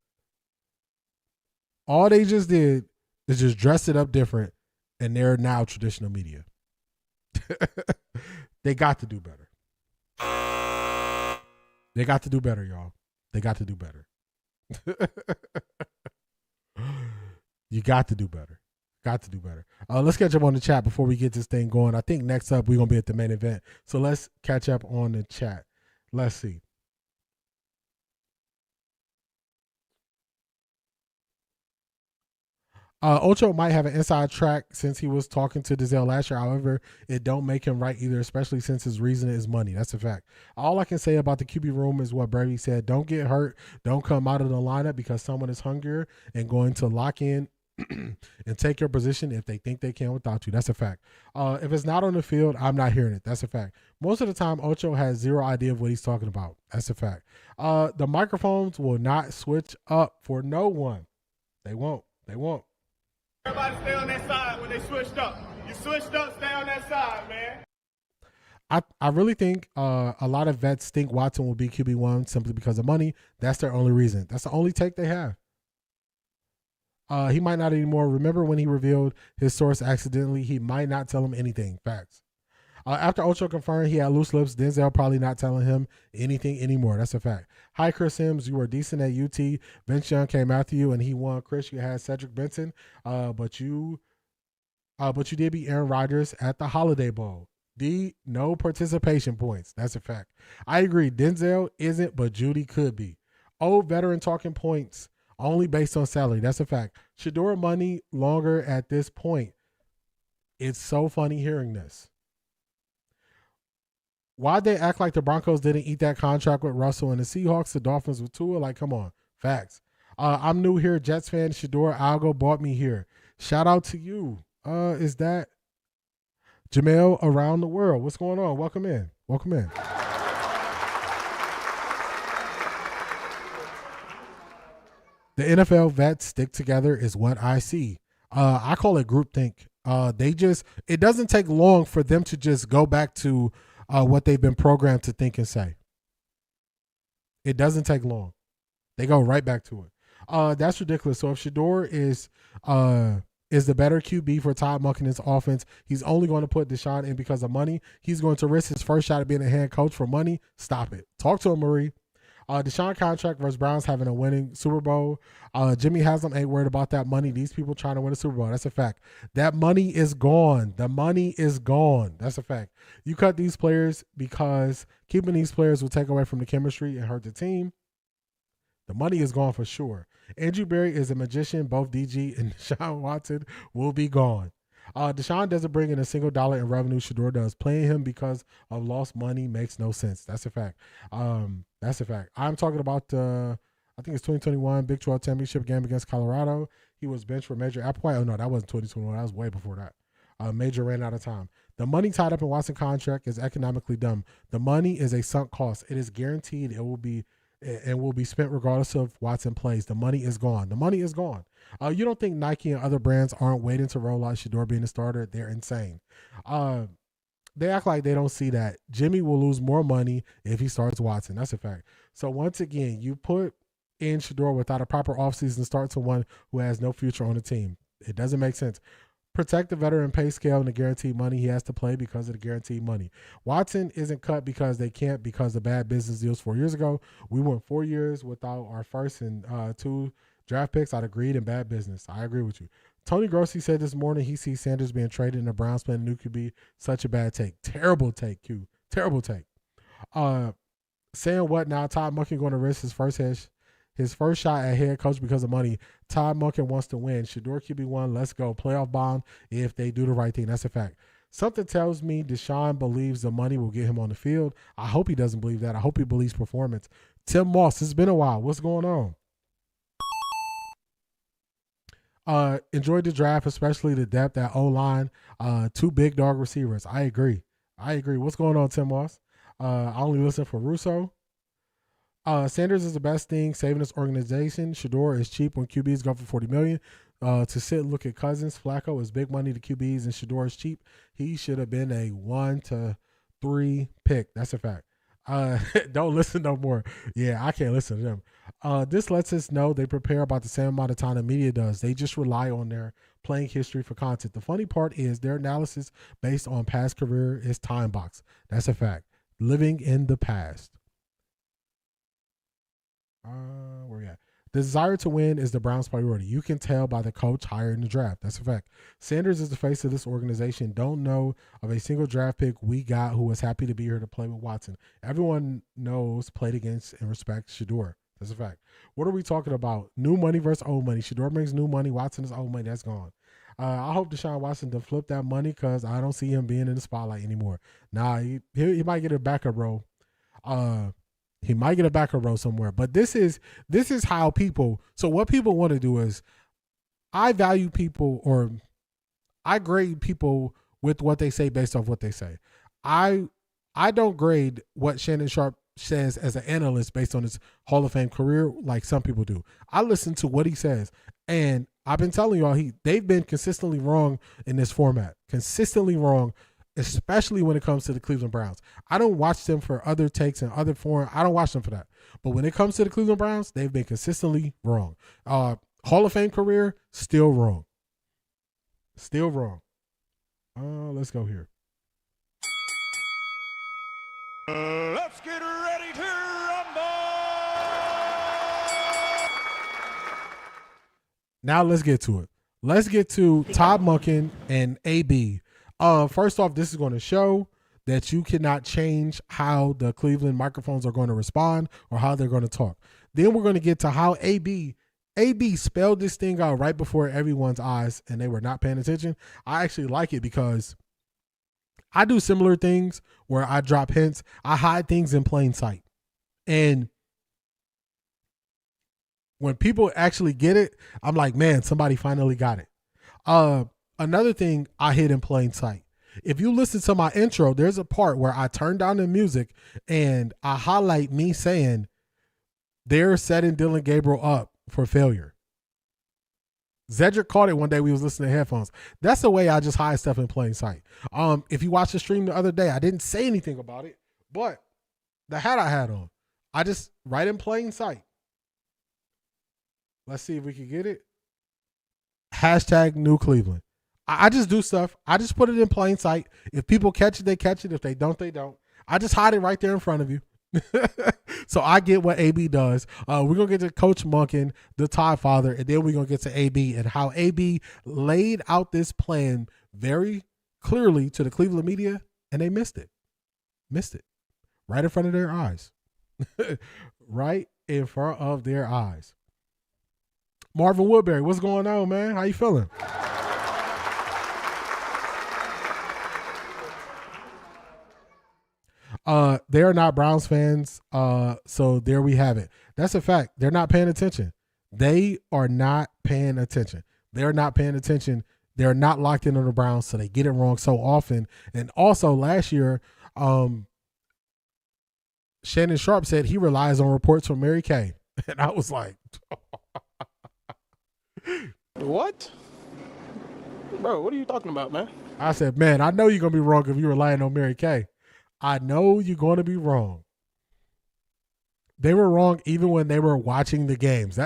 All they just did is just dress it up different, and they're now traditional media. They got to do better. They got to do better, y'all. They got to do better. You got to do better. Got to do better. Let's catch up on the chat before we get this thing going. I think next up we're going to be at the main event. So let's catch up on the chat. Let's see. Ocho might have an inside track since he was talking to Dizelle last year. However, it don't make him right either, especially since his reason is money. That's a fact. All I can say about the QB room is what Brady said. Don't get hurt. Don't come out of the lineup because someone is hungrier and going to lock in and take your position if they think they can without you. That's a fact. If it's not on the field, I'm not hearing it. That's a fact. Most of the time, Ocho has zero idea of what he's talking about. That's a fact. The microphones will not switch up for no one. They won't. They won't. Everybody stay on that side when they switched up. You switched up, stay on that side, man. I really think a lot of vets think Watson will be QB1 simply because of money. That's their only reason. That's the only take they have. He might not anymore. Remember when he revealed his source accidentally? He might not tell him anything. Facts. After Ocho confirmed he had loose lips, Denzel probably not telling him anything anymore. That's a fact. Hi, Chris Sims. You were decent at UT. Vince Young came after you, and he won. Chris, you had Cedric Benson, but you did beat Aaron Rodgers at the Holiday Bowl. D, no participation points. That's a fact. I agree. Denzel isn't, but Judy could be. Old veteran talking points only based on salary. That's a fact. Shedeur money longer at this point. It's so funny hearing this. Why'd they act like the Broncos didn't eat that contract with Russell and the Seahawks, the Dolphins with Tua? Like, come on. Facts. I'm new here. Jets fan. Shedeur Algo bought me here. Shout out to you. Is that Jamel around the world? What's going on? Welcome in. Welcome in. The NFL vets stick together is what I see. I call it groupthink. It doesn't take long for them to just go back to what they've been programmed to think and say. It doesn't take long. They go right back to it. That's ridiculous. So if Shedeur is the better QB for Todd Monken's offense, he's only going to put Deshaun in because of money. He's going to risk his first shot at being a head coach for money. Stop it. Talk to him, Marie. Deshaun contract versus Browns having a winning Super Bowl. Jimmy Haslam ain't worried about that money. These people trying to win a Super Bowl. That's a fact. That money is gone. The money is gone. That's a fact. You cut these players because keeping these players will take away from the chemistry and hurt the team. The money is gone for sure. Andrew Berry is a magician. Both DG and Deshaun Watson will be gone. Deshaun doesn't bring in a single dollar in revenue. Shedeur does. Playing him because of lost money makes no sense. That's a fact. That's a fact. I'm talking about I think it's 2021 Big 12 championship game against Colorado. He was benched for Major Applewhite. Oh no, that wasn't 2021. That was way before that. Major ran out of time. The money tied up in Watson contract is economically dumb. The money is a sunk cost. It is guaranteed it will be and will be spent regardless of Watson plays. The money is gone. The money is gone. You don't think Nike and other brands aren't waiting to roll out Shedeur being a starter? They're insane. They act like they don't see that. Jimmy will lose more money if he starts Watson. That's a fact. So once again, you put in Shedeur without a proper offseason start to one who has no future on the team. It doesn't make sense. Protect the veteran pay scale and the guaranteed money he has to play because of the guaranteed money. Watson isn't cut because they can't because of bad business deals 4 years ago. We went 4 years without our first and 2 draft picks out of greed and bad business. I agree with you. Tony Grossi said this morning he sees Sanders being traded and the Browns playing new QB. Such a bad take. Terrible take, Q. Terrible take. Saying what now? Todd Monken going to risk his first shot at head coach because of money. Todd Monken wants to win. Shedeur QB1, let's go. Playoff bond if they do the right thing. That's a fact. Something tells me Deshaun believes the money will get him on the field. I hope he doesn't believe that. I hope he believes performance. Tim Moss, it's been a while. What's going on? Enjoyed the draft, especially the depth at O-line. 2 big dog receivers. I agree. What's going on, Tim Moss? I only listen for Russo. Sanders is the best thing saving this organization. Shedeur is cheap when QBs go for $40 million. To sit and look at Cousins, Flacco is big money to QBs, and Shedeur is cheap. He should have been a 1 to 3 pick. That's a fact. Don't listen no more. Yeah, I can't listen to them. This lets us know they prepare about the same amount of time the media does. They just rely on their playing history for content. The funny part is their analysis based on past career is time box. That's a fact. Living in the past. Where we at? The desire to win is the Browns' priority. You can tell by the coach hired in the draft. That's a fact. Sanders is the face of this organization. Don't know of a single draft pick we got who was happy to be here to play with Watson. Everyone knows, played against, and respects Shedeur. That's a fact. What are we talking about? New money versus old money. Shedeur brings new money. Watson is old money. That's gone. I hope Deshaun Watson to flip that money because I don't see him being in the spotlight anymore. Nah, he might get a backup role. He might get a backup role somewhere. But this is how people. So what people want to do is, I value people, or I grade people with what they say based off what they say. I don't grade what Shannon Sharp says as an analyst based on his Hall of Fame career like some people do. I listen to what he says, and I've been telling y'all they've been consistently wrong in this format. Consistently wrong, especially when it comes to the Cleveland Browns. I don't watch them for other takes and other foreign. I don't watch them for that. But when it comes to the Cleveland Browns, they've been consistently wrong. Hall of Fame career, still wrong. Still wrong. Let's go here. Let's get ready to rumble! Now let's get to it. Let's get to Todd Monken and AB. First off, this is going to show that you cannot change how the Cleveland microphones are going to respond or how they're going to talk. Then we're going to get to how AB spelled this thing out right before everyone's eyes and they were not paying attention. I actually like it because I do similar things where I drop hints. I hide things in plain sight. And when people actually get it, I'm like, man, somebody finally got it. Another thing I hid in plain sight. If you listen to my intro, there's a part where I turn down the music and I highlight me saying they're setting Dillon Gabriel up for failure. Zedric caught it one day. We was listening to headphones. That's the way I just hide stuff in plain sight. If you watched the stream the other day, I didn't say anything about it, but the hat I had on, I just right in plain sight. Let's see if we can get it. Hashtag New Cleveland. I just do stuff. I just put it in plain sight. If people catch it, they catch it. If they don't, they don't. I just hide it right there in front of you. So I get what AB does. We're going to get to Coach Monken, the Todd Father, and then we're going to get to AB and how AB laid out this plan very clearly to the Cleveland media, and they missed it. Missed it. Right in front of their eyes. Right in front of their eyes. Marvin Woodbury, what's going on, man? How you feeling? They are not Browns fans, so there we have it. That's a fact. They're not paying attention. They are not paying attention. They're not paying attention. They're not locked in on the Browns, so they get it wrong so often. And also last year, Shannon Sharp said he relies on reports from Mary Kay. And I was like, What? Bro, what are you talking about, man? I said, man, I know you're going to be wrong if you're relying on Mary Kay. I know you're going to be wrong. They were wrong even when they were watching the games.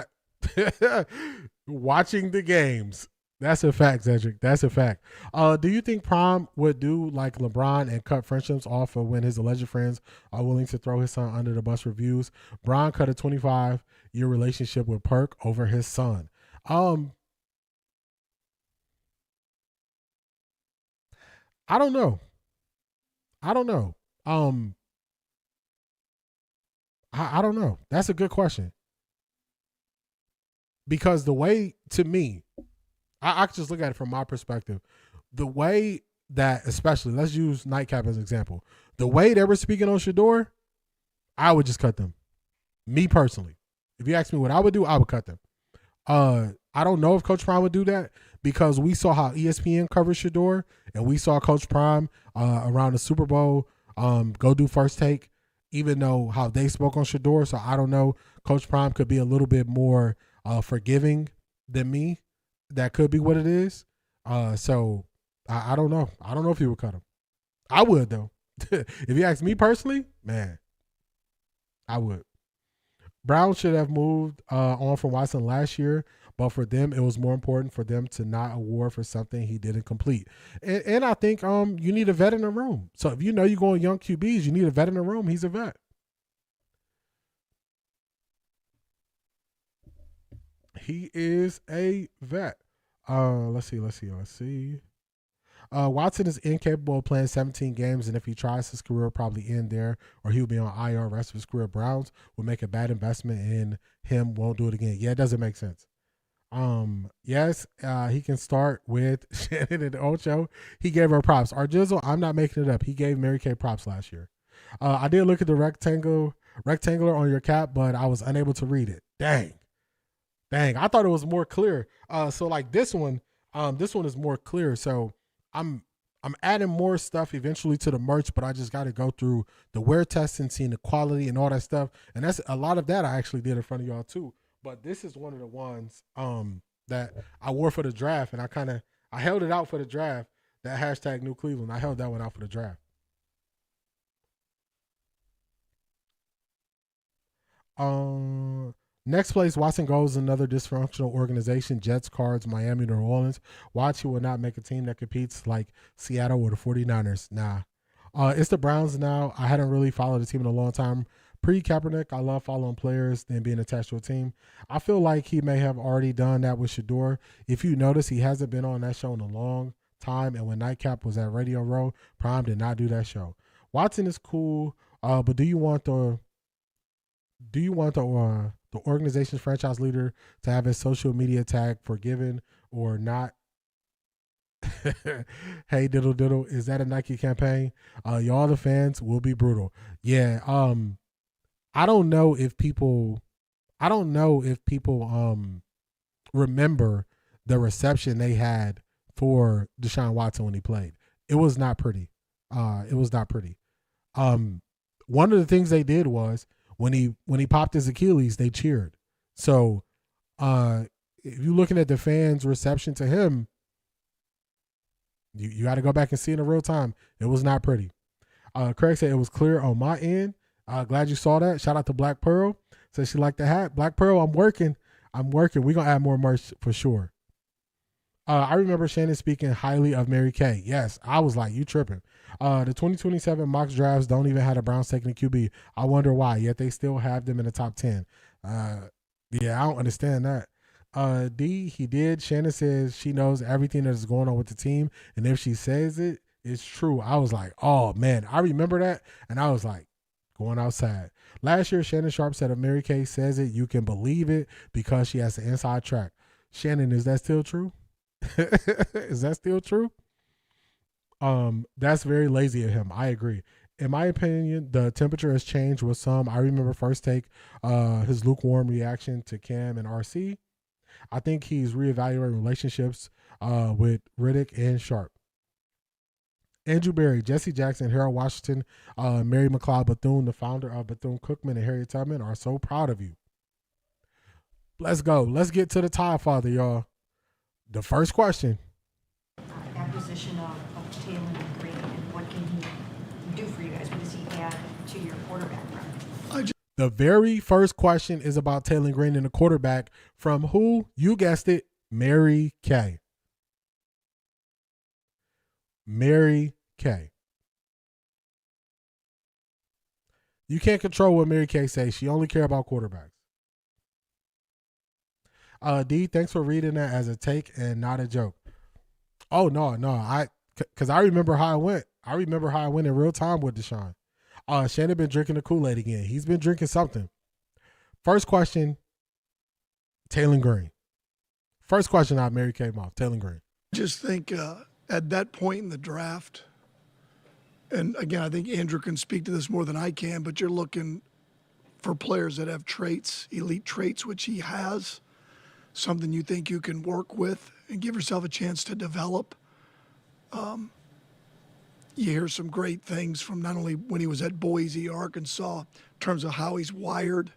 Watching the games. That's a fact, Cedric. That's a fact. Do you think Prime would do like LeBron and cut friendships off of when his alleged friends are willing to throw his son under the bus for views? Bron cut a 25-year relationship with Perk over his son. I don't know. I don't know. I don't know. That's a good question. Because the way, to me, I can just look at it from my perspective. The way that, especially, let's use Nightcap as an example. The way they were speaking on Shedeur, I would just cut them. Me personally. If you ask me what I would do, I would cut them. I don't know if Coach Prime would do that because we saw how ESPN covered Shedeur and we saw Coach Prime around the Super Bowl go do First Take, even though how they spoke on Shedeur. So I don't know. Coach Prime could be a little bit more forgiving than me. That could be what it is. So I don't know. I don't know if he would cut him. I would, though. If you ask me personally, man, I would. Brown should have moved on from Watson last year, but for them, it was more important for them to not award for something he didn't complete. And I think you need a vet in the room. So if you know you're going young QBs, you need a vet in the room. He's a vet. He is a vet. Let's see. Watson is incapable of playing 17 games, and if he tries, his career will probably end there, or he'll be on IR the rest of his career. Browns will make a bad investment in him, won't do it again. Yeah, it doesn't make sense. Yes, he can start with Shannon and Ocho. He gave her props. Arjizzle, I'm not making it up. He gave Mary Kay props last year. I did look at the rectangular on your cap, but I was unable to read it. Dang. I thought it was more clear. So like this one is more clear. So I'm adding more stuff eventually to the merch, but I just got to go through the wear testing, seeing the quality and all that stuff. And that's a lot of that I actually did in front of y'all too. But this is one of the ones that I wore for the draft, and I held it out for the draft. That hashtag New Cleveland. I held that one out for the draft. Next place, Watson goes another dysfunctional organization, Jets, Cards, Miami, New Orleans. Watch, he will not make a team that competes like Seattle or the 49ers. Nah. It's the Browns now. I hadn't really followed the team in a long time. Pre-Kaepernick, I love following players and being attached to a team. I feel like he may have already done that with Shedeur. If you notice, he hasn't been on that show in a long time, and when Nightcap was at Radio Row, Prime did not do that show. Watson is cool, but do you want the organization's franchise leader to have his social media tag forgiven or not? Hey, diddle, is that a Nike campaign? Y'all, the fans, will be brutal. Yeah. I don't know if people remember the reception they had for Deshaun Watson when he played. It was not pretty. One of the things they did was when he popped his Achilles, they cheered. So if you're looking at the fans' reception to him, you got to go back and see it in real time. It was not pretty. Craig said it was clear on my end. Glad you saw that. Shout out to Black Pearl. Says she liked the hat. Black Pearl, I'm working. We're going to add more merch for sure. I remember Shannon speaking highly of Mary Kay. Yes, I was like, you tripping. The 2027 mock drafts don't even have the Browns taking a QB. I wonder why, yet they still have them in the top 10. Yeah, I don't understand that. D, he did. Shannon says she knows everything that is going on with the team, and if she says it, it's true. I was like, oh, man, I remember that, and I was like, going outside. Last year, Shannon Sharp said if Mary Kay says it, you can believe it because she has the inside track. Shannon, is that still true? Is that still true? That's very lazy of him. I agree. In my opinion, the temperature has changed with some. I remember First Take, his lukewarm reaction to Cam and RC. I think he's reevaluating relationships with Riddick and Sharp. Andrew Berry, Jesse Jackson, Harold Washington, Mary McLeod Bethune, the founder of Bethune-Cookman, and Harriet Tubman are so proud of you. Let's go. Let's get to the Todd Father, y'all. The first question. Acquisition of Taylen Green, and what can he do for you guys? What does he add to your quarterback room? The very first question is about Taylen Green and the quarterback from who? You guessed it, Mary Kay. Mary Kay. You can't control what Mary Kay says. She only care about quarterbacks. D, thanks for reading that as a take and not a joke. Oh, no. Because I remember how I went. I remember how I went in real time with Deshaun. Shannon been drinking the Kool-Aid again. He's been drinking something. First question, Taylen Green. First question out of Mary Kay mouth, Taylen Green. Just think at that point in the draft, and again, I think Andrew can speak to this more than I can, but you're looking for players that have traits, elite traits, which he has, something you think you can work with and give yourself a chance to develop. You hear some great things from not only when he was at Boise, Arkansas, in terms of how he's wired.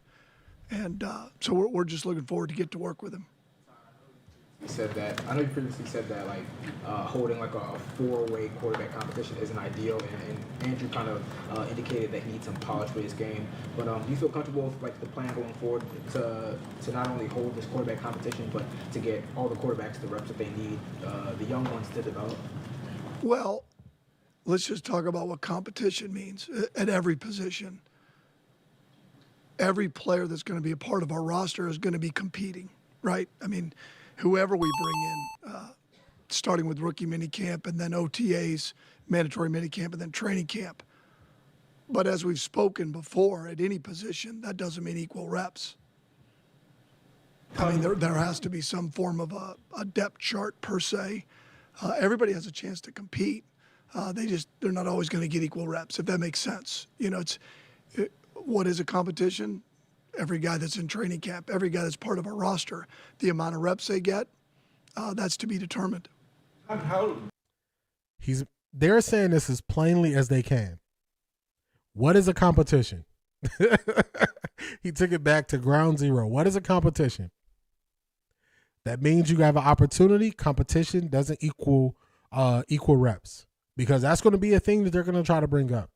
And so we're just looking forward to get to work with him. You said that, I know you previously said that like holding like a four-way quarterback competition isn't ideal, and Andrew kind of indicated that he needs some polish for his game. But do you feel comfortable with like the plan going forward to not only hold this quarterback competition, but to get all the quarterbacks the reps that they need, the young ones to develop? Well, let's just talk about what competition means at every position. Every player that's going to be a part of our roster is going to be competing, right? I mean, whoever we bring in, starting with rookie minicamp and then OTAs, mandatory minicamp, and then training camp. But as we've spoken before, at any position, that doesn't mean equal reps. I mean, there has to be some form of a depth chart per se. Everybody has a chance to compete. They're not always going to get equal reps, if that makes sense. You know, what is a competition? Every guy that's in training camp, every guy that's part of our roster, the amount of reps they get, that's to be determined. They're saying this as plainly as they can. What is a competition? He took it back to ground zero. What is a competition? That means you have an opportunity. Competition doesn't equal reps, because that's going to be a thing that they're going to try to bring up.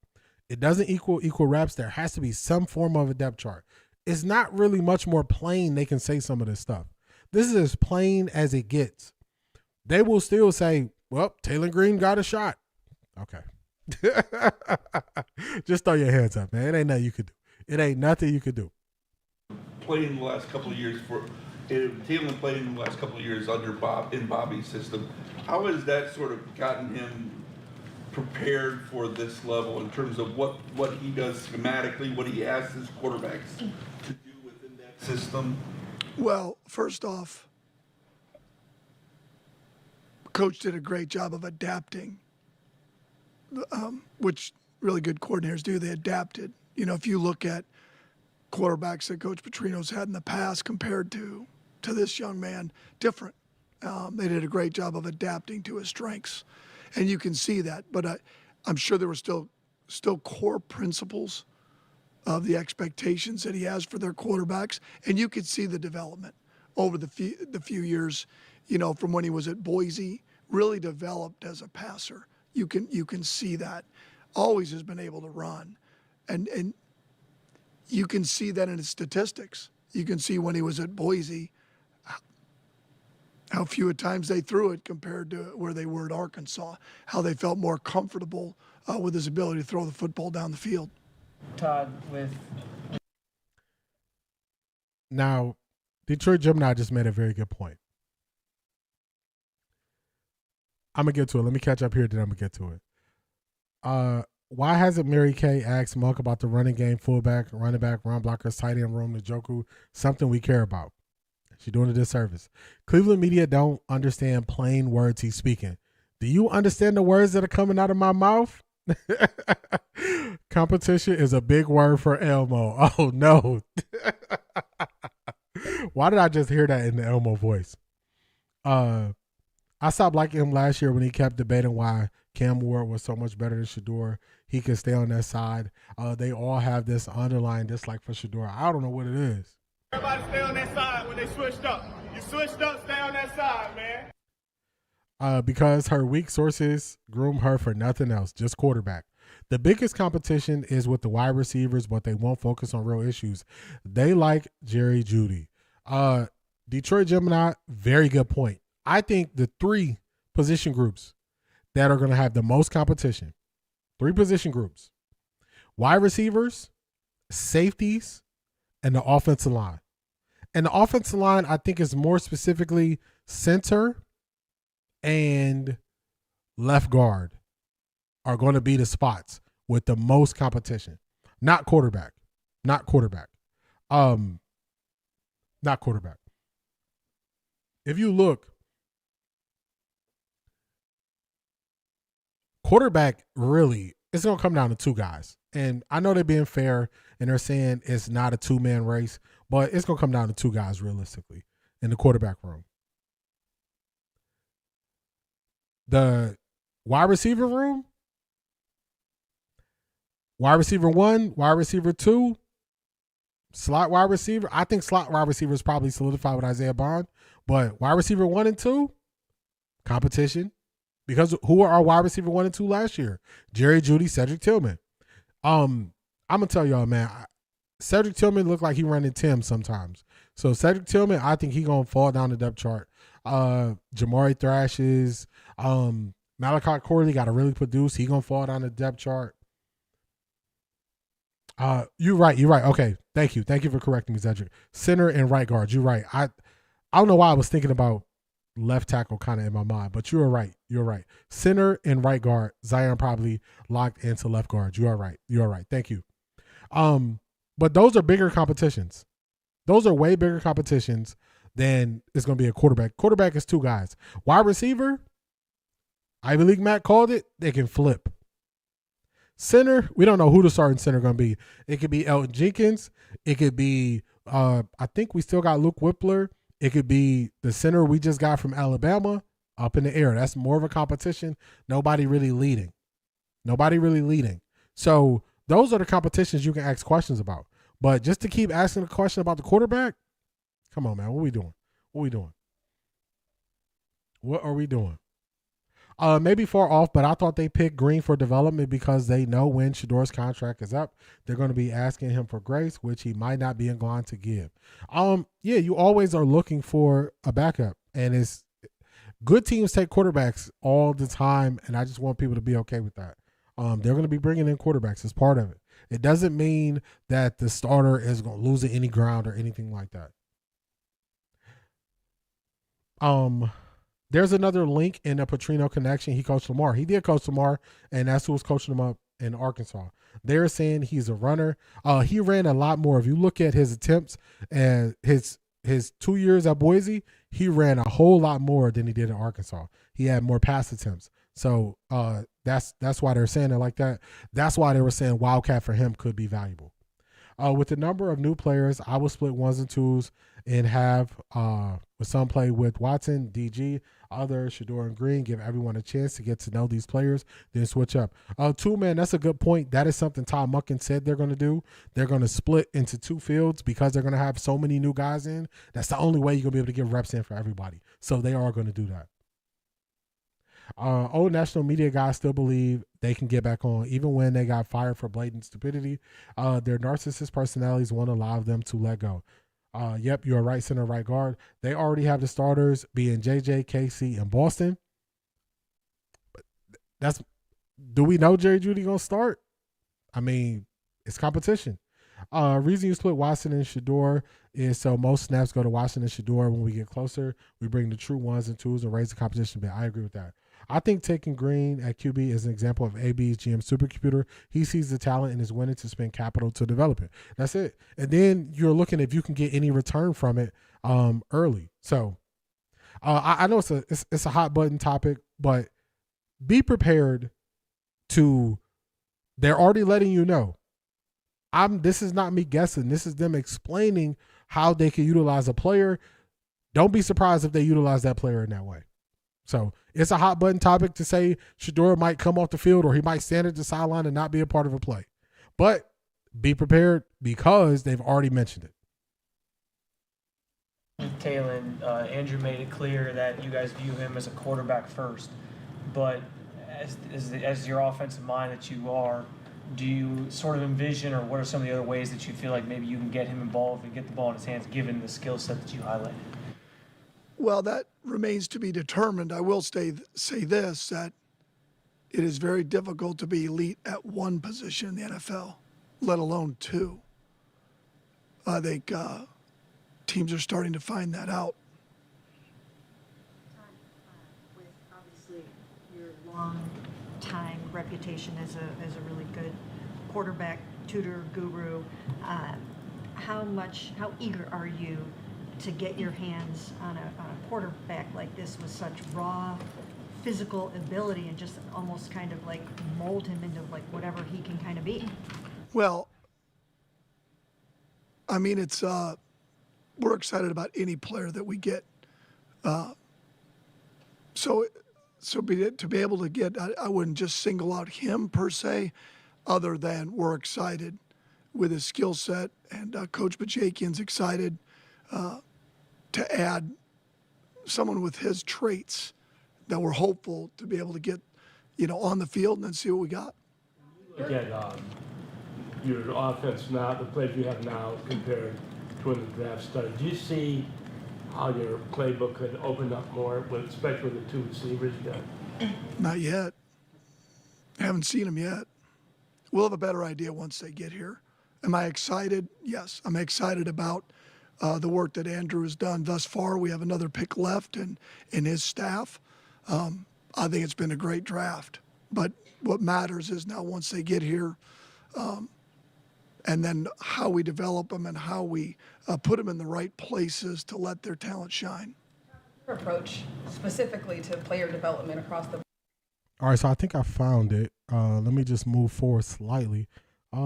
It doesn't equal reps. There has to be some form of a depth chart. It's not really much more plain they can say some of this stuff. This is as plain as it gets. They will still say, well, Taylen Green got a shot. Okay. Just throw your hands up, man. It ain't nothing you could do. It ain't nothing you could do. Played in the last couple of years Taylen played in the last couple of years under Bobby's system. How has that sort of gotten him prepared for this level in terms of what he does schematically, what he asks his quarterbacks to do within that system? Well, first off, Coach did a great job of adapting, which really good coordinators do. They adapted. You know, if you look at quarterbacks that Coach Petrino's had in the past compared to this young man, different. They did a great job of adapting to his strengths. And you can see that, but I'm sure there were still core principles of the expectations that he has for their quarterbacks, and you could see the development over the few years, you know, from when he was at Boise, really developed as a passer. You can see that. Always has been able to run, and you can see that in his statistics. You can see when he was at Boise, how few times they threw it compared to where they were at Arkansas, how they felt more comfortable with his ability to throw the football down the field. Todd, Now, Detroit Gemini just made a very good point. I'm going to get to it. Let me catch up here, then I'm going to get to it. Why hasn't Mary Kay asked Monk about the running game, fullback, running back, run blockers, tight end room, Njoku, something we care about? She's doing a disservice. Cleveland media don't understand plain words he's speaking. Do you understand the words that are coming out of my mouth? Competition is a big word for Elmo. Oh, no. Why did I just hear that in the Elmo voice? I stopped liking him last year when he kept debating why Cam Ward was so much better than Shedeur. He can stay on that side. They all have this underlying dislike for Shedeur. I don't know what it is. Everybody stay on that side when they switched up. You switched up, stay on that side, man. Because her weak sources groom her for nothing else, just quarterback. The biggest competition is with the wide receivers, but they won't focus on real issues. They like Jerry Jeudy. Detroit Gemini, very good point. I think the 3 position groups that are going to have the most competition, 3 position groups, wide receivers, safeties, and the offensive line. And the offensive line, I think, is more specifically center and left guard are going to be the spots with the most competition. Not quarterback. Not quarterback. Not quarterback. If you look, quarterback really, it's going to come down to 2 guys. And I know they're being fair and they're saying it's not a 2-man race, but it's going to come down to 2 guys realistically in the quarterback room. The wide receiver room, wide receiver 1, wide receiver 2, slot wide receiver. I think slot wide receiver is probably solidified with Isaiah Bond, but wide receiver 1 and 2, competition. Because who were our wide receiver 1 and 2 last year? Jerry Jeudy, Cedric Tillman. I'm going to tell y'all, man, Cedric Tillman looked like he running Tim sometimes. So Cedric Tillman, I think he going to fall down the depth chart. Jamari Thrashes, Malachi Corley got to really produce. He going to fall down the depth chart. You're right. Okay. Thank you for correcting me, Cedric. Center and right guard. You're right. I don't know why I was thinking about left tackle kind of in my mind, but you're right. Center and right guard. Zion probably locked into left guard. You are right. Thank you. But those are bigger competitions. Those are way bigger competitions than it's going to be a quarterback. Quarterback is 2 guys. Wide receiver, Ivy League Matt called it. They can flip. Center, we don't know who the starting center going to be. It could be Elton Jenkins. It could be, I think we still got Luke Whippler. It could be the center we just got from Alabama, up in the air. That's more of a competition. Nobody really leading. So those are the competitions you can ask questions about. But just to keep asking a question about the quarterback, come on, man. What are we doing? What are we doing? Maybe far off, but I thought they picked Green for development because they know when Shedeur's contract is up, they're going to be asking him for grace, which he might not be inclined to give. Yeah, you always are looking for a backup, and it's good teams take quarterbacks all the time, and I just want people to be okay with that. They're going to be bringing in quarterbacks as part of it. It doesn't mean that the starter is going to lose any ground or anything like that. There's another link in the Petrino connection. He coached Lamar. He did coach Lamar, and that's who was coaching him up in Arkansas. They're saying he's a runner. He ran a lot more. If you look at his attempts and his 2 years at Boise, he ran a whole lot more than he did in Arkansas. He had more pass attempts. So that's why they're saying it like that. That's why they were saying Wildcat for him could be valuable. With the number of new players, I will split 1s and 2s and have with some play with Watson, DG, others, Shedeur and Green, give everyone a chance to get to know these players, then switch up. 2-man, that's a good point. That is something Todd Monken said they're going to do. They're going to split into 2 fields because they're going to have so many new guys in. That's the only way you're going to be able to get reps in for everybody. So they are going to do that. Old national media guys still believe they can get back on, even when they got fired for blatant stupidity. Their narcissist personalities won't allow them to let go. Yep, you're right, center, right guard. They already have the starters being JJ, KC, and Boston. Do we know Jerry Jeudy gonna start? I mean, it's competition. Reason you split Watson and Shedeur is so most snaps go to Watson and Shedeur. When we get closer, we bring the true 1s and 2s and raise the competition a bit. I agree with that. I think taking Green at QB is an example of AB's GM supercomputer. He sees the talent and is willing to spend capital to develop it. That's it. And then you're looking if you can get any return from it early. So I know it's a hot button topic, but be prepared to. They're already letting you know. This is not me guessing. This is them explaining how they can utilize a player. Don't be surprised if they utilize that player in that way. So it's a hot button topic to say Shedeur might come off the field or he might stand at the sideline and not be a part of a play. But be prepared because they've already mentioned it. Taylen, Andrew made it clear that you guys view him as a quarterback first, but as your offensive mind that you are, do you sort of envision, or what are some of the other ways that you feel like maybe you can get him involved and get the ball in his hands given the skill set that you highlighted? Well, that remains to be determined. I will say this, that it is very difficult to be elite at one position in the NFL, let alone two. I think teams are starting to find that out. With obviously your long-time reputation as a really good quarterback, tutor, guru, how eager are you to get your hands on a quarterback like this with such raw physical ability and just almost kind of like mold him into like whatever he can kind of be? Well, I mean, it's we're excited about any player that we get. So to be able to get, I wouldn't just single out him per se, other than we're excited with his skill set, and Coach Bajakian's excited to add someone with his traits that we're hopeful to be able to get, on the field and then see what we got. Look at your offense now, the players you have now compared to when the draft started. Do you see how your playbook could open up more, especially with the two receivers you got? Not yet. Haven't seen them yet. We'll have a better idea once they get here. Am I excited? Yes, I'm excited about the work that Andrew has done thus far. We have another pick left in his staff. I think it's been a great draft. But what matters is now once they get here, and then how we develop them and how we put them in the right places to let their talent shine. Your approach specifically to player development across the. All right, so I think I found it. Let me just move forward slightly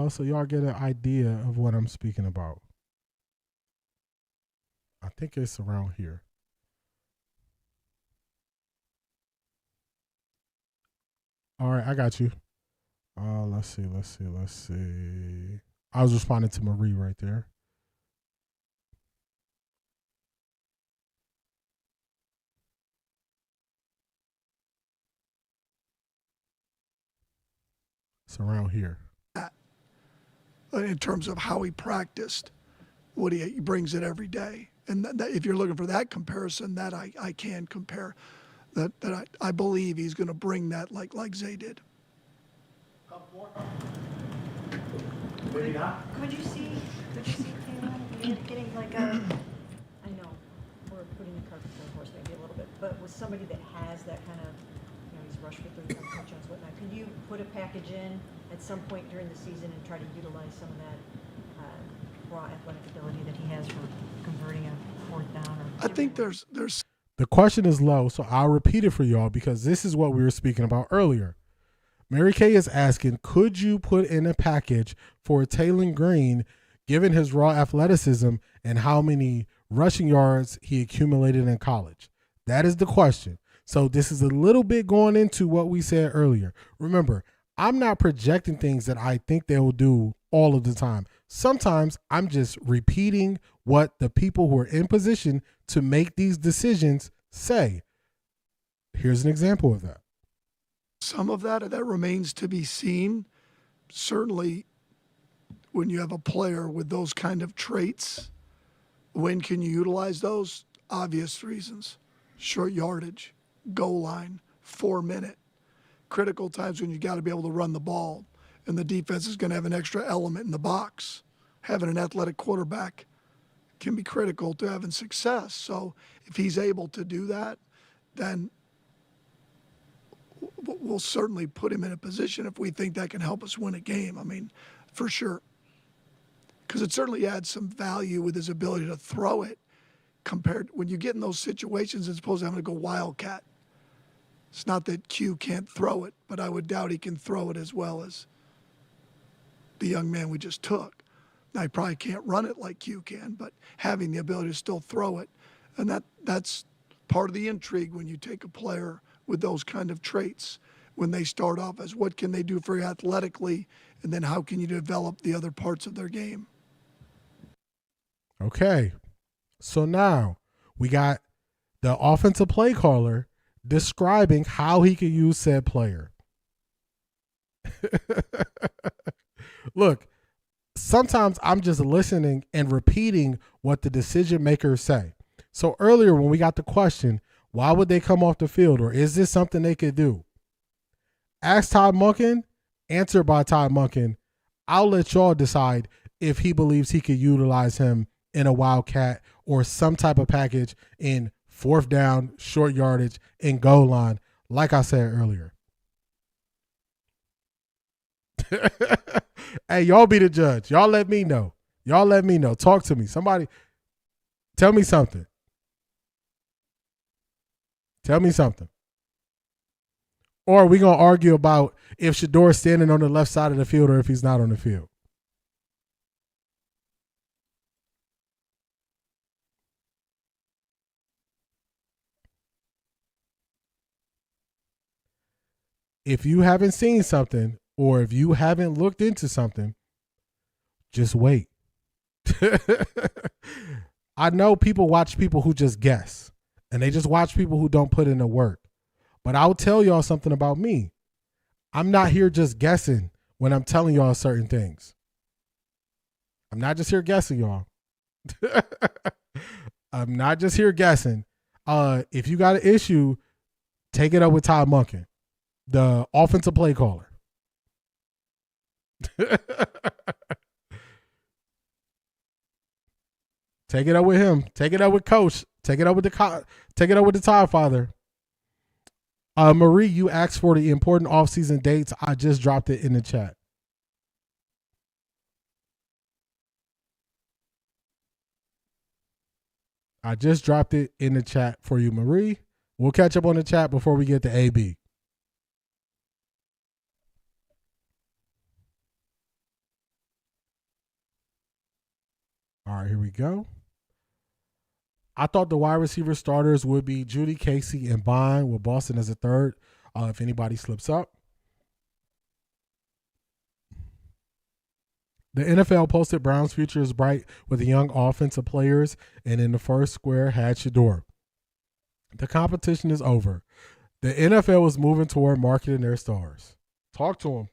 so y'all get an idea of what I'm speaking about. I think it's around here. All right, I got you. Let's see. I was responding to Marie right there. It's around here. In terms of how he practiced, what he brings it every day. And that if you're looking for that comparison, that I can compare. That I believe he's going to bring that like Zay did. Maybe not. Could you see Taylen getting like a, I know we're putting the cart before the horse maybe a little bit, but with somebody that has that kind of, he's rushed for 35 touchdowns, whatnot, could you put a package in at some point during the season and try to utilize some of that raw athletic ability that he has for converting a fourth down? Or I think there's. The question is low, so I'll repeat it for y'all because this is what we were speaking about earlier. Mary Kay is asking, could you put in a package for Taylen Green, given his raw athleticism and how many rushing yards he accumulated in college? That is the question. So this is a little bit going into what we said earlier. Remember, I'm not projecting things that I think they will do all of the time. Sometimes I'm just repeating what the people who are in position to make these decisions say. Here's an example of that. Some of that remains to be seen. Certainly, when you have a player with those kind of traits, when can you utilize those? Obvious reasons. Short yardage, goal line, 4-minute. Critical times when you got to be able to run the ball, and the defense is going to have an extra element in the box. Having an athletic quarterback can be critical to having success. So if he's able to do that, then we'll certainly put him in a position if we think that can help us win a game. I mean, for sure. Because it certainly adds some value with his ability to throw it compared when you get in those situations as opposed to having to go wildcat. It's not that Q can't throw it, but I would doubt he can throw it as well as the young man we just took. Now, he probably can't run it like Q can, but having the ability to still throw it, and that's part of the intrigue when you take a player with those kind of traits when they start off as what can they do for you athletically, and then how can you develop the other parts of their game. Okay. So now we got the offensive play caller describing how he can use said player. Look, sometimes I'm just listening and repeating what the decision makers say. So earlier when we got the question, why would they come off the field, or is this something they could do? Ask Todd Monken, answered by Todd Monken. I'll let y'all decide if he believes he could utilize him in a wildcat or some type of package in fourth down, short yardage, and goal line, like I said earlier. Hey, y'all be the judge. Y'all let me know. Y'all let me know. Talk to me. Somebody tell me something. Tell me something. Or are we going to argue about if Shedeur's standing on the left side of the field or if he's not on the field? If you haven't seen something or if you haven't looked into something, just wait. I know people watch people who just guess, and they just watch people who don't put in the work. But I'll tell y'all something about me. I'm not here just guessing when I'm telling y'all certain things. I'm not just here guessing, y'all. I'm not just here guessing. If you got an issue, take it up with Todd Monken, the offensive play caller. Take it up with him. Take it up with Coach. Take it up with the Todd Father. Marie, you asked for the important offseason dates. I just dropped it in the chat. I just dropped it in the chat for you, Marie. We'll catch up on the chat before we get to AB. All right, here we go. I thought the wide receiver starters would be Judy, KC, and Bond, with Boston as a third, if anybody slips up. The NFL posted Brown's future is bright with the young offensive players, and in the first square had Shedeur. The competition is over. The NFL is moving toward marketing their stars. Talk to him.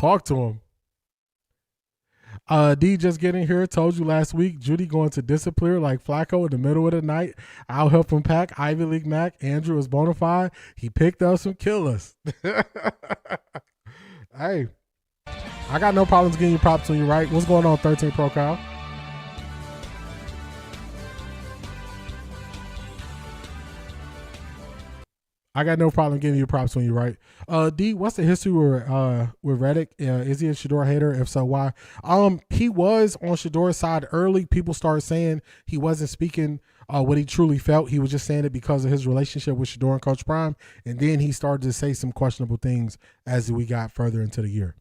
Talk to him. D just getting here. Told you last week, Judy going to disappear like Flacco in the middle of the night. I'll help him pack. Ivy League Mac. Andrew is bona fide. He picked up some killers. Hey, I got no problems getting you props when you're right. What's going on, 13 Pro Kyle? I got no problem giving you props when you're right. D, what's the history with Reddick? Is he a Shedeur hater? If so, why? He was on Shedeur's side early. People started saying he wasn't speaking what he truly felt. He was just saying it because of his relationship with Shedeur and Coach Prime. And then he started to say some questionable things as we got further into the year.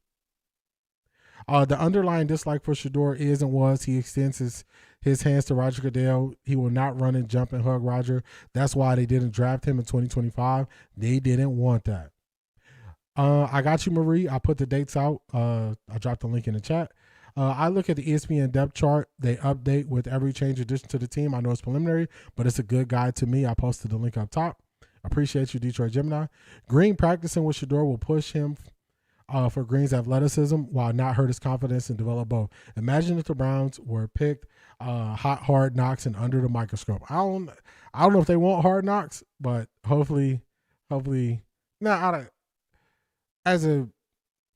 The underlying dislike for Shedeur is and was he extends his hands to Roger Goodell. He will not run and jump and hug Roger. That's why they didn't draft him in 2025. They didn't want that. I got you, Marie. I put the dates out. I dropped the link in the chat. I look at the ESPN depth chart. They update with every change addition to the team. I know it's preliminary, but it's a good guide to me. I posted the link up top. Appreciate you, Detroit Gemini. Green practicing with Shedeur will push him for Green's athleticism while not hurt his confidence and develop both. Imagine if the Browns were picked hot hard knocks and under the microscope. I don't know if they want hard knocks, but hopefully as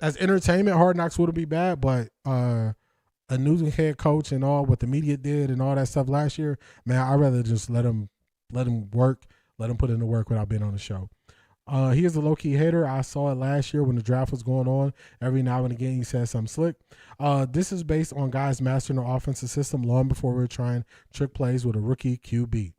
entertainment, hard knocks wouldn't be bad, but a new head coach and all what the media did and all that stuff last year, man, I'd rather just let him work, let him put in the work without being on the show. He is a low-key hater. I saw it last year when the draft was going on. Every now and again, he says something slick. This is based on guys mastering the offensive system long before we were trying trick plays with a rookie QB.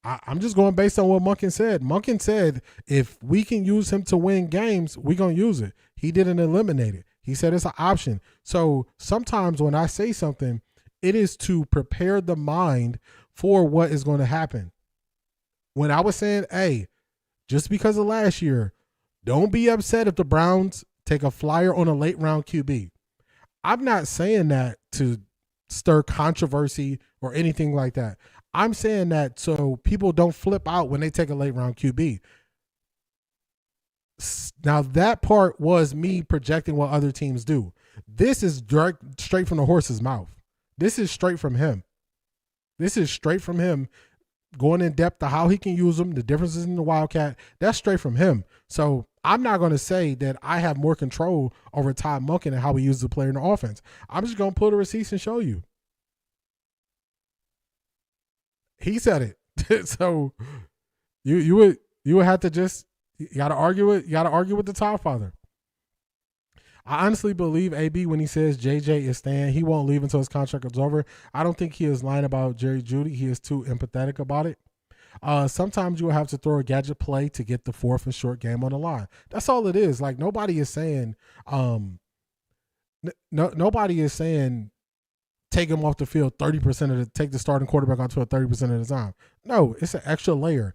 I'm just going based on what Monken said. Monken said if we can use him to win games, we're going to use it. He didn't eliminate it. He said it's an option. So sometimes when I say something, it is to prepare the mind for what is going to happen. When I was saying, hey, just because of last year, don't be upset if the Browns take a flyer on a late round QB. I'm not saying that to stir controversy or anything like that. I'm saying that so people don't flip out when they take a late round QB. Now, that part was me projecting what other teams do. This is straight from the horse's mouth. This is straight from him. This is straight from him going in depth to how he can use them, the differences in the Wildcat. That's straight from him. So I'm not going to say that I have more control over Todd Monken and how he uses the player in the offense. I'm just going to pull the receipts and show you. He said it. So you would have to just, you got to argue it. You got to argue with the Todd Father. I honestly believe AB when he says JJ is staying. He won't leave until his contract is over. I don't think he is lying about Jerry Jeudy. He is too empathetic about it. Sometimes you will have to throw a gadget play to get the 4th and short game on the line. That's all it is. Like nobody is saying, nobody is saying take him off the field 30% of the, take the starting quarterback onto it 30% of the time. No, it's an extra layer.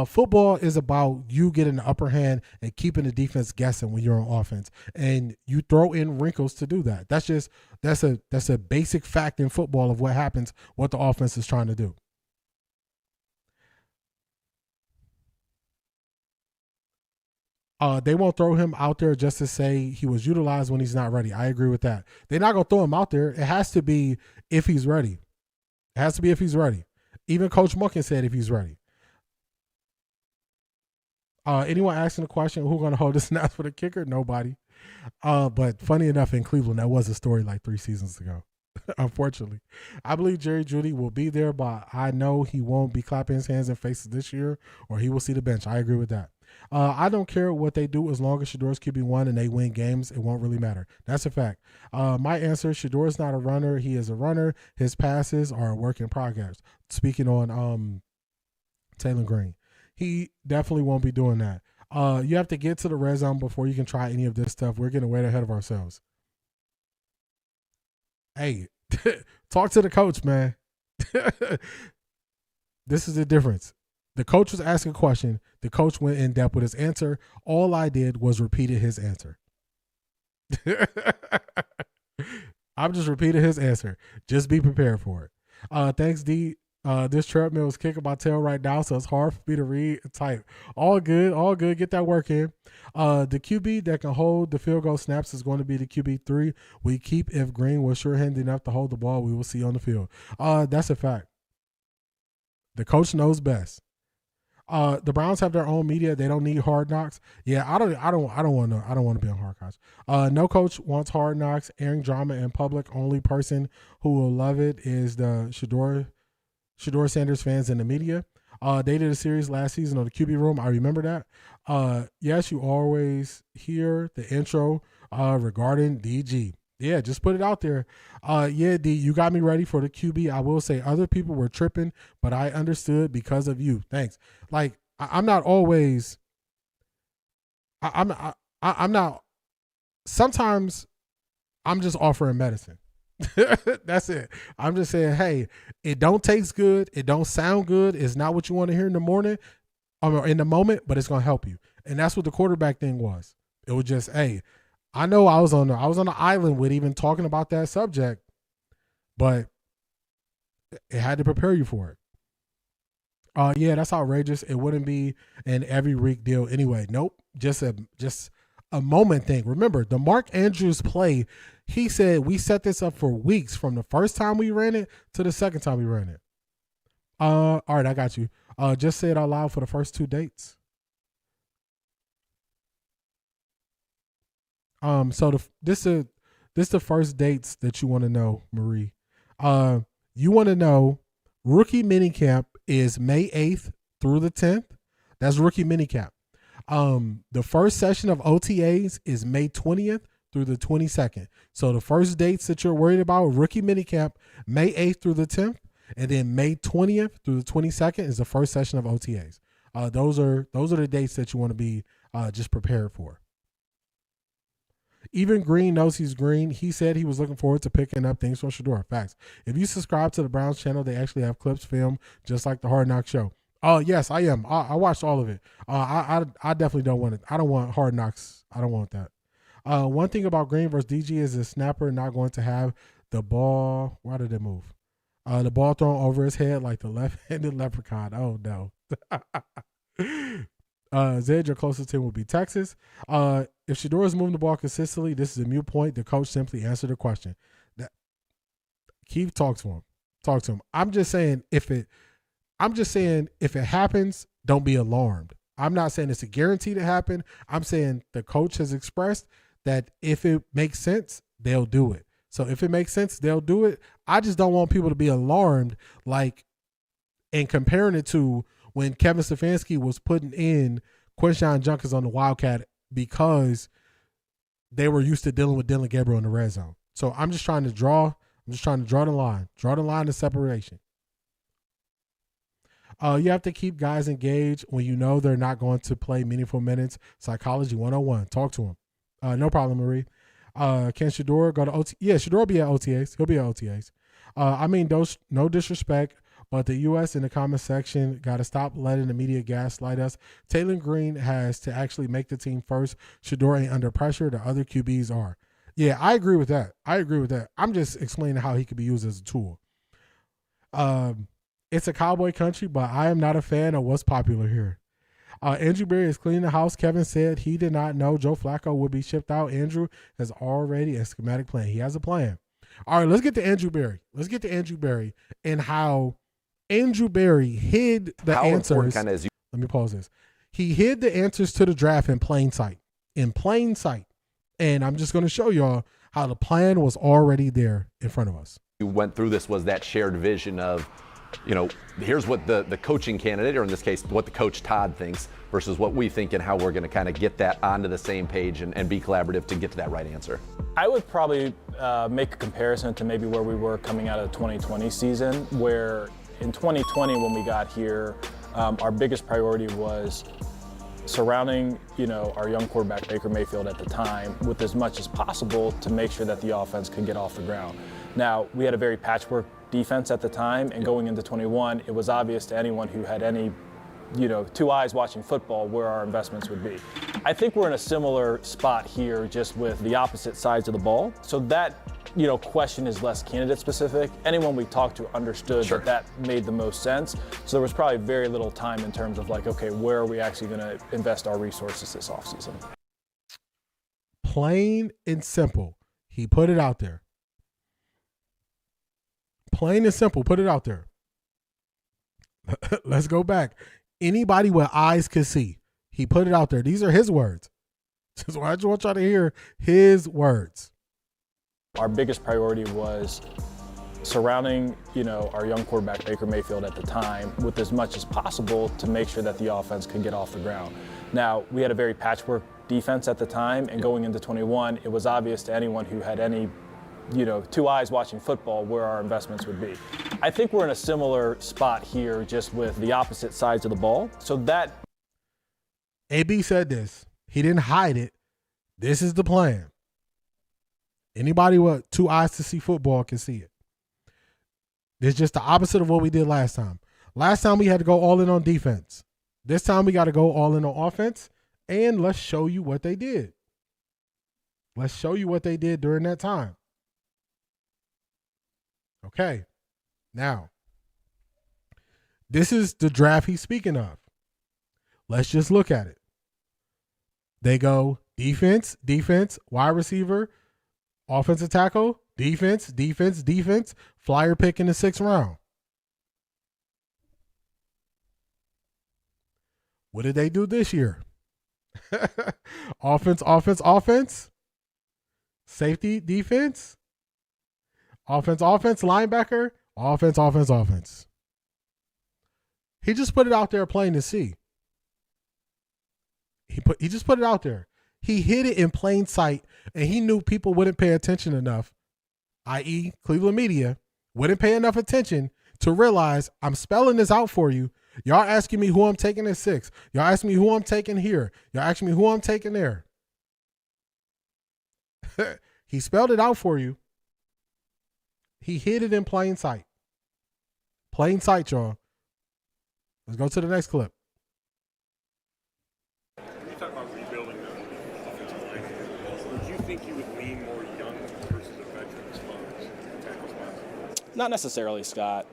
Football is about you getting the upper hand and keeping the defense guessing when you're on offense, and you throw in wrinkles to do that. That's a basic fact in football of what happens, what the offense is trying to do. They won't throw him out there just to say he was utilized when he's not ready. I agree with that. They're not going to throw him out there. It has to be if he's ready. It has to be if he's ready. Even Coach Monken said if he's ready. Anyone asking the question, who's going to hold the snaps for the kicker? Nobody. But funny enough, in Cleveland, that was a story like 3 seasons ago. Unfortunately, I believe Jerry Jeudy will be there, but I know he won't be clapping his hands and faces this year, or he will see the bench. I agree with that. I don't care what they do as long as Shedeur's QB1 and they win games. It won't really matter. That's a fact. My answer, Shedeur is not a runner. He is a runner. His passes are a work in progress. Speaking on Taylen Green, he definitely won't be doing that. You have to get to the red zone before you can try any of this stuff. We're getting way ahead of ourselves. Hey, talk to the coach, man. This is the difference. The coach was asking a question. The coach went in depth with his answer. All I did was repeated his answer. I'm just repeating his answer. Just be prepared for it. Thanks, D. This treadmill is kicking my tail right now, so it's hard for me to read and type. All good, all good. Get that work in. The QB that can hold the field goal snaps is going to be the QB3 we keep if Green was sure-handed enough to hold the ball. We will see on the field. That's a fact. The coach knows best. The Browns have their own media. They don't need Hard Knocks. Yeah, I don't want to be on Hard Knocks. No coach wants Hard Knocks. Airing drama in public. Only person who will love it is the Shedeur Sanders fans in the media. They did a series last season on the QB Room. I remember that. Yes, you always hear the intro regarding DG. Yeah, just put it out there. Yeah, D, you got me ready for the QB. I will say other people were tripping, but I understood because of you. Thanks. Like, I'm not always. I'm not. Sometimes I'm just offering medicine. That's it. I'm just saying, hey, it don't taste good. It don't sound good. It's not what you want to hear in the morning or in the moment, but it's going to help you. And that's what the quarterback thing was. It was just, hey, I know I was on the island with even talking about that subject, but it had to prepare you for it. Yeah, that's outrageous. It wouldn't be an every week deal anyway. Nope. Just a moment thing. Remember, the Mark Andrews play, he said we set this up for weeks from the first time we ran it to the second time we ran it. All right, I got you. Just say it out loud for the first 2 dates. So this is the first dates that you want to know, Marie. You want to know rookie minicamp is May 8th through the 10th. That's rookie minicamp. The first session of OTAs is May 20th through the 22nd. So the first dates that you're worried about, rookie minicamp, May 8th through the 10th, and then May 20th through the 22nd is the first session of OTAs. Those are the dates that you want to be just prepared for. Even Green knows he's green. He said he was looking forward to picking up things from Shedeur. Facts. If you subscribe to the Browns channel, they actually have clips filmed just like the Hard Knocks show. Oh, yes, I am. I watched all of it. I definitely don't want it. I don't want Hard Knocks. I don't want that. One thing about Green versus DG is the snapper not going to have the ball. Why did it move? The ball thrown over his head like the left-handed leprechaun. Oh, no. Zed, your closest team will be Texas. If Shedeur is moving the ball consistently, this is a mute point. The coach simply answered the question. Keith, talk to him. Talk to him. I'm just saying if it happens, don't be alarmed. I'm not saying it's a guarantee to happen. I'm saying the coach has expressed that if it makes sense, they'll do it. So if it makes sense, they'll do it. I just don't want people to be alarmed, and comparing it to when Kevin Stefanski was putting in Quinshon Judkins on the Wildcat because they were used to dealing with Dillon Gabriel in the red zone. So I'm just trying to draw the line. Draw the line of separation. You have to keep guys engaged when you know they're not going to play meaningful minutes. Psychology 101. Talk to him. No problem, Marie. Can Shedeur go to OTA? Yeah, Shedeur will be at OTAs. He'll be at OTAs. No disrespect, but the U.S. in the comment section got to stop letting the media gaslight us. Taylen Green has to actually make the team first. Shedeur ain't under pressure. The other QBs are. Yeah, I agree with that. I'm just explaining how he could be used as a tool. It's a cowboy country, but I am not a fan of what's popular here. Andrew Berry is cleaning the house. Kevin said he did not know Joe Flacco would be shipped out. Andrew has already a schematic plan. He has a plan. All right, let's get to Andrew Berry. And how Andrew Berry hid the answers. Let me pause this. He hid the answers to the draft in plain sight. And I'm just going to show y'all how the plan was already there in front of us. You went through this was that shared vision of, here's what the coaching candidate, or in this case, what the coach Todd thinks versus what we think and how we're going to kind of get that onto the same page and be collaborative to get to that right answer. I would probably make a comparison to maybe where we were coming out of the 2020 season, where in 2020 when we got here, our biggest priority was surrounding, our young quarterback Baker Mayfield at the time with as much as possible to make sure that the offense could get off the ground. Now, we had a very patchwork defense at the time, and going into 21, it was obvious to anyone who had any, two eyes watching football where our investments would be. I think we're in a similar spot here, just with the opposite sides of the ball. So that, question is less candidate specific. Anyone we talked to understood that made the most sense. So there was probably very little time in terms of okay, where are we actually going to invest our resources this offseason? Plain and simple. He put it out there. Plain and simple, put it out there. Let's go back. Anybody with eyes could see. He put it out there. These are his words. So I just want y'all to hear his words. Our biggest priority was surrounding, our young quarterback Baker Mayfield at the time with as much as possible to make sure that the offense could get off the ground. Now, we had a very patchwork defense at the time, and going into 21, it was obvious to anyone who had any two eyes watching football where our investments would be. I think we're in a similar spot here, just with the opposite sides of the ball. So that AB said this. He didn't hide it. This is the plan. Anybody with two eyes to see football can see it. It's just the opposite of what we did last time. Last time we had to go all in on defense. This time we got to go all in on offense, and let's show you what they did. Let's show you what they did during that time. Okay, now, this is the draft he's speaking of. Let's just look at it. They go defense, wide receiver, offensive tackle, defense, flyer pick in the 6th round. What did they do this year? Offense, safety, defense. Offense, linebacker, offense. He just put it out there plain to see. He just put it out there. He hid it in plain sight, and he knew people wouldn't pay attention enough, i.e. Cleveland media, wouldn't pay enough attention to realize I'm spelling this out for you. Y'all asking me who I'm taking at 6. Y'all asking me who I'm taking here. Y'all asking me who I'm taking there. He spelled it out for you. He hid it in plain sight. Plain sight, y'all. Let's go to the next clip. When you talk about rebuilding the offensive line, would you think you would lean more young versus a veteran as far as tackles wise? Not necessarily, Scott.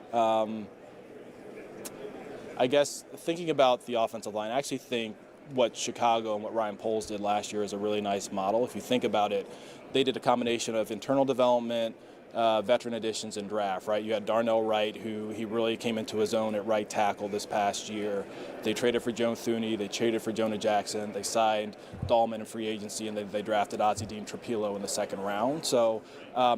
I guess thinking about the offensive line, I actually think what Chicago and what Ryan Poles did last year is a really nice model. If you think about it, they did a combination of internal development, veteran additions, and draft, right? You had Darnell Wright, who he really came into his own at right tackle this past year. They traded for Joe Thuney. They traded for Jonah Jackson. They signed Dahlman in free agency, and they drafted Ozzie Dean Trapilo in the second round. So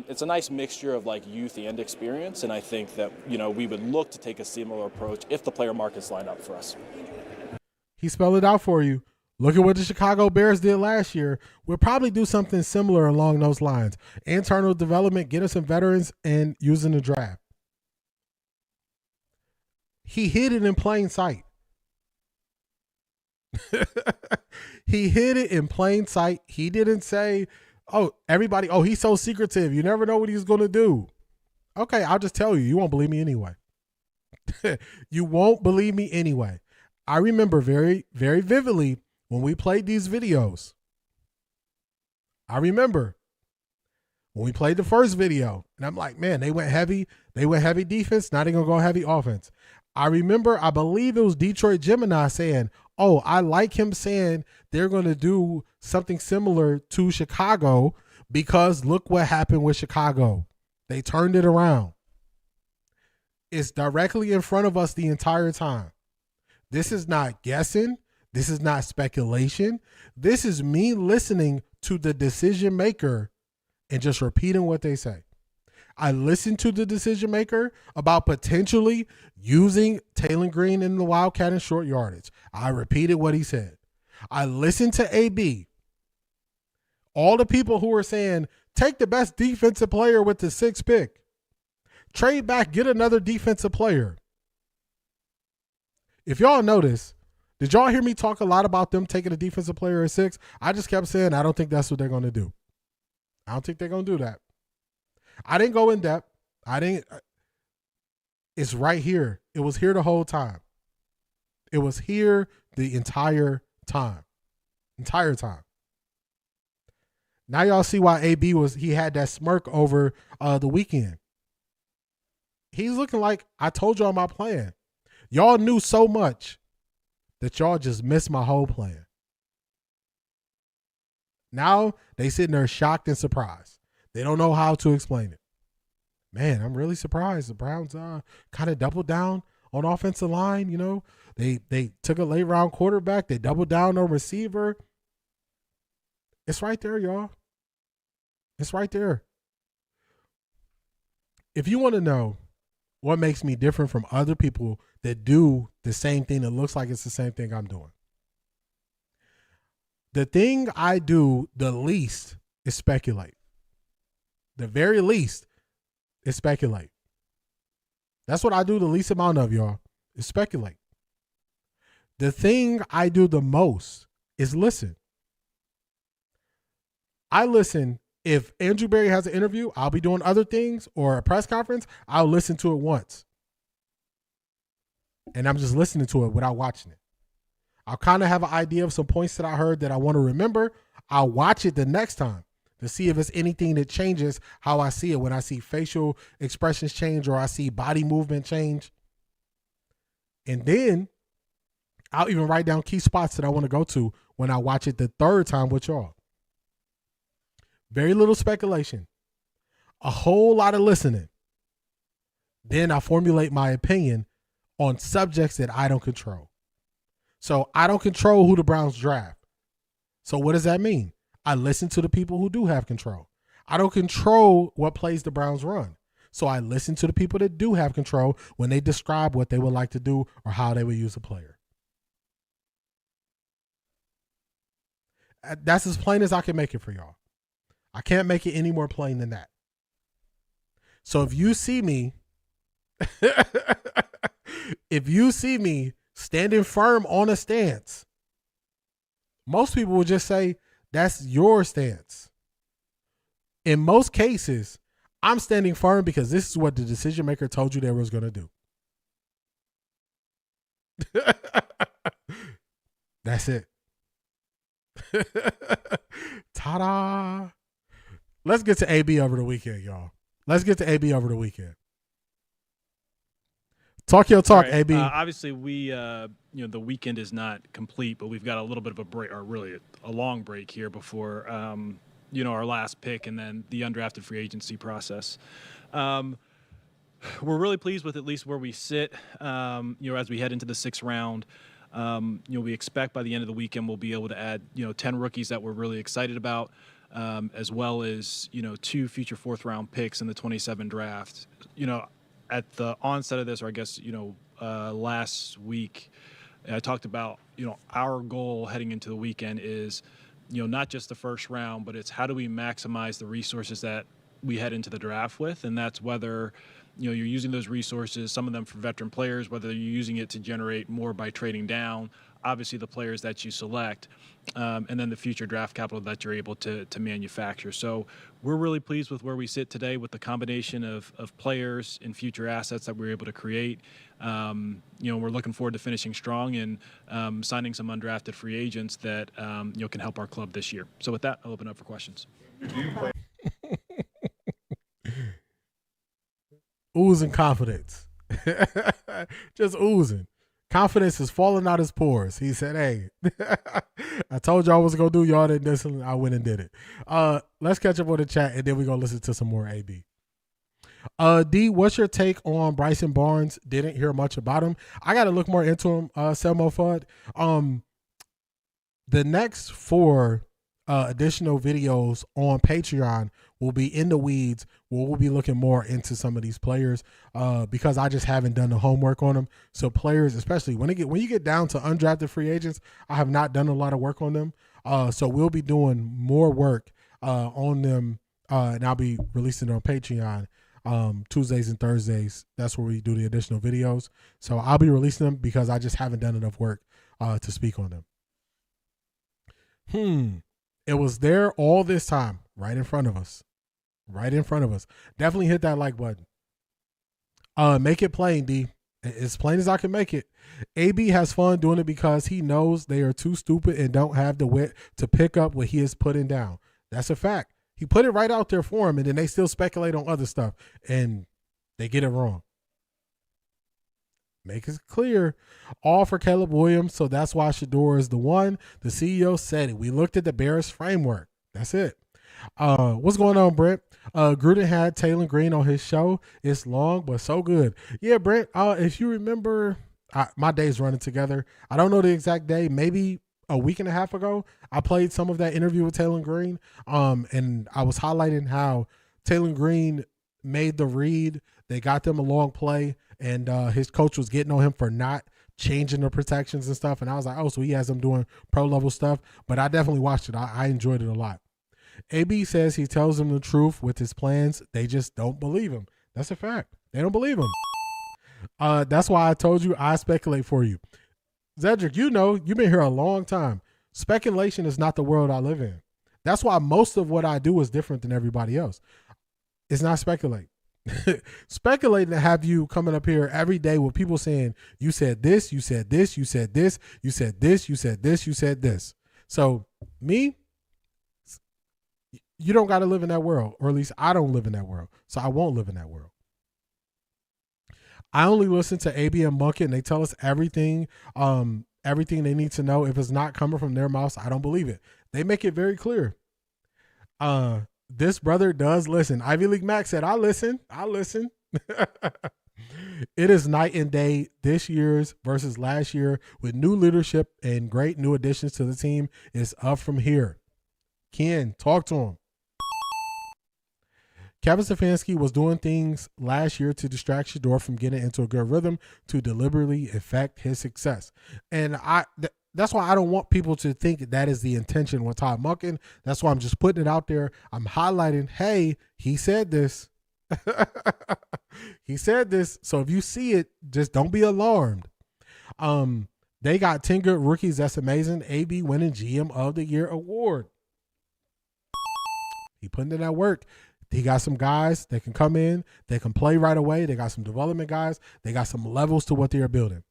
it's a nice mixture of like youth and experience, and I think that, you know, we would look to take a similar approach if the player markets line up for us. He spelled it out for you. Look at what the Chicago Bears did last year. We'll probably do something similar along those lines. Internal development, get us some veterans, and using the draft. He hid it in plain sight. He hid it in plain sight. He didn't say, oh, everybody, oh, he's so secretive. You never know what he's going to do. Okay, I'll just tell you. You won't believe me anyway. You won't believe me anyway. I remember very, very vividly when we played these videos. I remember when we played the first video, and I'm like, man, they went heavy. They went heavy defense. Now they're going to go heavy offense. I remember, I believe it was Detroit Gemini saying, oh, I like him saying they're going to do something similar to Chicago because look what happened with Chicago. They turned it around. It's directly in front of us the entire time. This is not guessing. This is not speculation. This is me listening to the decision maker and just repeating what they say. I listened to the decision maker about potentially using Taylen Green in the Wildcat in short yardage. I repeated what he said. I listened to AB. All the people who were saying, take the best defensive player with the 6th pick. Trade back, get another defensive player. If y'all notice, did y'all hear me talk a lot about them taking a defensive player at 6? I just kept saying, I don't think that's what they're going to do. I don't think they're going to do that. I didn't go in depth. It's right here. It was here the whole time. It was here the entire time. Entire time. Now y'all see why AB he had that smirk over the weekend. He's looking like, I told y'all my plan. Y'all knew so much that y'all just missed my whole plan. Now they sitting there shocked and surprised. They don't know how to explain it. Man, I'm really surprised. The Browns kind of doubled down on offensive line. You know, they took a late round quarterback. They doubled down on receiver. It's right there, y'all. It's right there. If you want to know what makes me different from other people that do the same thing that looks like it's the same thing I'm doing, the thing I do the least is speculate. The very least is speculate. That's what I do the least amount of, y'all, is speculate. The thing I do the most is listen. I listen. If Andrew Berry has an interview, I'll be doing other things, or a press conference, I'll listen to it once. And I'm just listening to it without watching it. I'll kind of have an idea of some points that I heard that I want to remember. I'll watch it the next time to see if it's anything that changes how I see it. When I see facial expressions change or I see body movement change. And then I'll even write down key spots that I want to go to when I watch it the third time with y'all. Very little speculation. A whole lot of listening. Then I formulate my opinion on subjects that I don't control. So I don't control who the Browns draft. So what does that mean? I listen to the people who do have control. I don't control what plays the Browns run. So I listen to the people that do have control when they describe what they would like to do or how they would use a player. That's as plain as I can make it for y'all. I can't make it any more plain than that. So if you see me, standing firm on a stance, most people will just say, that's your stance. In most cases, I'm standing firm because this is what the decision maker told you they was going to do. That's it. Ta-da. Let's get to AB over the weekend, y'all. Let's get to AB over the weekend. Talk your talk, right. AB. Obviously, the weekend is not complete, but we've got a little bit of a break, or really a long break here before, our last pick and then the undrafted free agency process. We're really pleased with at least where we sit, as we head into the 6th round. We expect by the end of the weekend we'll be able to add, 10 rookies that we're really excited about, as well as, 2 future 4th round picks in the 27 draft. At the onset of this, or I guess, last week, I talked about, our goal heading into the weekend is, not just the first round, but it's how do we maximize the resources that we head into the draft with. And that's whether, you're using those resources, some of them for veteran players, whether you're using it to generate more by trading down, obviously the players that you select, and then the future draft capital that you're able to manufacture. So we're really pleased with where we sit today with the combination of players and future assets that we're able to create. We're looking forward to finishing strong and signing some undrafted free agents that can help our club this year. So with that, I'll open up for questions. Oozing confidence. Just oozing. Confidence is falling out his pores. He said, hey, I told y'all I was going to do. Y'all didn't listen. I went and did it. Let's catch up on the chat, and then we're going to listen to some more AB. D, what's your take on Bryson Barnes? Didn't hear much about him. I got to look more into him, Selmo Fudd. The next 4 additional videos on Patreon will be in the weeds, where we'll be looking more into some of these players because I just haven't done the homework on them. So players, especially when you get down to undrafted free agents, I have not done a lot of work on them. So we'll be doing more work on them, and I'll be releasing it on Patreon Tuesdays and Thursdays. That's where we do the additional videos. So I'll be releasing them because I just haven't done enough work to speak on them. It was there all this time, right in front of us. Right in front of us. Definitely hit that like button. Make it plain, D. As plain as I can make it. AB has fun doing it because he knows they are too stupid and don't have the wit to pick up what he is putting down. That's a fact. He put it right out there for him, and then they still speculate on other stuff, and they get it wrong. Make it clear. All for Caleb Williams, so that's why Shedeur is the one. The CEO said it. We looked at the Bears framework. That's it. What's going on, Brent? Gruden had Taylen Green on his show. It's long, but so good. Yeah, Brent, if you remember, my days running together. I don't know the exact day, maybe a week and a half ago, I played some of that interview with Taylen Green, and I was highlighting how Taylen Green made the read. They got them a long play, and his coach was getting on him for not changing the protections and stuff. And I was like, oh, so he has them doing pro-level stuff. But I definitely watched it. I enjoyed it a lot. AB says he tells them the truth with his plans. They just don't believe him. That's a fact. They don't believe him. That's why I told you I speculate for you. Zedric, you've been here a long time. Speculation is not the world I live in. That's why most of what I do is different than everybody else. It's not speculate. Speculating to have you coming up here every day with people saying, you said this, you said this, you said this, you said this, you said this, you said this. So me, you don't got to live in that world, or at least I don't live in that world. So I won't live in that world. I only listen to AB and Monken, and they tell us everything they need to know. If it's not coming from their mouths, I don't believe it. They make it very clear. This brother does listen. Ivy League Max said, I listen. It is night and day this year's versus last year with new leadership and great new additions to the team. It's up from here. Ken, talk to him. Kevin Stefanski was doing things last year to distract Shedeur from getting into a good rhythm to deliberately affect his success. And that's why I don't want people to think that is the intention with Todd Monken. That's why I'm just putting it out there. I'm highlighting, hey, he said this. He said this. So if you see it, just don't be alarmed. They got 10 good rookies. That's amazing. AB winning GM of the Year award. He putting in that work. He got some guys that can come in, they can play right away. They got some development guys. They got some levels to what they are building.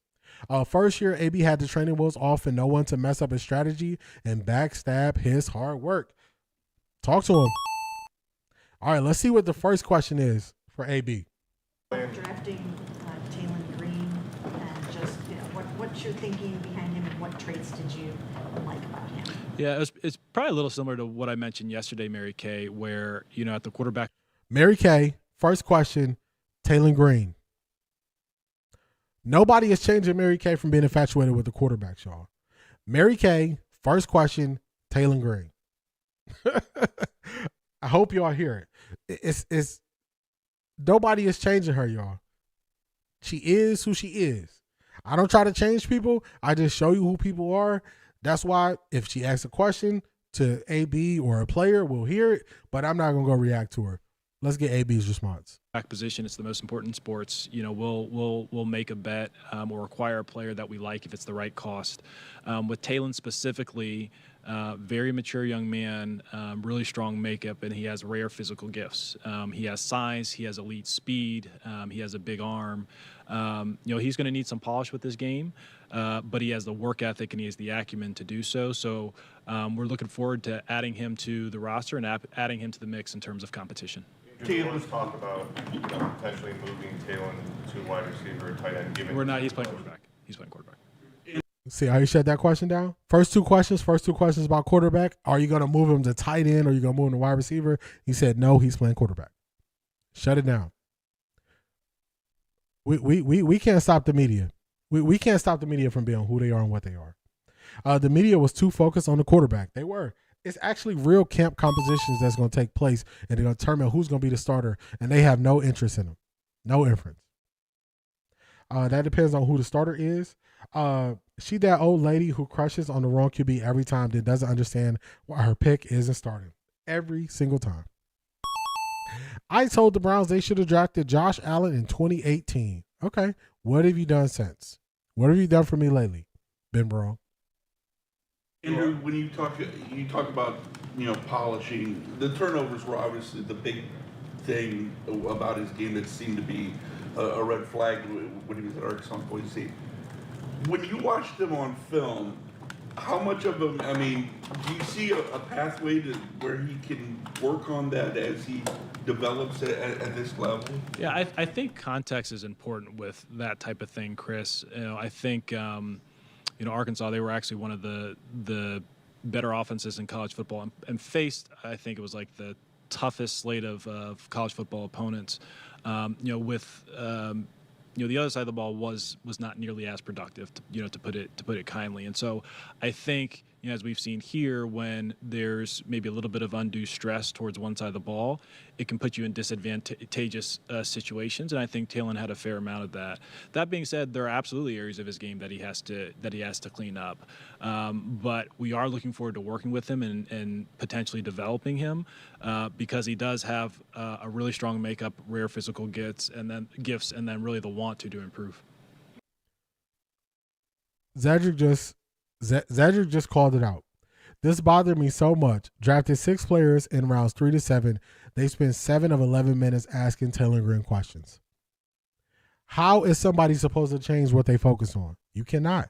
First year, AB had the training wheels off and no one to mess up his strategy and backstab his hard work. Talk to him. All right, let's see what the first question is for AB. Drafting Taylen Green, and just what's your thinking behind him, and what traits did you like about him? Yeah, it's probably a little similar to what I mentioned yesterday, Mary Kay, where, at the quarterback. Mary Kay, first question, Taylen Green. Nobody is changing Mary Kay from being infatuated with the quarterbacks, y'all. Mary Kay, first question, Taylen Green. I hope y'all hear it. It's nobody is changing her, y'all. She is who she is. I don't try to change people. I just show you who people are. That's why if she asks a question to AB or a player, we'll hear it, but I'm not going to go react to her. Let's get AB's response. Back position, it's the most important in sports. We'll make a bet or acquire a player that we like if it's the right cost. With Taylen specifically, very mature young man, really strong makeup, and he has rare physical gifts. He has size, he has elite speed, he has a big arm. He's going to need some polish with this game, but he has the work ethic and he has the acumen to do so. So we're looking forward to adding him to the roster and adding him to the mix in terms of competition. Let's talk about potentially moving Taylen to wide receiver or tight end. He's playing quarterback. He's playing quarterback. See how you shut that question down? First two questions about quarterback. Are you going to move him to tight end or are you going to move him to wide receiver? He said, no, he's playing quarterback. Shut it down. We can't stop the media. We can't stop the media from being who they are and what they are. The media was too focused on the quarterback. They were. It's actually real camp compositions that's going to take place, and they're going to determine who's going to be the starter, and they have no interest in them. No inference. That depends on who the starter is. She that old lady who crushes on the wrong QB every time that doesn't understand why her pick isn't starting. Every single time. I told the Browns they should have drafted Josh Allen in 2018. Okay. What have you done since? What have you done for me lately? Been wrong. Andrew, when you talk about polishing, the turnovers were obviously the big thing about his game that seemed to be a red flag when he was at Arkansas and Boise State. When you watched him on film, how much of him? I mean, do you see a pathway to where he can work on that as he develops at this level? Yeah, I think context is important with that type of thing, Chris. I think. Arkansas, they were actually one of the better offenses in college football and faced, I think it was like the toughest slate of college football opponents. The other side of the ball was not nearly as productive, to put it kindly. And so I think, as we've seen here, when there's maybe a little bit of undue stress towards one side of the ball, it can put you in disadvantageous situations. And I think Taylen had a fair amount of that. That being said, there are absolutely areas of his game that he has to clean up. But we are looking forward to working with him and potentially developing him because he does have a really strong makeup, rare physical gifts, and then really the want to improve. Zadrick just called it out. This bothered me so much. Drafted 6 players in rounds 3 to 7. They spent 7 of 11 minutes asking Taylen Green questions. How is somebody supposed to change what they focus on? You cannot.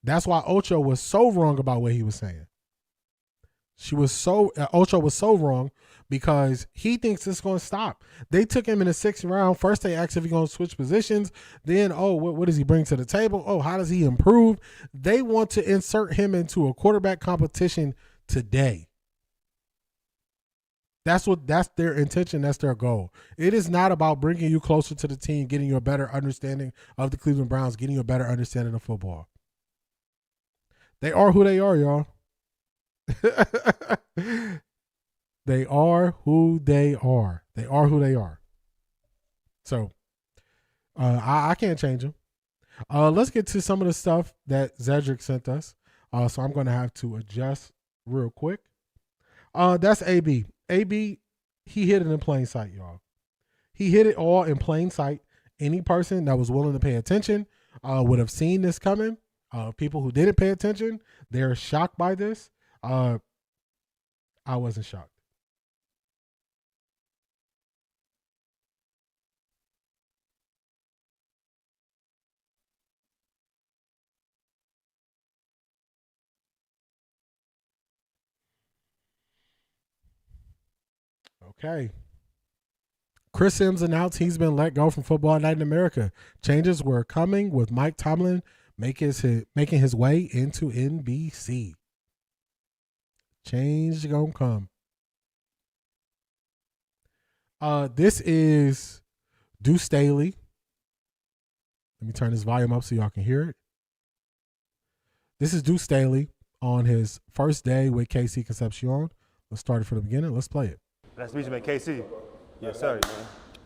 That's why Ocho was so wrong about what he was saying. Ocho was so wrong because he thinks it's going to stop. They took him in the 6th round. First, they asked if he's going to switch positions. Then, what does he bring to the table? Oh, how does he improve? They want to insert him into a quarterback competition today. That's their intention. That's their goal. It is not about bringing you closer to the team, getting you a better understanding of the Cleveland Browns, getting you a better understanding of football. They are who they are, y'all. They are who they are. They are who they are. So I can't change them. Let's get to some of the stuff that Zadrick sent us. So I'm going to have to adjust real quick. That's AB. AB, he hit it in plain sight, y'all. He hit it all in plain sight. Any person that was willing to pay attention would have seen this coming. People who didn't pay attention, they're shocked by this. I wasn't shocked. Okay. Chris Sims announced he's been let go from Football Night in America. Changes were coming with Mike Tomlin making his way into NBC. Change gonna come. This is Deuce Staley. Let me turn this volume up so y'all can hear it. This is Deuce Staley on his first day with KC Concepcion. Let's start it from the beginning. Let's play it. Nice to meet you, man. KC. Yes, sir.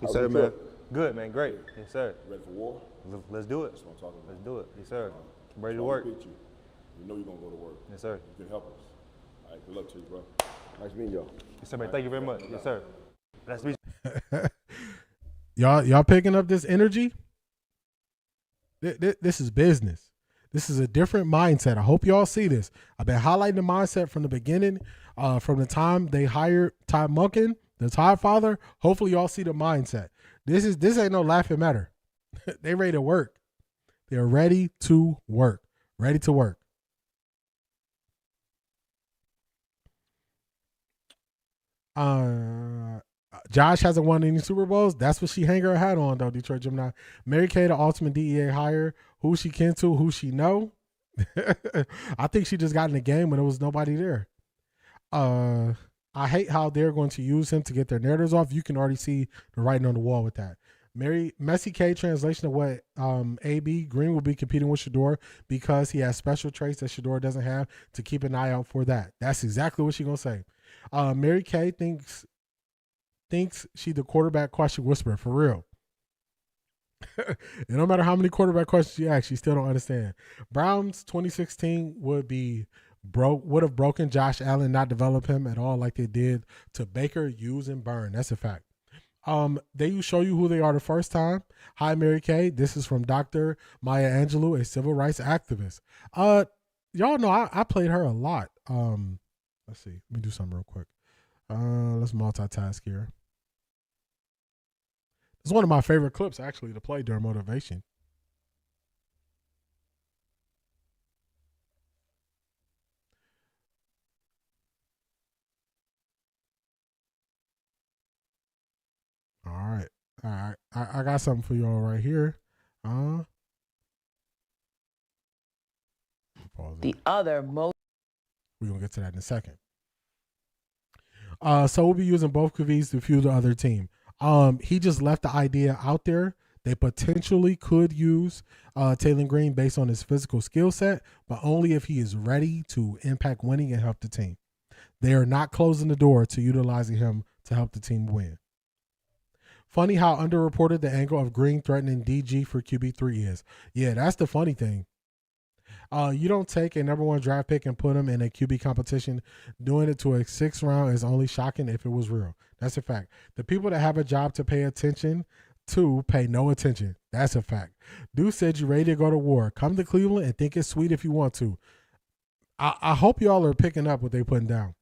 Yes, sir, man. Good, man. Great. Yes, sir. Ready for war? Let's do it. That's what I'm talking about. Let's do it. Yes, sir. I'm ready to work. You know you're going to go to work. Yes, sir. You can help us. All right, good luck to you, bro. Nice meeting y'all. Yes, sir, man. Thank you very much. Yes, sir. Nice to meet you. Y'all picking up this energy? This is business. This is a different mindset. I hope y'all see this. I've been highlighting the mindset from the beginning, from the time they hired Todd Monken, the Todd Father. Hopefully y'all see the mindset. This ain't no laughing matter. They ready to work. They're ready to work. Ready to work. Josh hasn't won any Super Bowls. That's what she hang her hat on, though, Detroit Gemini. Mary Kay, the ultimate DEA hire. Who she kin to, who she know. I think she just got in the game when there was nobody there. I hate how they're going to use him to get their narratives off. You can already see the writing on the wall with that. Messi K translation of what AB Green will be competing with Shedeur because he has special traits that Shedeur doesn't have, to keep an eye out for that. That's exactly what she's going to say. Mary Kay thinks she the quarterback question whisperer, for real. And no matter how many quarterback questions you ask, she still don't understand. Browns 2016 would have broken Josh Allen, not develop him at all like they did to Baker, Hughes, and Byrne. That's a fact. They show you who they are the first time. Hi, Mary Kay. This is from Dr. Maya Angelou, a civil rights activist. Y'all know I played her a lot. Let's see. Let me do something real quick. Let's multitask here. It's one of my favorite clips, actually, to play during motivation. All right. I got something for y'all right here. The other most. We're going to get to that in a second. So we'll be using both QBs to fuel the other team. He just left the idea out there. They potentially could use Taylen Green based on his physical skill set, but only if he is ready to impact winning and help the team. They are not closing the door to utilizing him to help the team win. Funny how underreported the angle of Green threatening DG for QB3 is. Yeah, that's the funny thing. You don't take a #1 draft pick and put him in a QB competition. Doing it to a 6th round is only shocking if it was real. That's a fact. The people that have a job to pay attention to pay no attention. That's a fact. Dude said you ready to go to war. Come to Cleveland and think it's sweet if you want to. I hope y'all are picking up what they're putting down.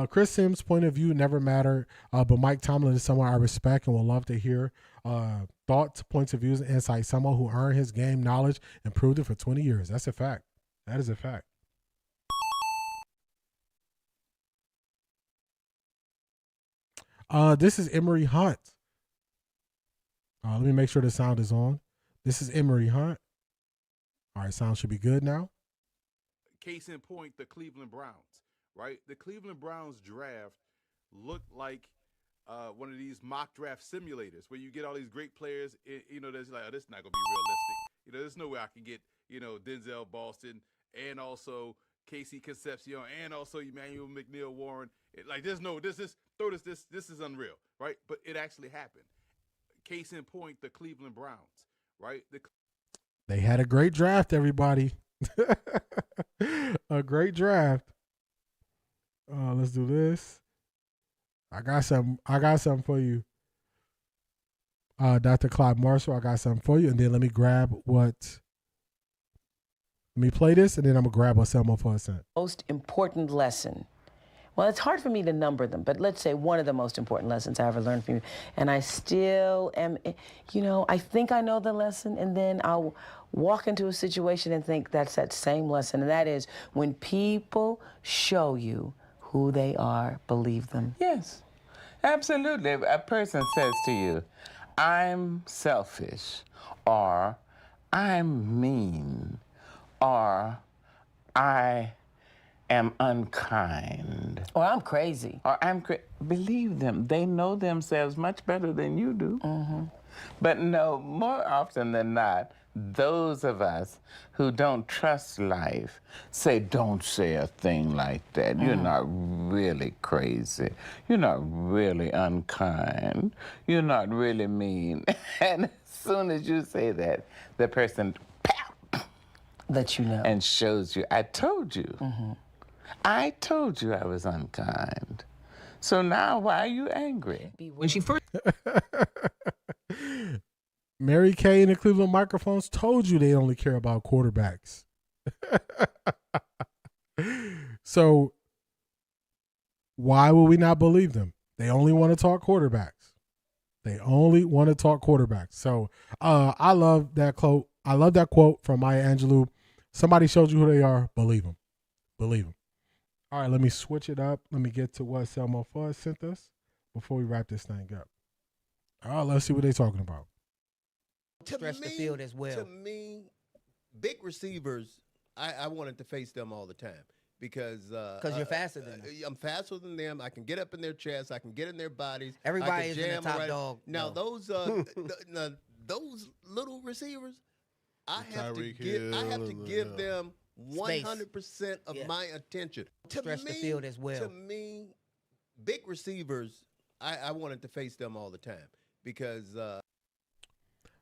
Chris Sims' point of view never mattered, but Mike Tomlin is someone I respect and will love to hear thoughts, points of views, and insight. Someone who earned his game knowledge and proved it for 20 years. That's a fact. That is a fact. This is Emory Hunt. Let me make sure the sound is on. This is Emory Hunt. All right, sound should be good now. Case in point, the Cleveland Browns, right? The Cleveland Browns draft looked like one of these mock draft simulators where you get all these great players, that's like, oh, this is not going to be realistic. There's no way I can get, Denzel Boston and also KC Concepcion and also Emmanuel McNeil Warren. This is unreal, right? But it actually happened. Case in point, the Cleveland Browns, right? They had a great draft, everybody. A great draft. Let's do this. I got something for you. Dr. Clyde Marshall, I got something for you. And then let me play this, and then I'm going to grab what's more for a second. Most important lesson. Well, it's hard for me to number them, but let's say one of the most important lessons I ever learned from you. And I still am, I think I know the lesson, and then I'll walk into a situation and think that's that same lesson. And that is, when people show you who they are, believe them. Yes. Absolutely. A person says to you, I'm selfish, or I'm mean, or I am unkind. Or I'm crazy. Or believe them. They know themselves much better than you do. But no, more often than not, those of us who don't trust life say, don't say a thing like that. You're not really crazy. You're not really unkind. You're not really mean. And as soon as you say that, the person lets you know and shows you, I told you. I told you I was unkind. So now why are you angry? When she first Mary Kay and the Cleveland Microphones told you they only care about quarterbacks. So why would we not believe them? They only want to talk quarterbacks. They only want to talk quarterbacks. So I love that quote. I love that quote from Maya Angelou. Somebody showed you who they are. Believe them. Believe them. All right, let me switch it up. Let me get to what Selma Fuzz sent us before we wrap this thing up. All right, let's see what they're talking about. Stretch the field as well. To me, big receivers, I wanted to face them all the time because you're faster than them. I'm faster than them. I can get up in their chests. I can get in their bodies. Everybody is in the top dog. Now those those little receivers, I have to give them 100% of my attention. Stretch the field as well. To me, big receivers, I wanted to face them all the time because.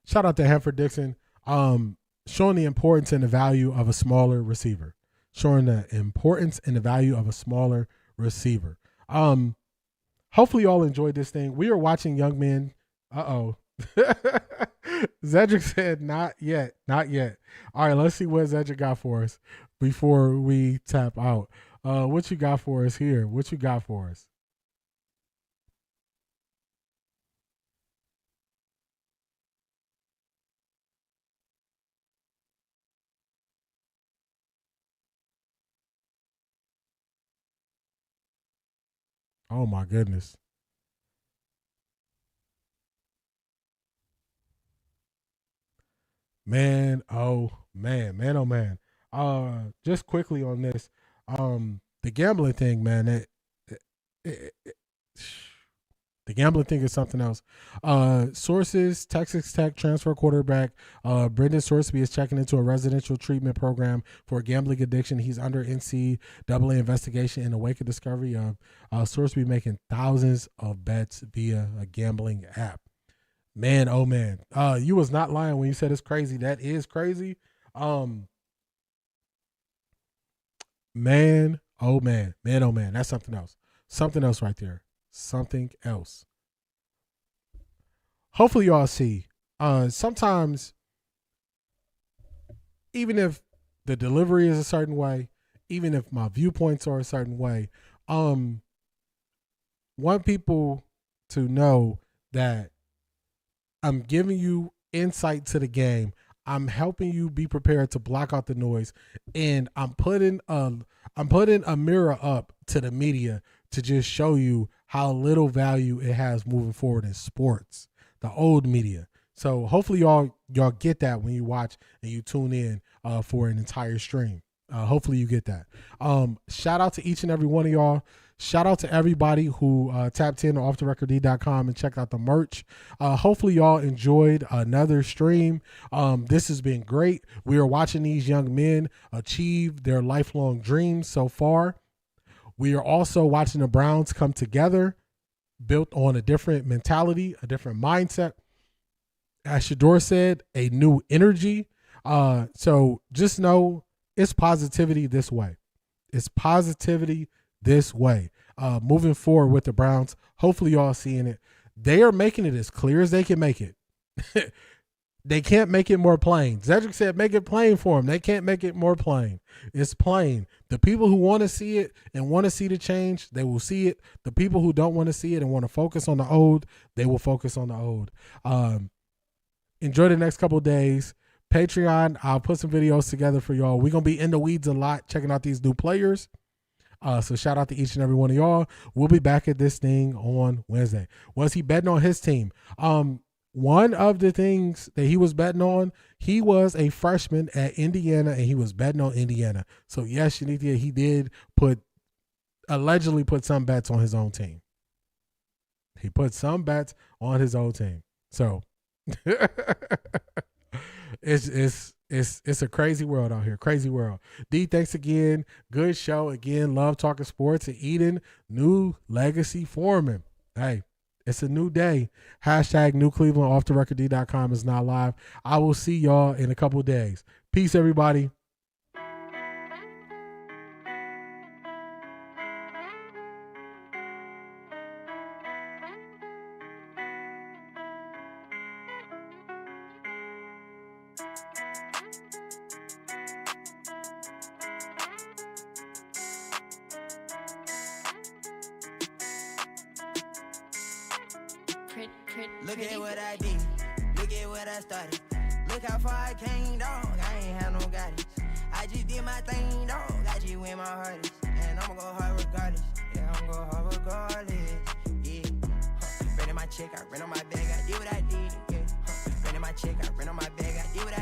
Shout out to Hanford Dixon, showing the importance and the value of a smaller receiver. Showing the importance and the value of a smaller receiver. Hopefully you all enjoyed this thing. We are watching young men. Zedric said, not yet, not yet. All right, let's see what Zedric got for us before we tap out. What you got for us here? What you got for us? Oh my goodness. Man, oh man. Just quickly on this. The gambling thing, man, the gambling thing is something else. Sources, Texas Tech transfer quarterback Brendan Sorsby is checking into a residential treatment program for gambling addiction. He's under NCAA investigation in the wake of discovery of Sorsby making thousands of bets via a gambling app. Man, oh man. You was not lying when you said it's crazy. That is crazy. Man, oh man. Man, oh man. That's something else. Something else right there. Something else. Hopefully y'all see. Sometimes, even if the delivery is a certain way, even if my viewpoints are a certain way, want people to know that I'm giving you insight to the game. I'm helping you be prepared to block out the noise, and I'm putting a mirror up to the media to just show you how little value it has moving forward in sports, the old media. So hopefully y'all get that when you watch and you tune in for an entire stream. Hopefully you get that. Shout out to each and every one of y'all. Shout out to everybody who tapped in on offtherecordDee.com and checked out the merch. Hopefully y'all enjoyed another stream. This has been great. We are watching these young men achieve their lifelong dreams so far. We are also watching the Browns come together, built on a different mentality, a different mindset. As Shedeur said, a new energy. So just know it's positivity this way. It's positivity this way. Moving forward with the Browns, hopefully y'all seeing it. They are making it as clear as they can make it. They can't make it more plain. Zedric said, make it plain for them. They can't make it more plain. It's plain. The people who want to see it and want to see the change, they will see it. The people who don't want to see it and want to focus on the old, they will focus on the old. Enjoy the next couple of days. Patreon, I'll put some videos together for y'all. We're going to be in the weeds a lot, checking out these new players. So shout out to each and every one of y'all. We'll be back at this thing on Wednesday. Was he betting on his team? One of the things that he was betting on, he was a freshman at Indiana, and he was betting on Indiana. So yes, Shanitia, he did allegedly put some bets on his own team. He put some bets on his own team. So it's a crazy world out here. Crazy world. D, thanks again. Good show again. Love talking sports. And Eden, new legacy foreman. Hey, it's a new day. Hashtag NEWCLEVELAND. OffThaRecordDee.com is now live. I will see y'all in a couple of days. Peace, everybody. Look at what I did. Look at what I started. Look how far I came, dog. I ain't have no guidance. I just did my thing, dog. I just went my hardest. And I'ma go hard regardless. Yeah, I'ma go hard regardless. Yeah. Ran in my check, I ran on my bag, I did what I did. Yeah. Ran in my check, I ran on my bag, I did what I